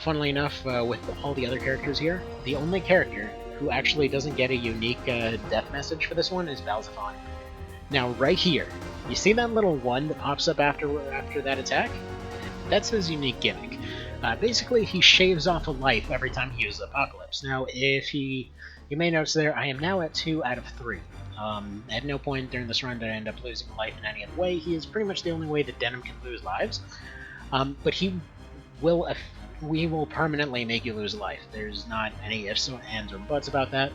Funnily enough, with all the other characters here, the only character who actually doesn't get a unique death message for this one is Balzaphon. Now, right here, you see that little one that pops up after that attack? That's his unique gimmick. Basically, he shaves off a life every time he uses Apocalypse. Now, you may notice there, I am now at 2 out of 3. At no point during this run did I end up losing a life in any other way. He is pretty much the only way that Denim can lose lives. But we will permanently make you lose a life. There's not any ifs, ands, or buts about that.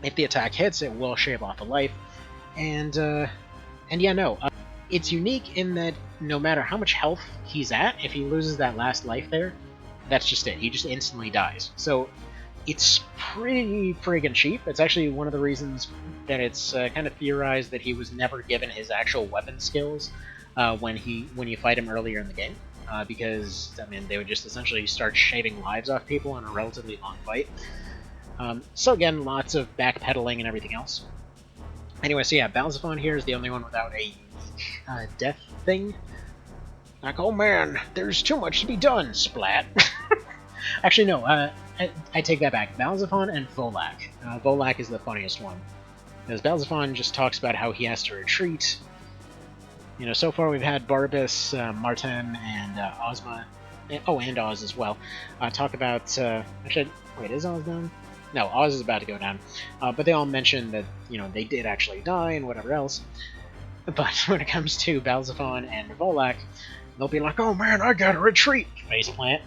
If the attack hits, it will shave off a life. And yeah, no. It's unique in that no matter how much health he's at, if he loses that last life there, that's just it. He just instantly dies. So it's pretty friggin' cheap. It's actually one of the reasons that it's kind of theorized that he was never given his actual weapon skills when you fight him earlier in the game. Because, I mean, they would just essentially start shaving lives off people in a relatively long fight. So again, lots of backpedaling and everything else. Anyway, so yeah, Balzaphon here is the only one without a death thing. Like, oh man, there's too much to be done, splat. Actually, no, I take that back. Balzaphon and Volak. Volak is the funniest one. Because Balzaphon just talks about how he has to retreat. You know, so far we've had Barbas, Martin, and Ozma. And Oz as well. Talk about... actually, wait, is Oz done? no, Oz is about to go down. But they all mention that, you know, they did actually die and whatever else. But when it comes to Balzaphon and Volak, they'll be like, oh man, I gotta retreat! Faceplant.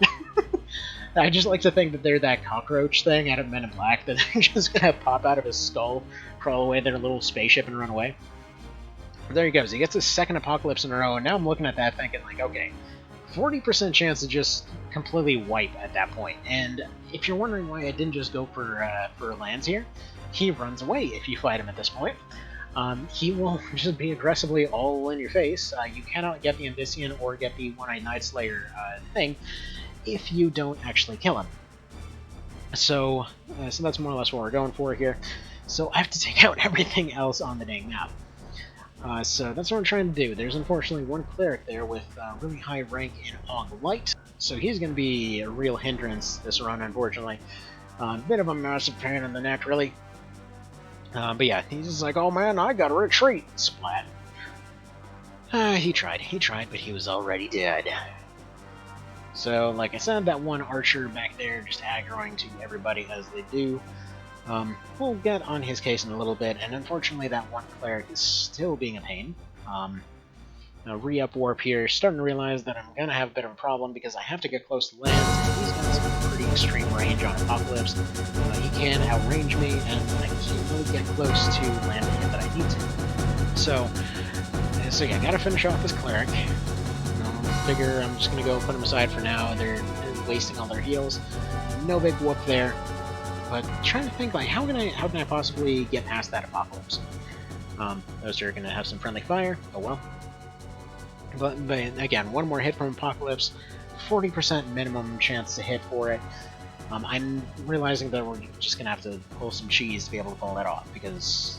I just like to think that they're that cockroach thing out of Men in Black that they're just gonna pop out of his skull, crawl away their little spaceship, and run away. But there he goes. He gets his second apocalypse in a row, and now I'm looking at that thinking, like, okay, 40% chance to just completely wipe at that point. And if you're wondering why I didn't just go for lands here, he runs away if you fight him at this point. He will just be aggressively all in your face. You cannot get the Ambition or get the One-Eyed Night Slayer thing if you don't actually kill him. So that's more or less what we're going for here. So I have to take out everything else on the dang map. So that's what I'm trying to do. There's unfortunately one cleric there with really high rank in Og Light, so he's going to be a real hindrance this run, unfortunately. Bit of a massive pain in the neck, really. But yeah, he's just like, oh man, I gotta retreat! Splat. He tried, but he was already dead. So, like I said, that one archer back there just aggroing to everybody as they do. We'll get on his case in a little bit, and unfortunately that one cleric is still being a pain. Re-up warp here, starting to realize that I'm gonna have a bit of a problem because I have to get close to lands, and he's got some pretty extreme range on Apocalypse. He can outrange me, and I can't really get close to land him that I need to. So yeah, gotta finish off this cleric. Figure I'm just gonna go put him aside for now. They're wasting all their heals. No big whoop there. But trying to think, like, how can I possibly get past that Apocalypse? Those are gonna have some friendly fire. Oh well. But again, one more hit from Apocalypse, 40% minimum chance to hit for it. I'm realizing that we're just gonna have to pull some cheese to be able to pull that off, because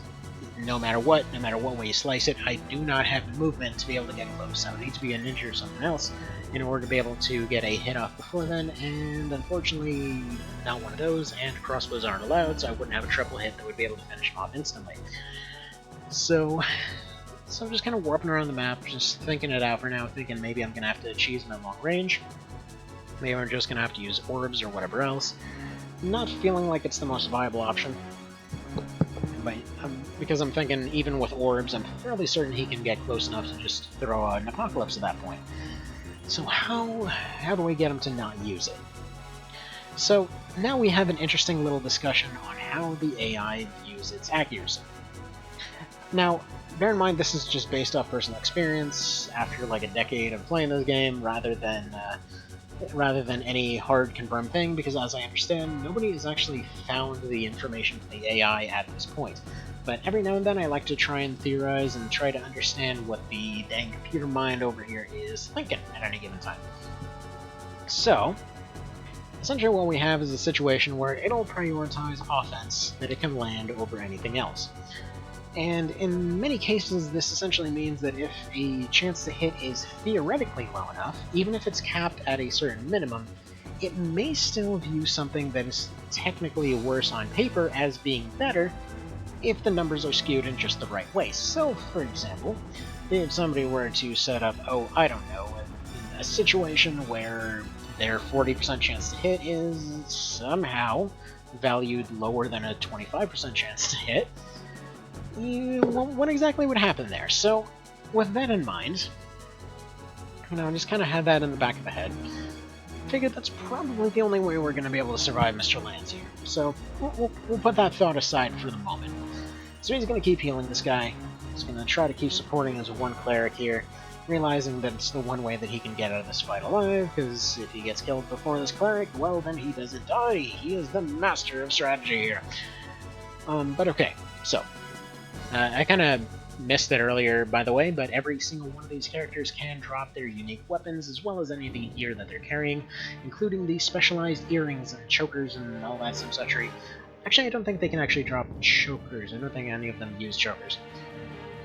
no matter what way you slice it, I do not have the movement to be able to get close. I would need to be a ninja or something else in order to be able to get a hit off before then, and unfortunately not one of those, and crossbows aren't allowed, so I wouldn't have a triple hit that would be able to finish him off instantly. So I'm just kind of warping around the map, just thinking it out for now, thinking maybe I'm going to have to cheese him at long range. Maybe I'm just going to have to use orbs or whatever else. Not feeling like it's the most viable option. But because I'm thinking even with orbs, I'm fairly certain he can get close enough to just throw out an Apocalypse at that point. So how do we get him to not use it? So now we have an interesting little discussion on how the AI views its accuracy. Now, bear in mind this is just based off personal experience after like a decade of playing this game, rather than any hard confirmed thing, because as I understand, nobody has actually found the information from the AI at this point. But every now and then I like to try and theorize and try to understand what the dang computer mind over here is thinking at any given time. So, essentially what we have is a situation where it'll prioritize offense that it can land over anything else. And in many cases, this essentially means that if a chance to hit is theoretically low enough, even if it's capped at a certain minimum, it may still view something that is technically worse on paper as being better if the numbers are skewed in just the right way. So, for example, if somebody were to set up, oh, I don't know, a situation where their 40% chance to hit is somehow valued lower than a 25% chance to hit, what exactly would happen there? So, with that in mind, I just kind of had that in the back of the head. Figured that's probably the only way we're going to be able to survive Mr. Lands here. So, we'll put that thought aside for the moment. So he's going to keep healing this guy. He's going to try to keep supporting his one cleric here, realizing that it's the one way that he can get out of this fight alive, because if he gets killed before this cleric, well, then he doesn't die. He is the master of strategy here. But okay, so I kind of missed it earlier, by the way, but every single one of these characters can drop their unique weapons, as well as any of the gear that they're carrying, including the specialized earrings and chokers and all that such. Actually, I don't think they can actually drop chokers. I don't think any of them use chokers.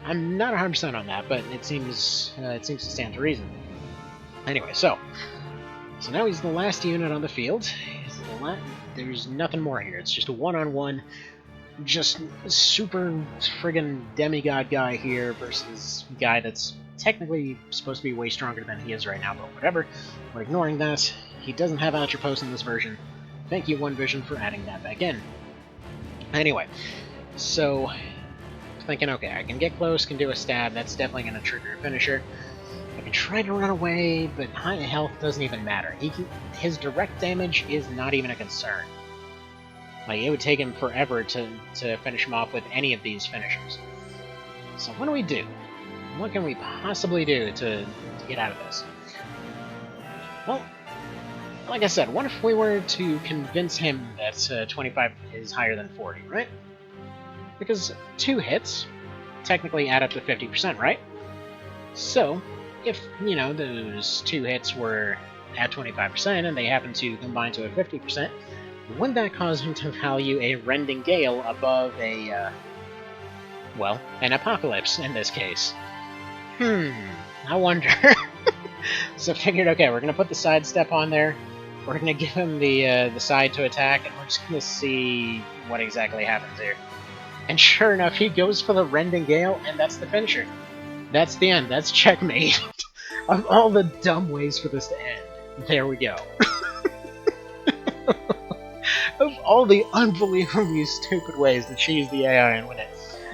I'm not 100% on that, but it seems to stand to reason. Anyway, so now he's the last unit on the field. There's nothing more here. It's just a one-on-one. Just super friggin' demigod guy here versus guy that's technically supposed to be way stronger than he is right now, but whatever. We're ignoring that. He doesn't have Atropos in this version. Thank you, One Vision, for adding that back in. Anyway, so thinking, okay, I can get close, can do a stab, that's definitely going to trigger a finisher. I can try to run away, but high health doesn't even matter. His direct damage is not even a concern. Like, it would take him forever to finish him off with any of these finishers. So what do we do? What can we possibly do to get out of this? Well, like I said, what if we were to convince him that 25 is higher than 40, right? Because 2 hits technically add up to 50%, right? So, if, you know, those 2 hits were at 25% and they happen to combine to a 50%, wouldn't that cause him to value a Rending Gale above a, well, an Apocalypse in this case? I wonder. So figured, okay, we're gonna put the sidestep on there. We're gonna give him the side to attack, and we're just gonna see what exactly happens here. And sure enough, he goes for the Rending Gale, and that's the finisher. That's the end. That's checkmate. Of all the dumb ways for this to end, there we go. Of all the unbelievably stupid ways to cheese the AI and win it.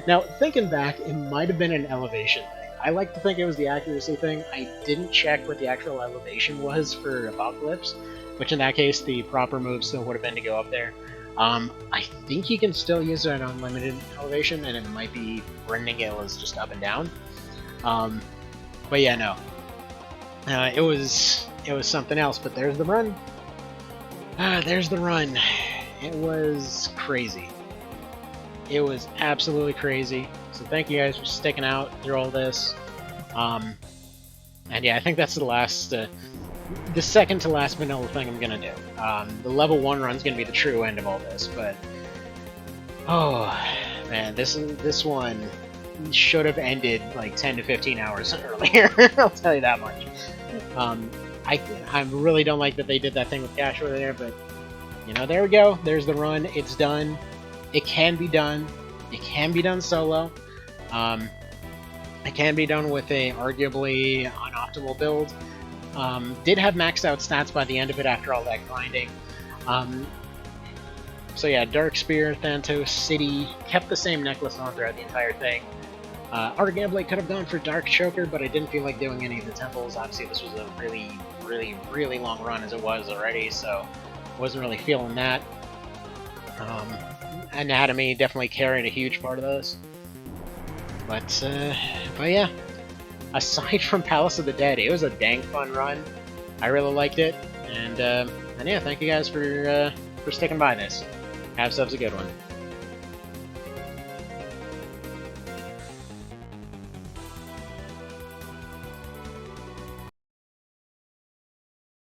Now, thinking back, it might have been an elevation thing. I like to think it was the accuracy thing. I didn't check what the actual elevation was for Apocalypse, which in that case, the proper move still would have been to go up there. I think you can still use an unlimited elevation, and it might be Rending Gale is just up and down. But yeah, no. It was something else, but there's the run. There's the run. It was crazy. It was absolutely crazy. So thank you guys for sticking out through all this. And yeah, I think that's the last, the second to last vanilla thing I'm gonna do. The level 1 run's gonna be the true end of all this, but oh man, this one should have ended like 10 to 15 hours earlier. I'll tell you that much. I really don't like that they did that thing with Cash over there, but you know, there we go. There's the run. It's done. It can be done. It can be done solo. It can be done with a arguably unoptimal build. Did have maxed out stats by the end of it after all that grinding. So yeah, Dark Spear, Thanatos, City, kept the same necklace on throughout the entire thing. Arguably could have gone for Dark Choker, but I didn't feel like doing any of the temples. Obviously this was a really, really, really long run as it was already, so wasn't really feeling that. Anatomy definitely carried a huge part of this. But yeah, aside from Palace of the Dead, it was a dang fun run. I really liked it, and yeah, thank you guys for sticking by this. Have yourselves a good one.